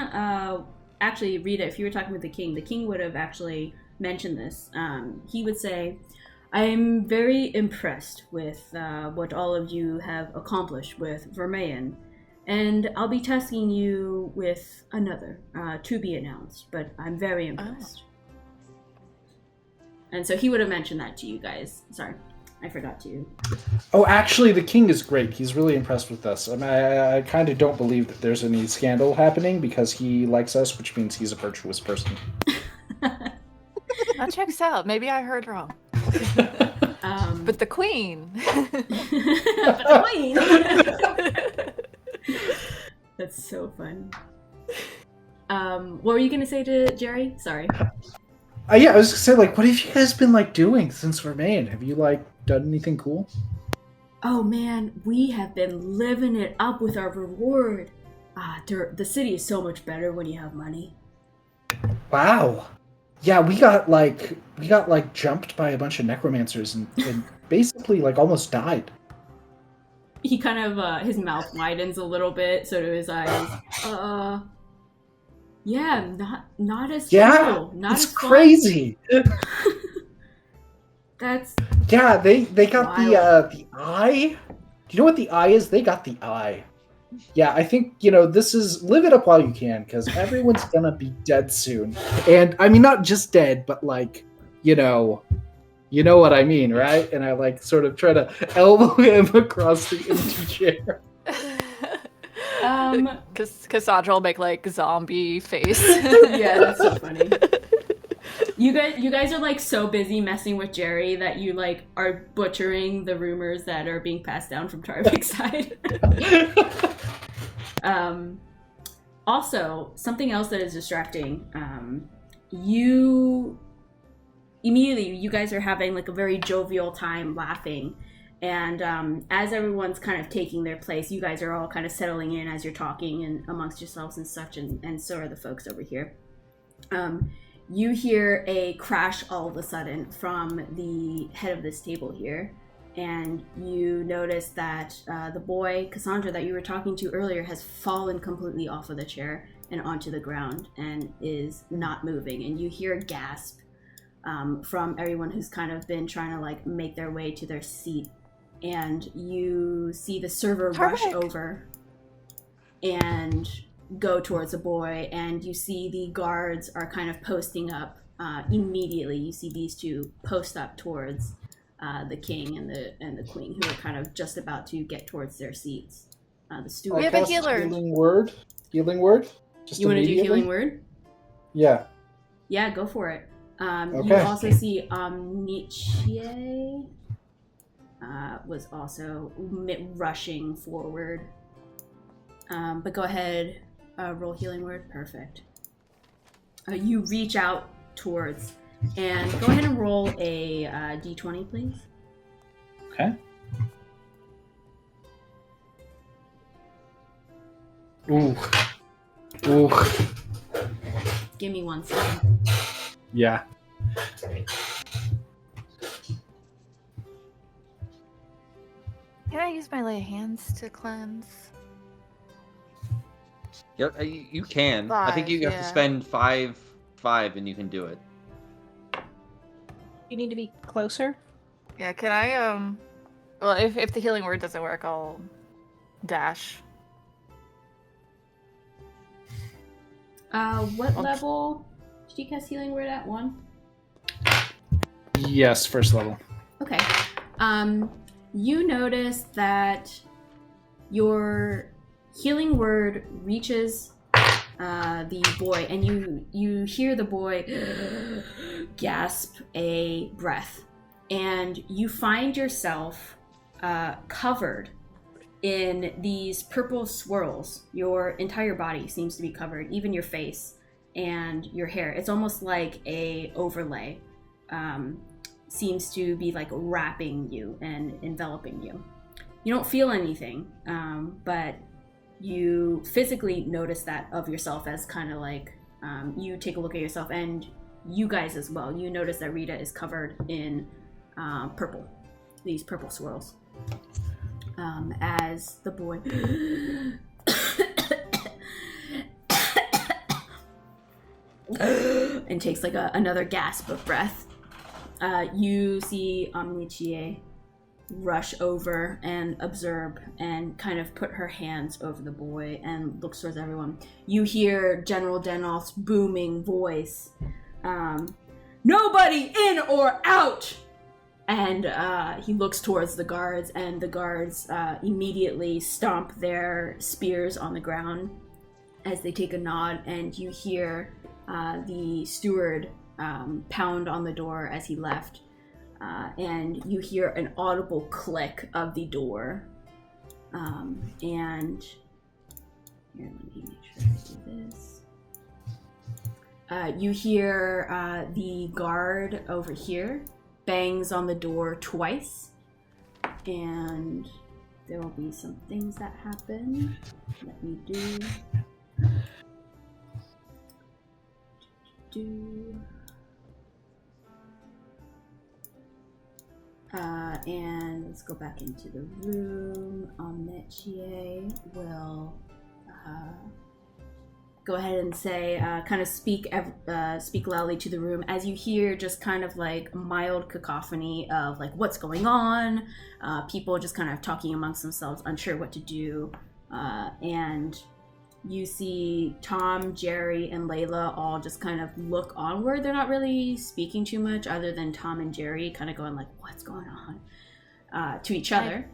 Actually, Rita, if you were talking with the king would have actually mentioned this. He would say, "I'm very impressed with what all of you have accomplished with Vermeyen. And I'll be tasking you with another, to be announced, but I'm very impressed." And so he would have mentioned that to you guys. Sorry, I forgot to.
Oh, actually, the king is great. He's really impressed with us. I mean, I kind of don't believe that there's any scandal happening because he likes us, which means he's a virtuous person.
That checks out. Maybe I heard wrong. But the queen.
But the queen. That's so fun. What were you gonna say to Jerry? Sorry.
Yeah, I was gonna say, like, what have you guys been like doing since Vermeyen? Have you like done anything cool?
Oh man, we have been living it up with our reward. The city is so much better when you have money.
Wow. Yeah, we got jumped by a bunch of necromancers and basically like almost died.
He kind of his mouth widens a little bit, so do his eyes. Yeah, not as cool. Not
it's
as fun.
crazy.
That's
they got
wild.
the eye. Do you know what the eye is? They got the eye. Yeah, I think this is live it up while you can because everyone's gonna be dead soon. And I mean, not just dead, but like you know what I mean, right? And I like sort of try to elbow him across the empty chair.
Cassandra will make like zombie face.
Yeah, that's so funny. You guys are like so busy messing with Jerry that you like are butchering the rumors that are being passed down from Tarvik's side. Also, something else that is distracting. You guys are having like a very jovial time laughing. And as everyone's kind of taking their place, you guys are all kind of settling in as you're talking and amongst yourselves and such, and so are the folks over here. You hear a crash all of a sudden from the head of this table here, and you notice that the boy, Cassandra, that you were talking to earlier has fallen completely off of the chair and onto the ground and is not moving. And you hear a gasp from everyone who's kind of been trying to like make their way to their seat. And you see the server rush over and go towards the boy, and you see the guards are kind of posting up immediately. You see these two post up towards the king and the queen, who are kind of just about to get towards their seats. The steward.
We have a healer.
Healing word. Just
you want to do
immediately?
healing word?
Yeah.
Yeah, go for it.
Okay.
You also see Nietzsche was also rushing forward. But go ahead, roll healing word. Perfect. You reach out towards, and go ahead and roll a d20, please.
Okay. Ooh.
Give me 1 second.
Yeah.
Can I use my lay hands to cleanse?
Yep, you can. I think you have to spend five, and you can do it.
You need to be closer.
Yeah, can I, well, if the healing word doesn't work, I'll dash.
What level did you cast healing word at? 1?
Yes, first level.
Okay. you notice that your healing word reaches the boy, and you hear the boy gasp a breath, and you find yourself covered in these purple swirls. Your entire body seems to be covered, even your face and your hair. It's almost like a overlay. Seems to be like wrapping you and enveloping you. You don't feel anything, but you physically notice that of yourself as kind of like you take a look at yourself, and you guys as well. You notice that Rita is covered in purple, these purple swirls. As the boy and takes like another gasp of breath, you see Omnichie rush over and observe and kind of put her hands over the boy and looks towards everyone. You hear General Denoth's booming voice, "Nobody in or out!" And he looks towards the guards, and the guards immediately stomp their spears on the ground as they take a nod, and you hear the steward pound on the door as he left. And you hear an audible click of the door. And here, let me make sure I do this. You hear the guard over here bangs on the door twice, and there will be some things that happen. Let me do. And let's go back into the room. Omnichie will go ahead and say, kind of speak loudly to the room as you hear just kind of like a mild cacophony of like what's going on, people just kind of talking amongst themselves, unsure what to do, and you see Tom, Jerry, and Layla all just kind of look onward. They're not really speaking too much other than Tom and Jerry kind of going like, what's going on, to each other.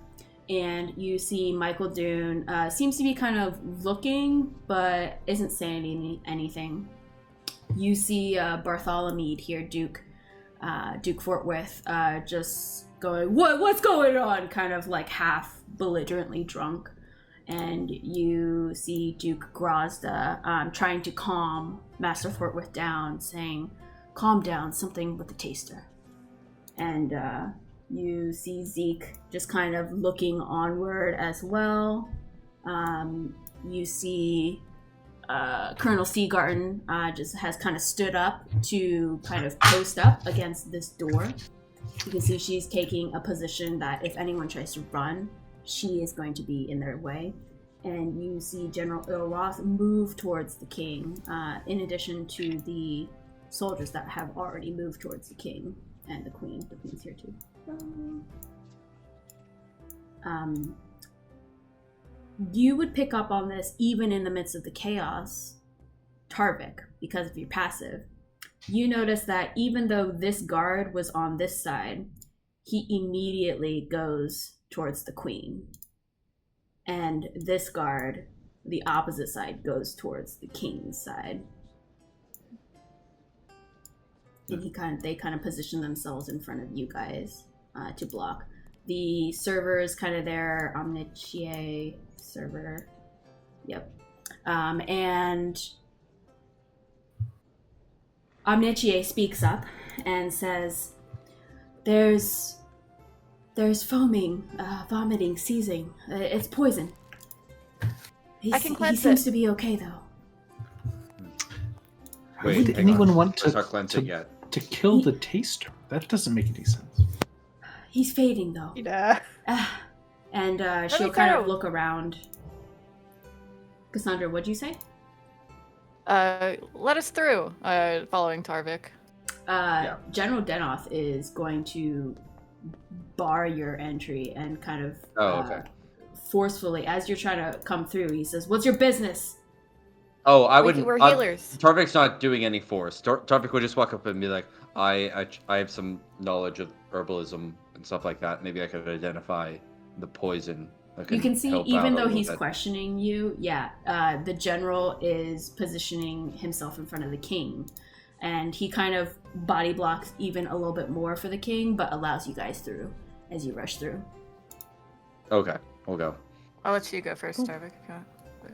And you see Michael Dune seems to be kind of looking, but isn't saying anything. You see Bartholomew here, Duke Fort Worth, just going, what's going on? Kind of like half belligerently drunk. And you see Duke Grozda trying to calm Master Fortworth down, saying, calm down, something with the taster. And you see Zeke just kind of looking onward as well. You see Colonel Seagarten just has kind of stood up to kind of post up against this door. You can see she's taking a position that if anyone tries to run, she is going to be in their way. And you see General Ilroth move towards the king, in addition to the soldiers that have already moved towards the king and the queen. The queen's here too. You would pick up on this even in the midst of the chaos, Tarvik, because of your passive. You notice that even though this guard was on this side, he immediately goes towards the queen. And this guard, the opposite side, goes towards the king's side. And they kind of position themselves in front of you guys to block. The server's kind of there, Omnichie server. Yep. And Omnichie speaks up and says, There's foaming, vomiting, seizing. It's poison.
I can cleanse
He seems
it.
to be okay, though.
Why would anyone want
Let's not cleanse it yet.
to kill the taster? That doesn't make any sense.
He's fading, though.
Yeah.
And she'll kind of look around. Cassandra, what'd you say?
Let us through, following Tarvik.
General Denoth is going to bar your entry and kind of forcefully, as you're trying to come through, he says, what's your business?
Oh, I wouldn't.
We're healers.
Tarvik's not doing any force. Tarvik would just walk up and be like, I have some knowledge of herbalism. and stuff like that, maybe I could identify the poison.
You can see,
help
even
out a
though
little
he's
bit.
questioning you, the general is positioning himself in front of the king. And he kind of body blocks even a little bit more for the king, but allows you guys through as you rush through.
Okay, we'll go.
I'll let you go first, Starvik.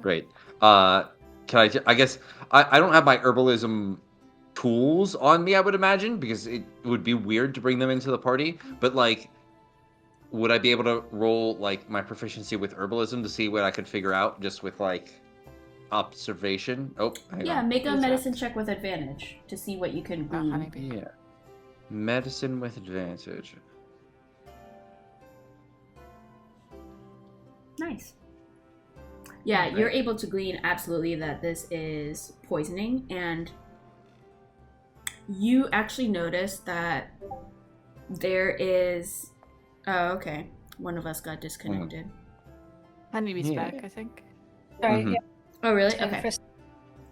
Great. I guess I don't have my herbalism tools on me, I would imagine, because it would be weird to bring them into the party. But like, would I be able to roll like my proficiency with herbalism to see what I could figure out just with like observation? Oh, hang on.
Make a
Who's
medicine
that?
check with advantage to see what you can
Oh,
glean.
honeybee.
Yeah. Medicine with advantage.
Nice. Yeah,
Okay.
you're able to glean absolutely that this is poisoning, and you actually notice that there is... Oh, okay. One of us got disconnected.
Honeybee's
Yeah.
back, I think.
Sorry.
Mhm.
Yeah.
Oh, really?
Sorry,
Okay.
first-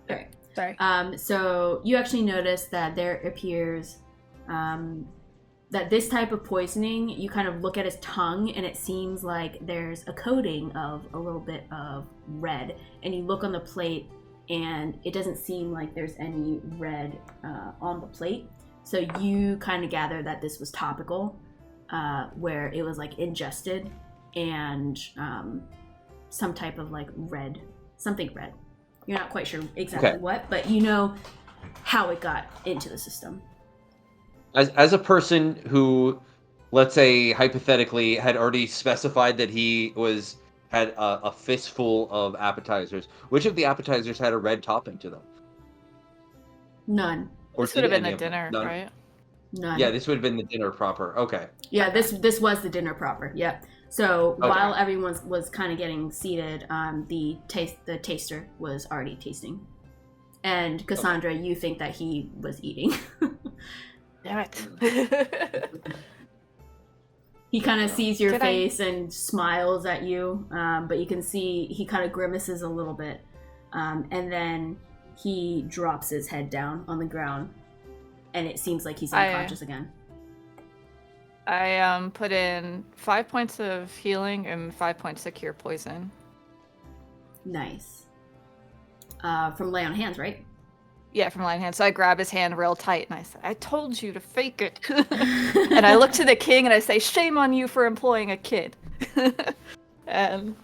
Alright.
Sorry.
So you actually notice that there appears that this type of poisoning, you kind of look at his tongue and it seems like there's a coating of a little bit of red. And you look on the plate and it doesn't seem like there's any red on the plate. So you kind of gather that this was topical, where it was like ingested and some type of like red, something red. You're not quite sure exactly
Okay.
what, but you know how it got into the system.
As a person who, let's say hypothetically, had already specified that he had a fistful of appetizers, which of the appetizers had a red topping to them?
None.
Or
This would have
did
been
any
the
of them?
dinner,
None?
right?
None.
Yeah, this would have been the dinner proper. Okay.
Yeah,
Okay.
this was the dinner proper. Yep. So
Okay.
while everyone was kind of getting seated, the taster was already tasting. And Cassandra, you think that he was eating.
Damn it.
He kind of sees your
Did I-
face and smiles at you, but you can see he kind of grimaces a little bit. And then he drops his head down on the ground, and it seems like he's unconscious again.
I put in 5 points of healing and 5 points to cure poison.
Nice. From lay on hands, right?
Yeah, from line hand. So I grab his hand real tight and I say, I told you to fake it. And I look to the king and I say, shame on you for employing a kid. And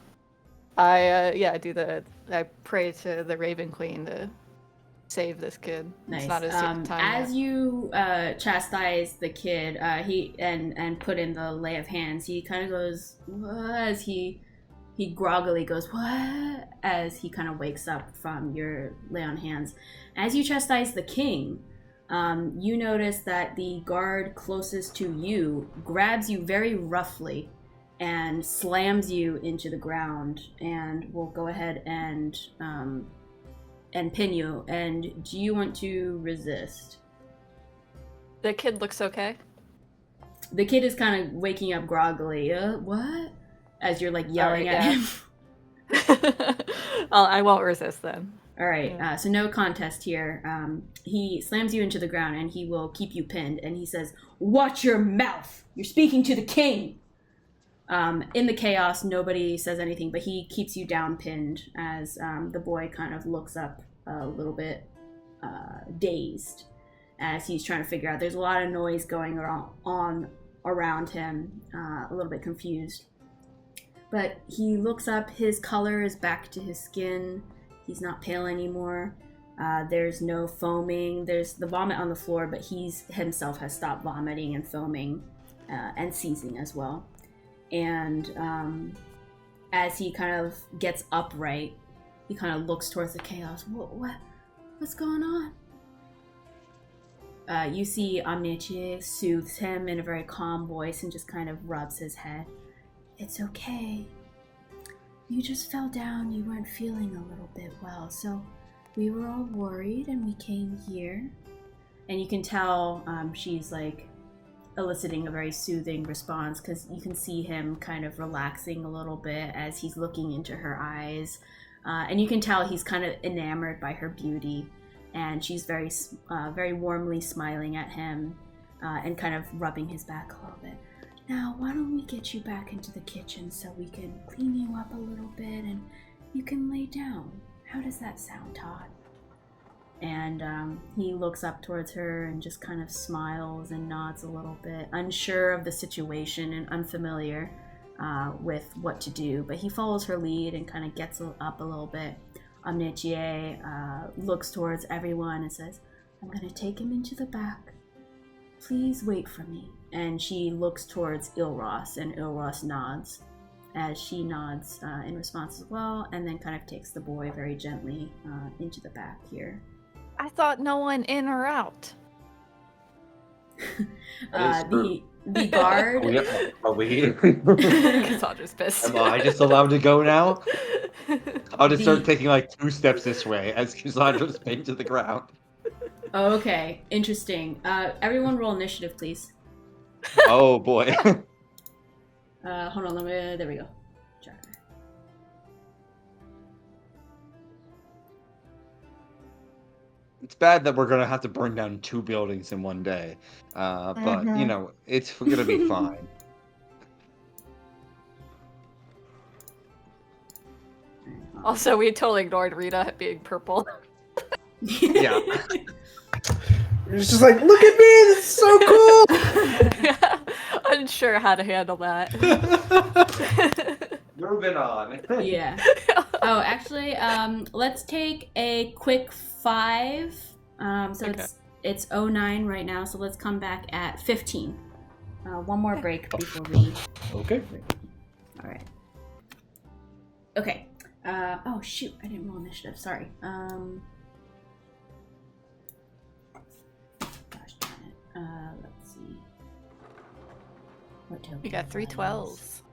I pray to the Raven Queen to save this kid.
Nice.
It's not his time
As
yet.
you chastise the kid, he and put in the lay of hands, he kind of goes, "What?" As he groggily goes, "What?" As he kind of wakes up from your lay on hands. As you chastise the king, you notice that the guard closest to you grabs you very roughly and slams you into the ground, and will go ahead and pin you. And do you want to resist?
The kid looks okay.
The kid is kind of waking up groggily. What? As you're like yelling
Alright,
at
yeah.
him.
I won't resist then.
All right,
Yeah.
so no contest here. He slams you into the ground and he will keep you pinned. And he says, "Watch your mouth! You're speaking to the king!" In the chaos, nobody says anything, but he keeps you down pinned as the boy kind of looks up a little bit dazed as he's trying to figure out. There's a lot of noise going on around him, a little bit confused. But he looks up, his color is back to his skin. He's not pale anymore. There's no foaming. There's the vomit on the floor, but he himself has stopped vomiting and foaming and seizing as well. And as he kind of gets upright, he kind of looks towards the chaos. What's going on? You see Amneche soothes him in a very calm voice and just kind of rubs his head. "It's okay. You just fell down. You weren't feeling a little bit well. So we were all worried and we came here." And you can tell she's like eliciting a very soothing response because you can see him kind of relaxing a little bit as he's looking into her eyes. And you can tell he's kind of enamored by her beauty. And she's very warmly smiling at him and kind of rubbing his back a little bit. Now, why don't we get you back into the kitchen so we can clean you up a little bit and you can lay down? How does that sound, Todd? And he looks up towards her and just kind of smiles and nods a little bit, unsure of the situation and unfamiliar with what to do. But he follows her lead and kind of gets up a little bit. Amnitier looks towards everyone and says, I'm going to take him into the back. Please wait for me. And she looks towards Ilros, and Ilros nods as she nods in response as well, and then kind of takes the boy very gently into the back here.
I thought no one in or out.
The guard.
Are we?
Cassandra's pissed.
Am I just allowed to go now? I'll just start taking like 2 steps this way as Cassandra's pinned to the ground.
Okay, interesting. Everyone roll initiative, please.
Oh boy.
Hold on, there we go. Check.
It's bad that we're gonna have to burn down 2 buildings in one day, but you know it's gonna be fine.
Also, we totally ignored Rita being purple.
Yeah.
It's just like, look at me, this is so cool.
Unsure how to handle that.
Moving on.
Yeah. Oh, actually, let's take a quick 5. So
Okay.
it's 09 right now, so let's come back at 15. One more break before we...
Okay.
All right. Okay. Oh, shoot, I didn't roll initiative, sorry. Gosh darn it. Let's see. What token?
We got 3
that
12s.
is.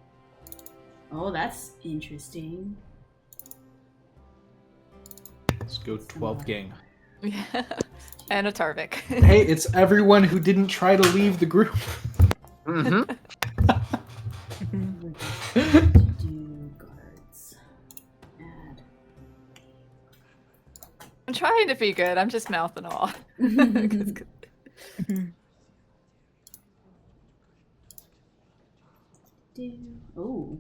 Oh, that's interesting.
Let's go 12 gang.
Yeah. And a Tarvik.
Hey, it's everyone who didn't try to leave the group.
Mm-hmm.
Do guards. Add.
I'm trying to be good. I'm just mouthing off.
Oh.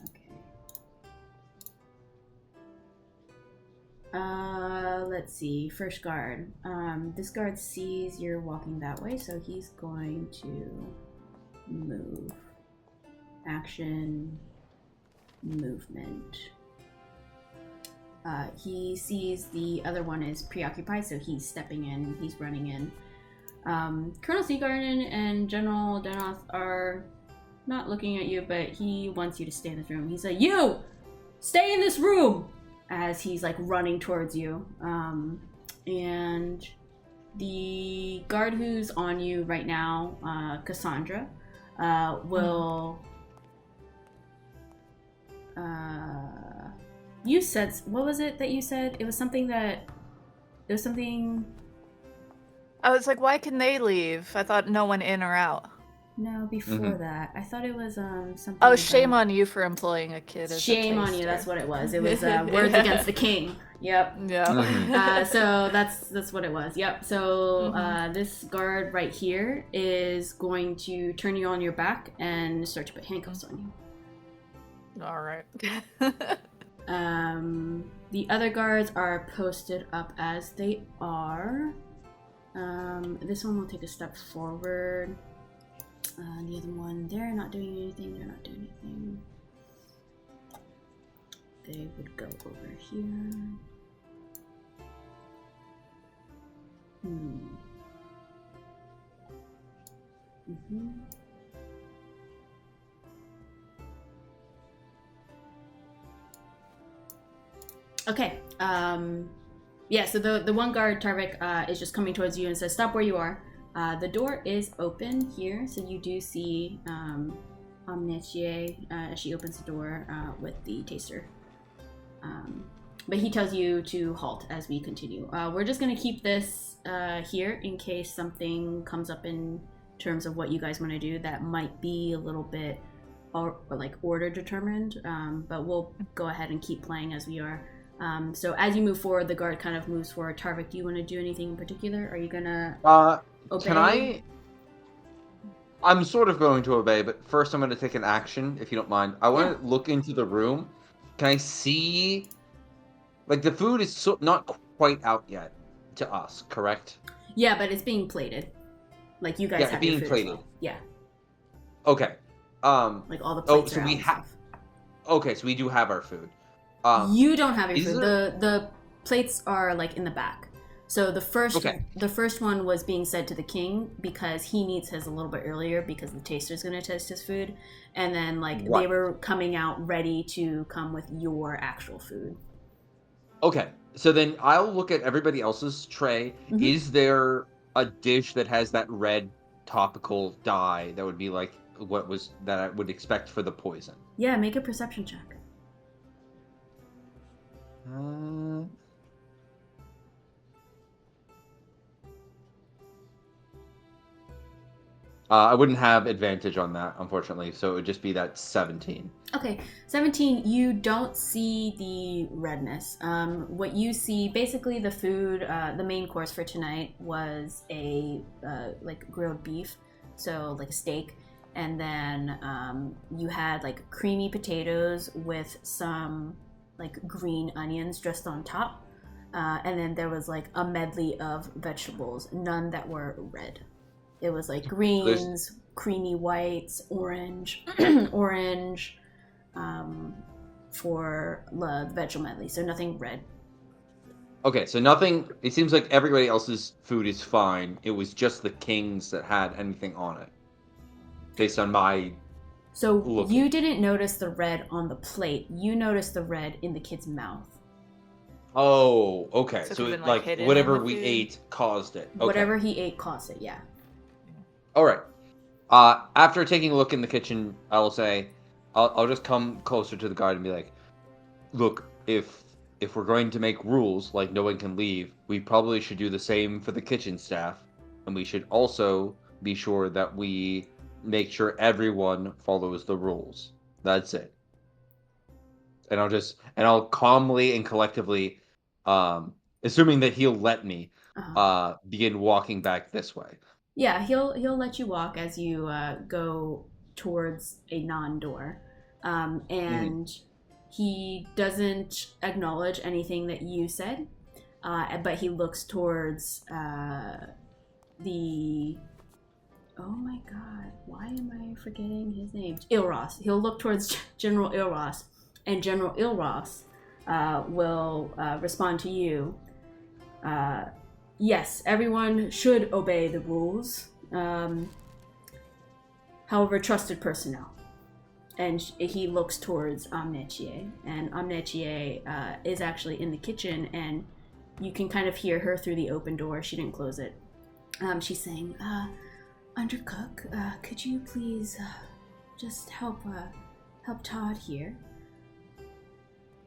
Okay. Let's see. First guard. This guard sees you're walking that way, so he's going to move. Action. Movement. He sees the other one is preoccupied, so he's stepping in, he's running in. Colonel Seagarden and General Denoth are not looking at you, but he wants you to stay in this room. He's like, you! Stay in this room! As he's like running towards you. And the guard who's on you right now, Cassandra, will... You said, what was it that you said? It was something. I
was like, why can they leave? I thought no one in or out.
No, before that. I thought it was something.
Oh, shame on you for employing a kid as
Shame
a
on you,
taster.
that's what it was. It was words against the king. Yep.
Yeah.
So that's what it was. Yep. So this guard right here is going to turn you on your back and start to put handcuffs on you.
All right.
The other guards are posted up as they are. This one will take a step forward. The other one, they're not doing anything. They would go over here. Okay. Yeah, so the one guard, Tarvik, is just coming towards you and says, stop where you are. The door is open here, so you do see Amnitier as she opens the door with the taster. But he tells you to halt as we continue. We're just going to keep this here in case something comes up in terms of what you guys want to do that might be a little bit or like order determined, but we'll go ahead and keep playing as we are. So as you move forward, the guard kind of moves forward. Tarvik, do you want to do anything in particular? Are you gonna obey?
Can I? I'm sort of going to obey, but first I'm going to take an action, if you don't mind. I want to look into the room. Can I see? Like, the food is not quite out yet to us, correct?
Yeah, but it's being plated. Like, you guys have
being
your food
plated.
as well. Yeah.
Okay.
Like, all the plates
so
are out
we
and
have.
stuff.
Okay, so we do have our food.
You don't have your food.
There...
The plates are, like, in the back. So the first one was being said to the king because he needs his a little bit earlier because the taster's going to taste his food. And then, like, they were coming out ready to come with your actual food.
Okay, so then I'll look at everybody else's tray.
Mm-hmm.
Is there a dish that has that red topical dye that would be like what was that I would expect for the poison?
Yeah, make a perception check.
I wouldn't have advantage on that, unfortunately, so it would just be that 17.
Okay, 17, you don't see the redness. What you see, basically the food, the main course for tonight was a, like, grilled beef, so, like, a steak, and then you had, like, creamy potatoes with some, like, green onions dressed on top, and then there was, like, a medley of vegetables, none that were red. It was like greens, creamy whites, orange, orange, for the vegetable medley. So nothing red.
Okay, so nothing. It seems like everybody else's food is fine. It was just the king's that had anything on it, based on my.
So
looking.
You didn't notice the red on the plate. You noticed the red in the kid's mouth.
Oh, okay.
So
So
it,
like
hidden
whatever
in the
we
food?
ate caused it. Okay.
Whatever he ate caused it. Yeah.
All right. After taking a look in the kitchen, I'll say, I'll just come closer to the guard and be like, look, if we're going to make rules like no one can leave, we probably should do the same for the kitchen staff, and we should also be sure that we make sure everyone follows the rules. That's it. And I'll calmly and collectively, assuming that he'll let me, begin walking back this way.
Yeah, he'll let you walk as you go towards a non-door, and he doesn't acknowledge anything that you said, but he looks towards the. Oh my God! Why am I forgetting his name? Ilros. He'll look towards General Ilros, and General Ilros will respond to you. Yes, everyone should obey the rules. However, trusted personnel. And he looks towards Amnetier. And Amnetier is actually in the kitchen, and you can kind of hear her through the open door. She didn't close it. She's saying, Undercook, could you please just help Todd here?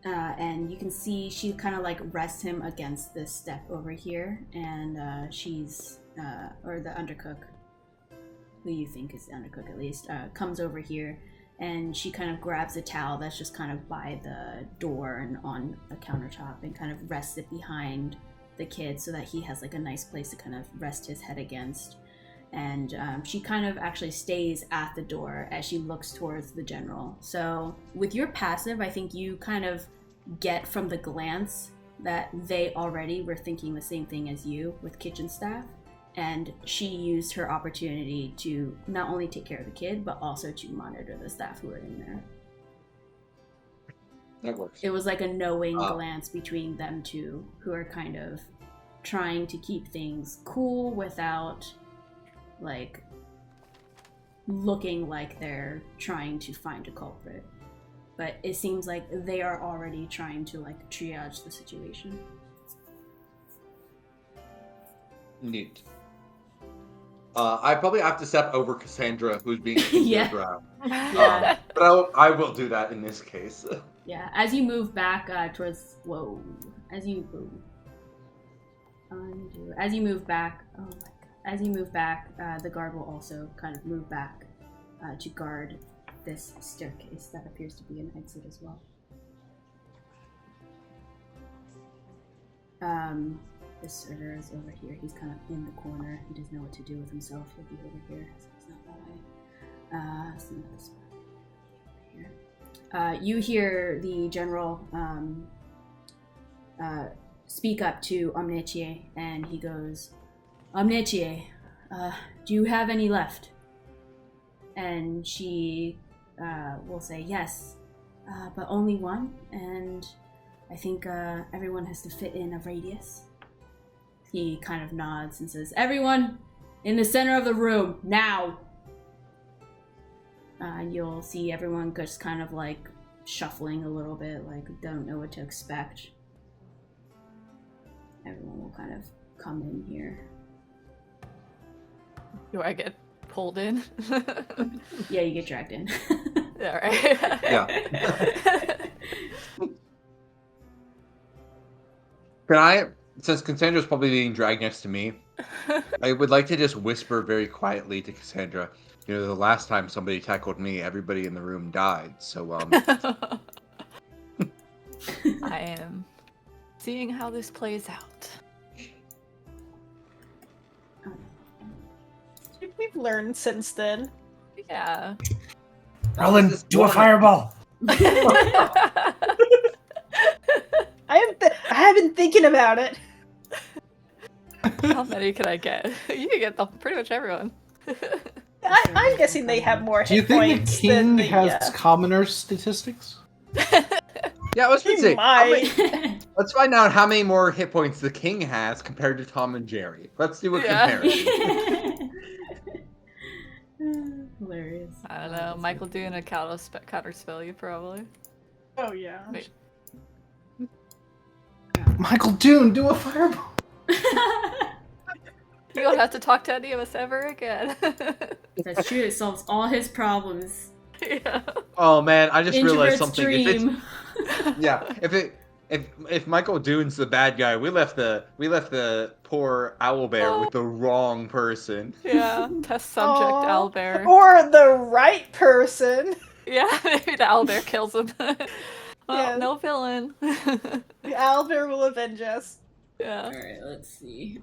And you can see she kind of like rests him against this step over here, and she's, or the undercook, who you think is the undercook at least, comes over here, and she kind of grabs a towel that's just kind of by the door and on the countertop and kind of rests it behind the kid so that he has like a nice place to kind of rest his head against. And she kind of actually stays at the door as she looks towards the general. So with your passive, I think you kind of get from the glance that they already were thinking the same thing as you with kitchen staff. And she used her opportunity to not only take care of the kid, but also to monitor the staff who are in there.
That works.
It was like a knowing glance between them two, who are kind of trying to keep things cool without like looking like they're trying to find a culprit. But it seems like they are already trying to like triage the situation.
Neat. I probably have to step over Cassandra, who's being
Yeah.
yeah. But I will do that in this case.
Yeah, as you move back towards as you move back, the guard will also kind of move back to guard this staircase that appears to be an exit as well. This server is over here. He's kind of in the corner. He doesn't know what to do with himself. He'll be over here. So he's not that way. So not this way. Over here. You hear the general speak up to Omnichie, and he goes, Omnichie, do you have any left? And she will say, yes, but only one, and I think everyone has to fit in a radius. He kind of nods and says, everyone in the center of the room, now! You'll see everyone just kind of like shuffling a little bit, like don't know what to expect. Everyone will kind of come in here.
Do I get pulled in?
Yeah, you get dragged in.
Alright.
Yeah. Can I, since Cassandra's probably being dragged next to me, I would like to just whisper very quietly to Cassandra, you know, the last time somebody tackled me, everybody in the room died, so,
I am seeing how this plays out.
We've learned since then.
Yeah.
Rolen, do a fireball.
I have been thinking about it.
How many can I get? You can get pretty much everyone.
I'm guessing they have more
Do you
hit
think the
points
king
than the,
has commoner statistics?
yeah, let's
He
see.
might.
Let's find out how many more hit points the king has compared to Tom and Jerry. Let's do a comparison.
Hilarious.
I don't know. Michael doing a counter spell, you probably.
Oh yeah.
Wait.
Michael Dune, do a fireball.
You don't have to talk to any of us ever again.
That's true. It solves all his problems.
Yeah.
Oh man, I just realized
Introvert's
something.
dream.
If Michael Dune's the bad guy, we left the poor owlbear with the wrong person.
Yeah. Test subject
Aw.
owlbear.
Or the right person.
Yeah, maybe the owlbear kills him. Well,
Yeah.
no villain.
The owlbear will avenge us.
Yeah.
Alright, let's see.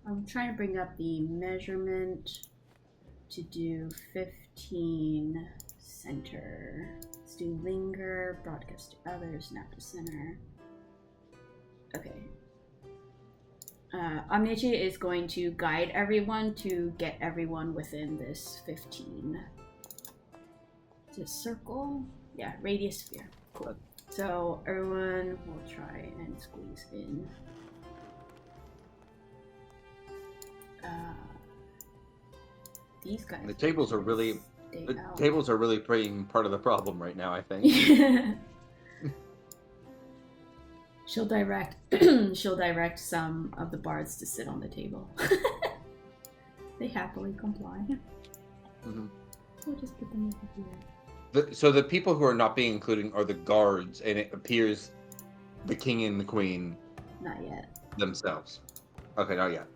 I'm trying to bring up the measurement to do 15 center. Let's do linger, broadcast to others, snap to center. Okay. Omnichie is going to guide everyone to get everyone within this 15. Is it circle? Yeah, radius sphere. Cool. So everyone will try and squeeze in. These guys.
The tables are really being part of the problem right now, I think.
She'll direct some of the bards to sit on the table. They happily comply.
Mhm.
We'll just put them over here.
So the people who are not being included are the guards, and it appears the king and the queen
Not yet.
themselves. Okay, not yet.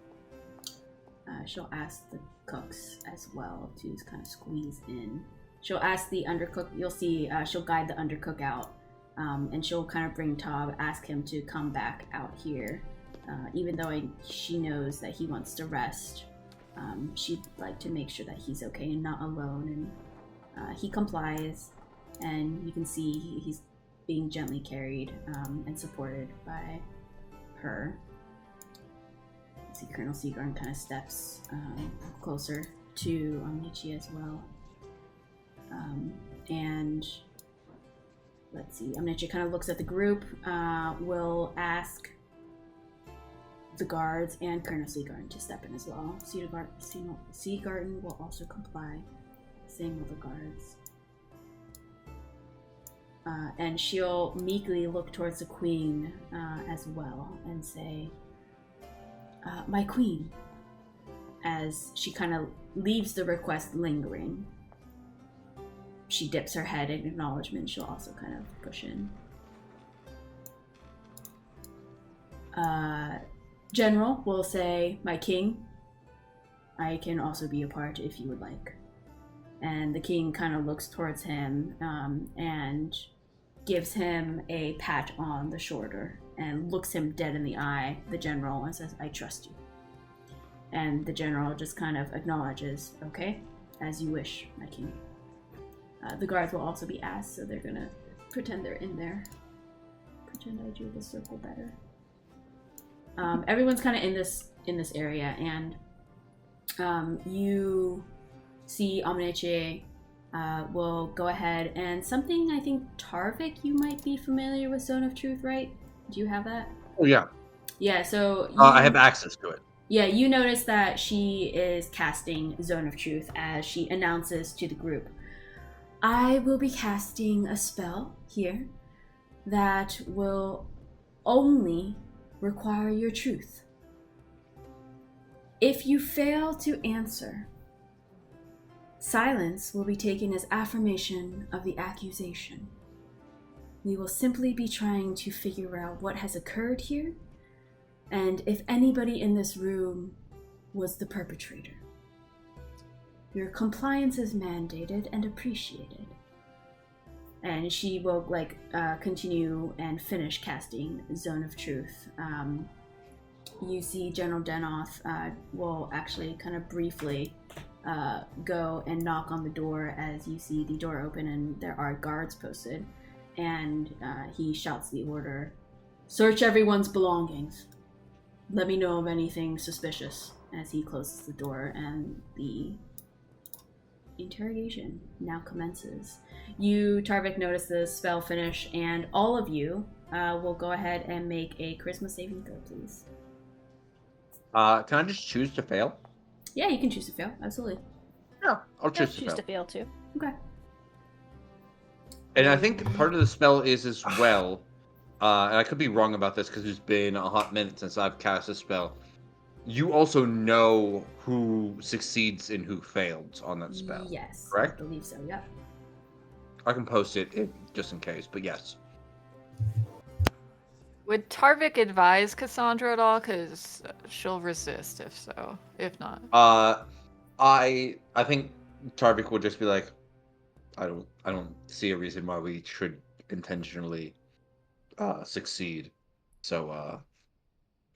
She'll ask the cooks as well to kind of squeeze in. She'll ask the undercook. You'll see. She'll guide the undercook out, and she'll kind of bring Tob, ask him to come back out here, even though she knows that he wants to rest. She'd like to make sure that he's okay and not alone, and he complies. And you can see he's being gently carried and supported by her. See, Colonel Seagarn kind of steps closer to Omnichie as well. And let's see, Omnichie kind of looks at the group, will ask the guards and Colonel Seagarn to step in as well. Seagarden will also comply, same with the guards. And she'll meekly look towards the queen as well and say, my queen, as she kind of leaves the request lingering. She dips her head in acknowledgement. She'll also kind of push in. General will say, my king, I can also be a part if you would like. And the king kind of looks towards him and gives him a pat on the shoulder and looks him dead in the eye, the general, and says, "I trust you." And the general just kind of acknowledges, "Okay, as you wish, my king." The guards will also be asked, so they're gonna pretend they're in there. Pretend I drew the circle better. Everyone's kind of in this area, and you see Omniche will go ahead and something I think Tarvik, you might be familiar with Zone of Truth, right? Do you have that?
Oh yeah.
Yeah. So
I have access to it.
Yeah, you notice that she is casting Zone of Truth as she announces to the group, "I will be casting a spell here that will only require your truth. If you fail to answer, silence will be taken as affirmation of the accusation. We will simply be trying to figure out what has occurred here, and if anybody in this room was the perpetrator. Your compliance is mandated and appreciated." And she will continue and finish casting Zone of Truth. You see General Denoth will actually kind of briefly go and knock on the door as you see the door open and there are guards posted. And he shouts the order, "Search everyone's belongings. Let me know of anything suspicious," as he closes the door and the interrogation now commences. You, Tarvik, notice the spell finish, and all of you will go ahead and make a charisma saving throw, please.
Can I just choose to fail?
Yeah, you can choose to fail. Absolutely.
Yeah, I'll
I'll
choose
choose to fail too.
Okay.
And I think part of the spell is as well, and I could be wrong about this because it's been a hot minute since I've cast a spell. You also know who succeeds and who fails on that spell.
Yes.
Correct?
I believe so, yep.
I can post it just in case, but yes.
Would Tarvik advise Cassandra at all? Because she'll resist if so. If not.
I think Tarvik would just be like, I don't see a reason why we should intentionally succeed. So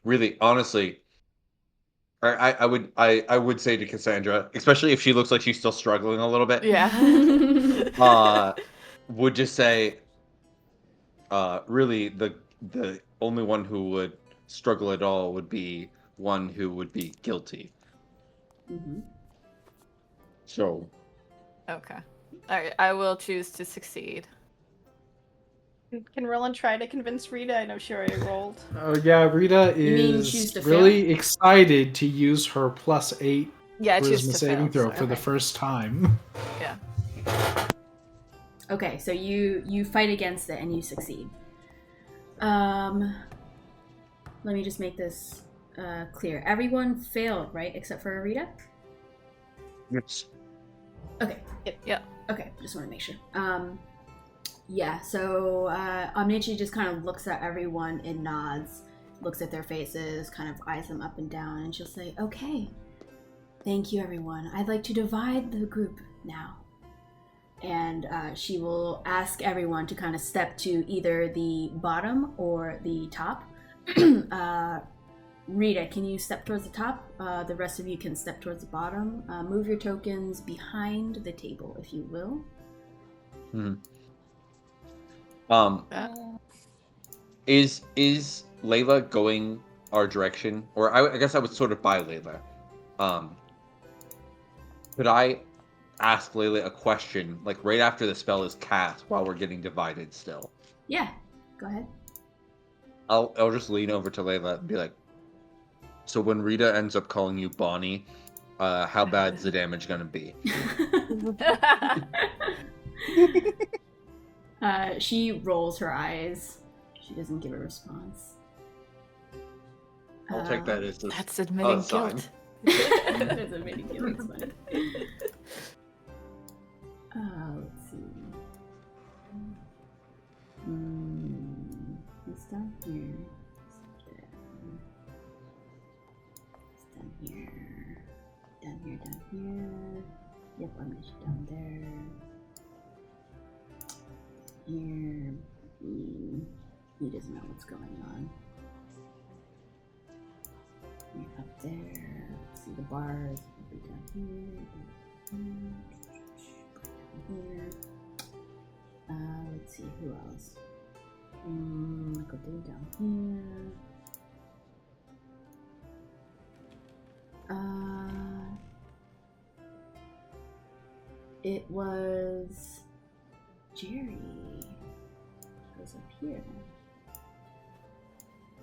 really, honestly, I would say to Cassandra, especially if she looks like she's still struggling a little bit,
Yeah.
would just say, really the only one who would struggle at all would be one who would be guilty.
Mm-hmm.
So
Okay. Alright, I will choose to succeed.
Can Rolen try to convince Rita? I know she already rolled.
Oh yeah, Rita
You mean choose
is
to
really excited to use her +8
Yeah, I choose
charisma
to
saving
fail.
throw for the
Okay.
first time.
Yeah.
Okay, so you fight against it and you succeed. Let me just make this clear. Everyone failed, right? Except for Rita?
yes.
Okay.
Yep.
Okay, just want to make sure. Yeah, so Omnichi just kind of looks at everyone and nods, looks at their faces, kind of eyes them up and down, and she'll say, "Okay, thank you, everyone. I'd like to divide the group now." And she will ask everyone to kind of step to either the bottom or the top. Rita, can you step towards the top? The rest of you can step towards the bottom. Move your tokens behind the table, if you will.
Is Layla going our direction? Or I guess I would sort of buy Layla. Could I ask Layla a question, like right after the spell is cast, while we're getting divided still?
Yeah, go ahead.
I'll just lean over to Layla and be like, "So when Rita ends up calling you Bonnie, how bad's the damage gonna be?"
She rolls her eyes. She doesn't give a response.
I'll take that as
That's admitting
sign.
guilt.
That's admitting guilt. It's fine. Let's see. It's down here. It's down here. Down here, down here. Yep, I'm just down there. Here. he doesn't know what's going on. You're up there. Let's see the bars. Down here. Let's see who else. Go down here. It was Jerry. Goes up here.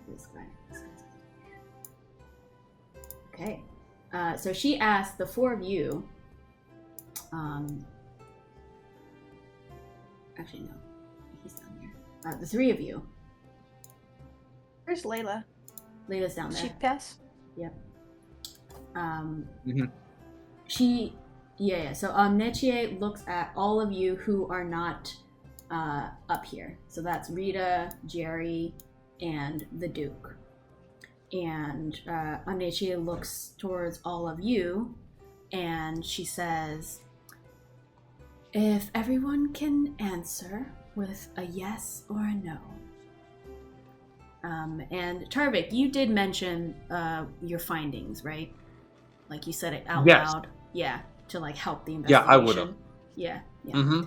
This guy. Okay. So she asked the four of you. Actually, no. He's down here. The three of you.
Where's Layla?
Layla's down there.
She pass?
Yep.
Mm-hmm.
Yeah. So Neche looks at all of you who are not up here. So that's Rita, Jerry, and the Duke. And Neche looks towards all of you, and she says, "If everyone can answer with a yes or a no." And Tarvik, you did mention your findings, right? Like you said it out loud. Yeah, to like help the investigation.
Yeah, I would have.
Yeah.
Mm-hmm.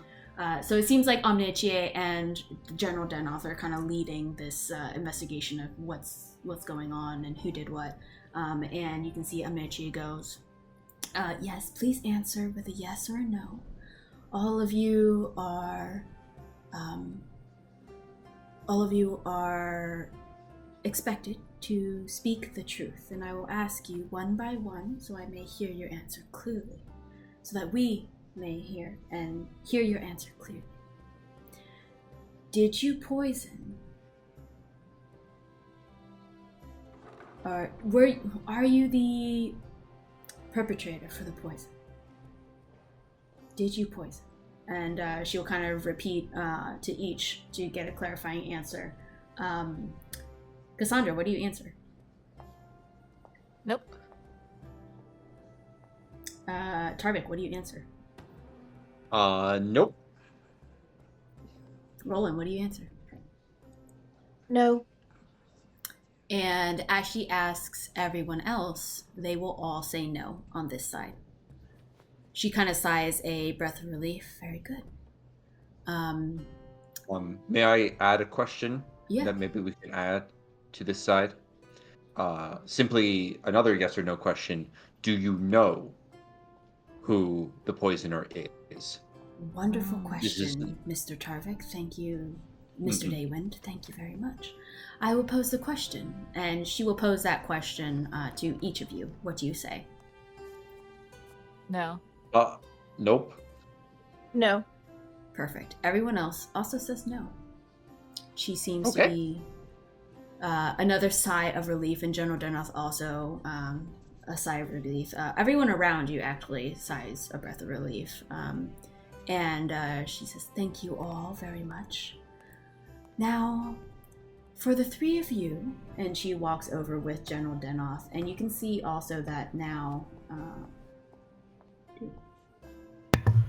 So it seems like Omnichie and General Denoth are kind of leading this investigation of what's going on and who did what. And you can see Omnichie goes, "Yes, please answer with a yes or a no. All of you are expected to speak the truth, and I will ask you one by one so I may hear your answer clearly, so that we may hear your answer clearly. Did you poison? Or are you the perpetrator for the poison? Did you poison?" And she'll kind of repeat to each to get a clarifying answer. Cassandra, what do you answer?
Nope.
Tarvik, what do you answer?
Nope.
Rolen, what do you answer?
No.
And as she asks everyone else, they will all say no on this side. She kind of sighs a breath of relief. Very good.
May I add a question?
Yeah.
That maybe we can add to this side? Simply another yes or no question. Do you know who the poisoner is?
Wonderful question, Mr. Tarvik. Thank you, Mr. Daywind. Thank you very much. I will pose the question, and she will pose that question to each of you. What do you say?
No.
Nope.
No.
Perfect. Everyone else also says no. She seems to be another sigh of relief, and General Denoth also a sigh of relief. Everyone around you actually sighs a breath of relief. And she says, "Thank you all very much. Now, for the three of you," and she walks over with General Denoth, and you can see also that now...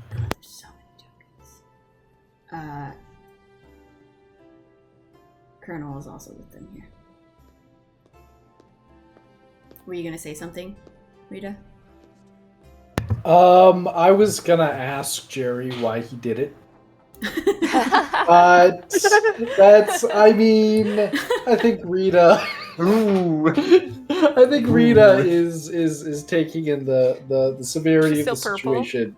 God, there's so many tokens. Colonel is also with them here. Were you going to say something, Rita?
I was gonna ask Jerry why he did it. But I think Rita
Ooh.
I think Rita is taking in the severity of the
Still purple.
situation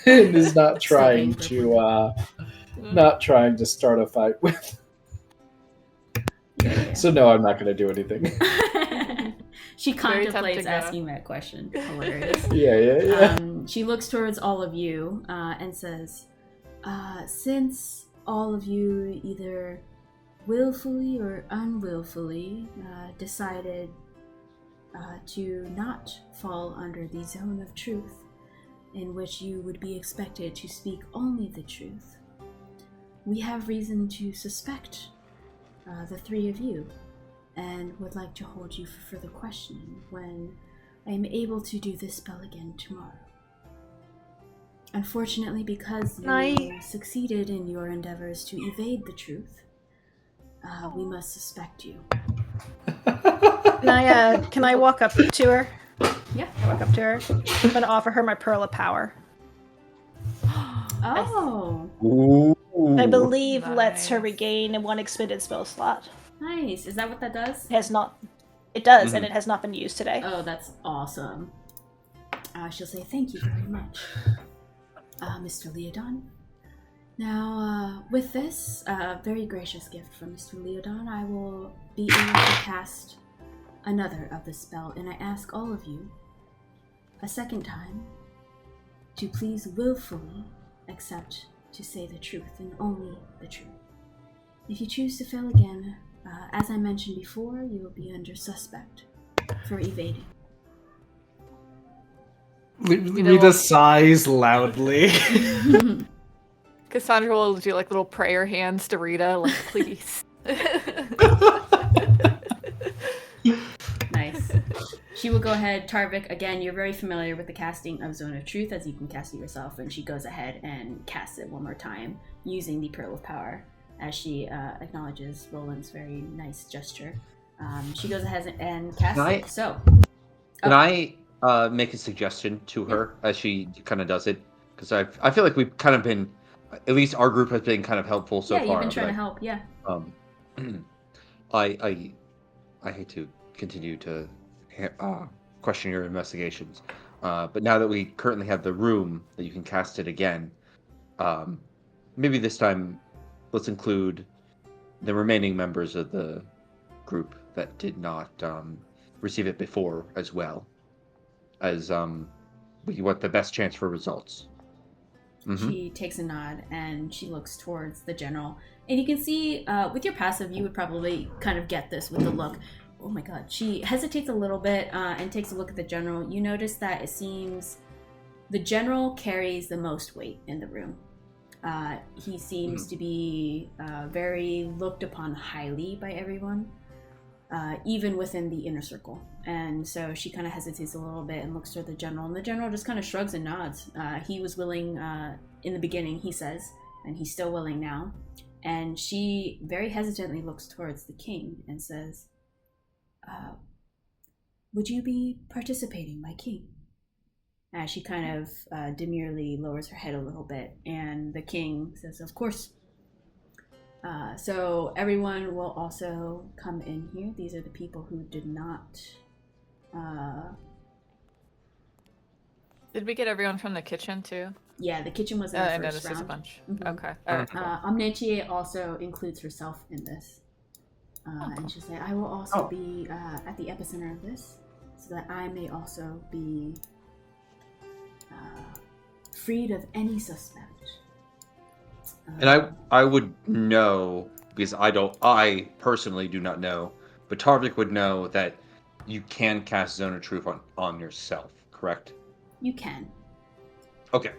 and is not trying
Still
to start a fight with.
Yeah.
So no, I'm not gonna do anything.
She
Very
contemplates
tempting,
asking that question. Hilarious.
Yeah.
She looks towards all of you and says, "Since all of you either willfully or unwillfully decided to not fall under the zone of truth, in which you would be expected to speak only the truth, we have reason to suspect the three of you, and would like to hold you for further questioning when I am able to do this spell again tomorrow. Unfortunately, because you succeeded in your endeavors to evade the truth, We must suspect you.
Can I walk up to her?
Yeah.
Walk up to her. I'm gonna offer her my pearl of power.
Oh,
Ooh.
I believe lets her
Nice.
regain 1 expended spell slot.
nice. Is that what that does?
It has not. It does, and
Mhm.
it has not been used today.
Oh, that's awesome. She'll say, thank you very much, Mr. Leodon. Now, with this very gracious gift from Mr. Leodon, I will be able to cast another of the spell, and I ask all of you, a second time, to please willfully accept to say the truth and only the truth. If you choose to fail again, as I mentioned before, you will be under suspect for evading.
Rita sighs loudly.
Cassandra will do like little prayer hands to Rita, like please.
Nice. She will go ahead, Tarvik, again, you're very familiar with the casting of Zone of Truth, as you can cast it yourself, and she goes ahead and casts it one more time, using the Pearl of Power, as she acknowledges Roland's very nice gesture. She goes ahead and casts it. So,
Can I make a suggestion to her as she kind of does it? Because I feel like we've kind of been, at least our group has been kind of helpful so
yeah,
far.
you've been trying to help, yeah.
I hate to continue to question your investigations, but now that we currently have the room that you can cast it again, maybe this time let's include the remaining members of the group that did not receive it before as well, as we want the best chance for results. Mm-hmm.
She takes a nod and she looks towards the general. And you can see, with your passive, you would probably kind of get this with the look. Oh my god. She hesitates a little bit and takes a look at the general. You notice that it seems the general carries the most weight in the room. He seems to be very looked upon highly by everyone, even within the inner circle. And so she kind of hesitates a little bit and looks toward the general. And the general just kind of shrugs and nods. He was willing in the beginning, he says, and he's still willing now. And she very hesitantly looks towards the king and says, would you be participating, my king? As she kind of demurely lowers her head a little bit. And the king says, of course. So everyone will also come in here. These are the people who did not...
Did we get everyone from the kitchen too?
Yeah, the kitchen was in the
I
first
noticed
round.
there's a bunch.
Mhm.
Okay. All right. Cool.
Omnichie also includes herself in this. And she'll say, I will also be at the epicenter of this, so that I may also be freed of any suspect.
And I would know, because I personally do not know, but Tarvik would know that you can cast Zone of Truth on yourself, correct?
You can.
Okay.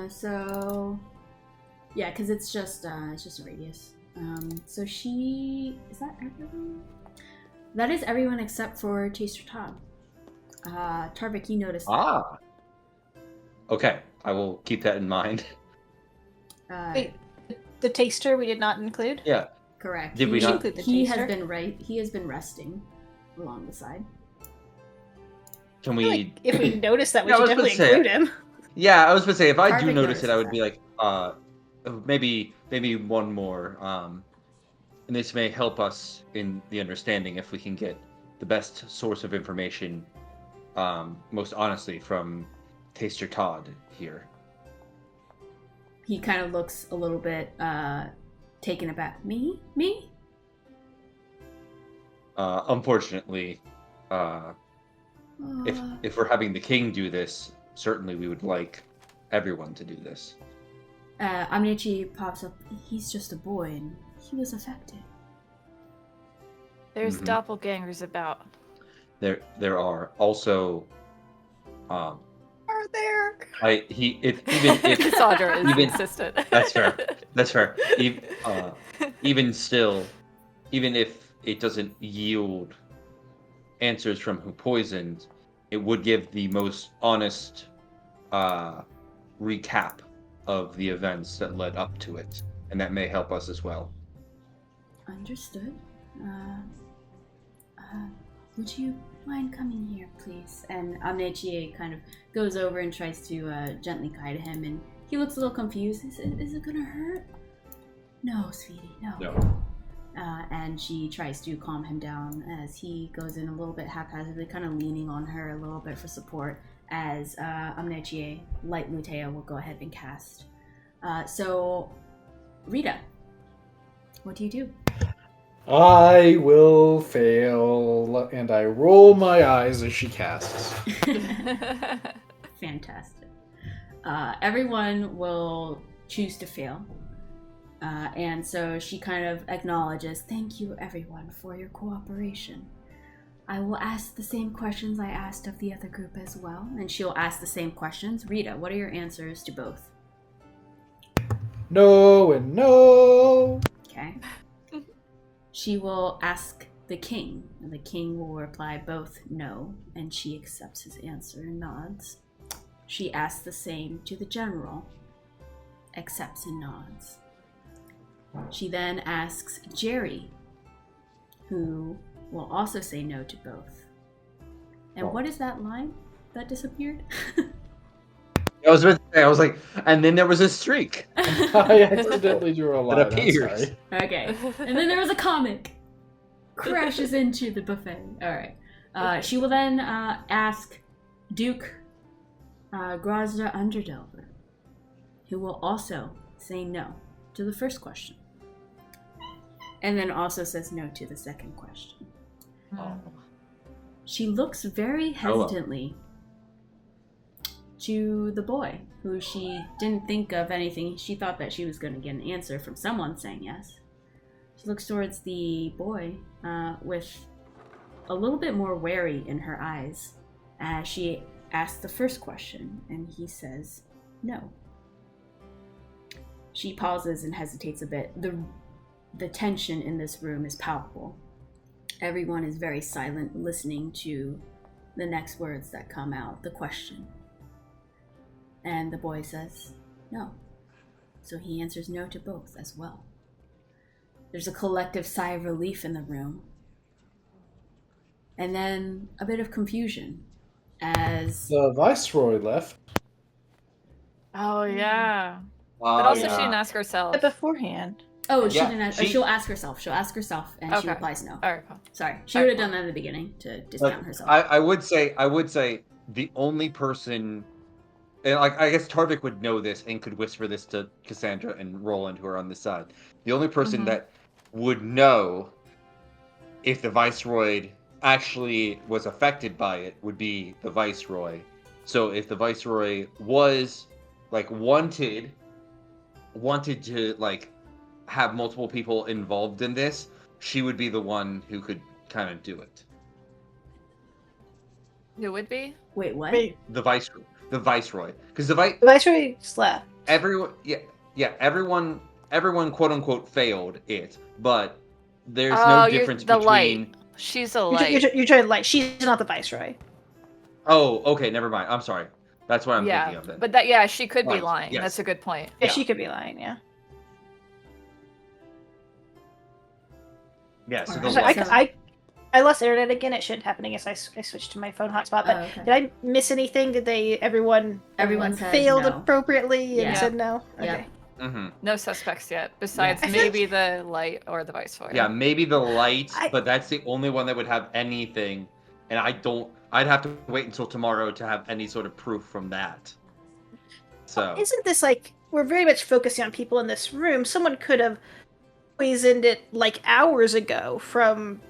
So, yeah, because it's just a radius. So is that everyone? That is everyone except for Taster Todd. Tarvik, you noticed that.
Okay, I will keep that in mind.
Wait, the taster we did not include?
Yeah.
Correct.
Did we
should
not?
include the
He
taster.
He has been resting along the side.
Can
I
we?
feel like if we notice that, we
Yeah, I
should
was
definitely
gonna say-
include him.
Yeah, I was gonna say if I do
Tarvik
notice it, I would
notices
be like, maybe one more. And this may help us in the understanding if we can get the best source of information, most honestly, from Taster Todd here.
He kind of looks a little bit taken aback. Me?
Unfortunately, if we're having the king do this, certainly we would like everyone to do this.
Omnichie pops up. He's just a boy, and he was affected.
There's
Mhm.
doppelgangers about.
There are also,
Are there?
even if
Cassandra is
even-
insistent.
That's fair. That's fair. Even still, even if it doesn't yield answers from who poisoned, it would give the most honest recap of the events that led up to it. and that may help us as well.
Understood. Would you mind coming here, please? And Amnetie kind of goes over and tries to gently guide him, and he looks a little confused. Is it gonna hurt? No, sweetie, no.
No.
And she tries to calm him down as he goes in a little bit haphazardly, kind of leaning on her a little bit for support, as Amnetie, like Lutea, will go ahead and cast. So, Rita, what do you do?
I will fail, and I roll my eyes as she casts.
Fantastic. Everyone will choose to fail. And so she kind of acknowledges, thank you everyone for your cooperation. I will ask the same questions I asked of the other group as well, and she'll ask the same questions. Rita, what are your answers to both?
No and no.
Okay. She will ask the king, and the king will reply both no, and she accepts his answer and nods. She asks the same to the general, accepts and nods. She then asks Jerry, who will also say no to both. And what is that line that disappeared?
I was about to say, I was like, and then there was a streak.
I accidentally drew a line.
It appears.
I'm sorry.
Okay. And then there was a comic. Crashes into the buffet. Alright. She will then ask Duke Grazda Underdelver, who will also say no to the first question. And then also says no to the second question.
Oh.
She looks very hesitantly to the boy, who she didn't think of anything. She thought that she was going to get an answer from someone saying yes. She looks towards the boy with a little bit more wary in her eyes as she asks the first question, and he says no. She pauses and hesitates a bit. The tension in this room is palpable. Everyone is very silent, listening to the next words that come out, the question. And the boy says no. So he answers no to both as well. There's a collective sigh of relief in the room. And then a bit of confusion as...
The Viceroy left.
Oh, yeah. But also she didn't ask herself.
But beforehand.
Oh, she
Yeah,
didn't ask,
she-
she'll ask herself. She'll ask herself, and she
Okay.
replies no.
All right, cool.
Sorry. She
All
would
right,
have done that at the beginning to
But
discount herself.
I would say the only person, and like I guess Tarvik would know this and could whisper this to Cassandra and Roland, who are on this side. The only person
Mhm.
that would know if the Viceroy actually was affected by it would be the Viceroy. So if the Viceroy was like wanted to like have multiple people involved in this, she would be the one who could kind of do it.
Who would be?
Wait, what?
Wait,
The Viceroy, because
the Viceroy slept.
everyone, everyone quote unquote failed it, but there's
Oh,
no
you're
difference
the
between.
light. She's a light.
You're trying to like. She's not the Viceroy.
Oh, okay, never mind. I'm sorry. That's what I'm
yeah,
thinking of then.
but that she could be
Right,
lying.
yes.
That's a good point.
Yeah,
Yeah.
she could be lying. Yeah.
Yeah, so
Alright.
the
So
light.
I lost internet again. It shouldn't happen. I guess I switched to my phone hotspot. But
Oh, okay.
did I miss anything? Did everyone
said
failed
no.
appropriately and
Yeah.
said no?
Yeah.
Okay.
Mm-hmm.
No suspects yet, besides
I feel
maybe the light or the Viceroy.
Yeah, maybe the light,
I-
but that's the only one that would have anything, and I'd have to wait until tomorrow to have any sort of proof from that. So
Isn't this like we're very much focusing on people in this room? Someone could have poisoned it like hours ago from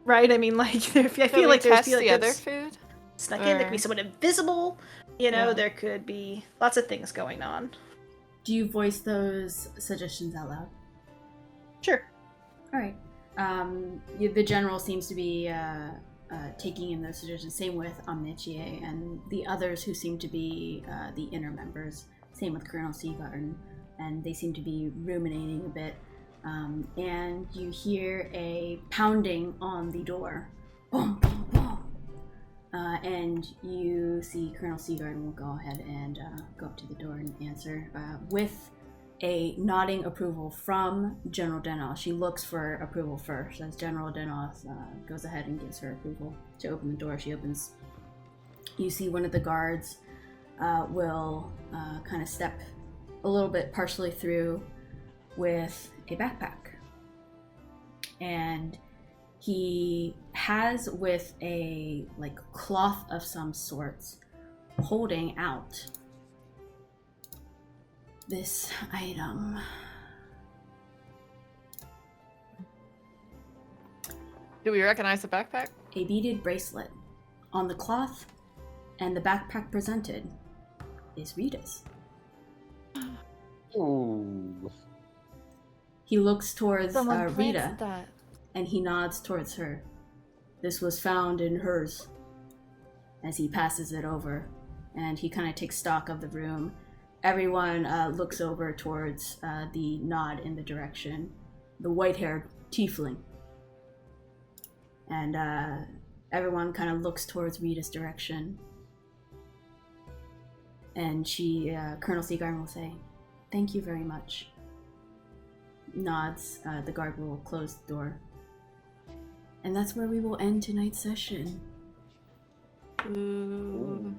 right? I mean, like I
Could
feel
we
like there's
test the other
that's
food?
snuck in. There could be
Or-
someone invisible.
Yeah.
There could be lots of things going on.
Do you voice those suggestions out loud?
Sure.
All right. The general seems to be taking in those suggestions. Same with Omnichie and the others who seem to be the inner members. Same with Colonel Seagarden, and they seem to be ruminating a bit. And you hear a pounding on the door. Boom, boom, boom. And you see Colonel Seagarden will go ahead and go up to the door and answer with a nodding approval from General Denos. She looks for approval first, as General Denos goes ahead and gives her approval to open the door. She opens. You see one of the guards will kind of step a little bit partially through with a backpack. And he has with a like cloth of some sorts holding out this item.
Do we recognize the backpack?
A beaded bracelet. On the cloth and the backpack presented is Rita's.
Ooh.
He looks towards
Someone
Rita
planted that.
and he nods towards her. This was found in hers. As he passes it over, and he kind of takes stock of the room. Everyone looks over towards the nod in the direction. The white-haired tiefling. And everyone kind of looks towards Rita's direction. And she, Colonel Seagarden will say, "Thank you very much." Nods. The guard will close the door. And that's where we will end tonight's session.
Ooh.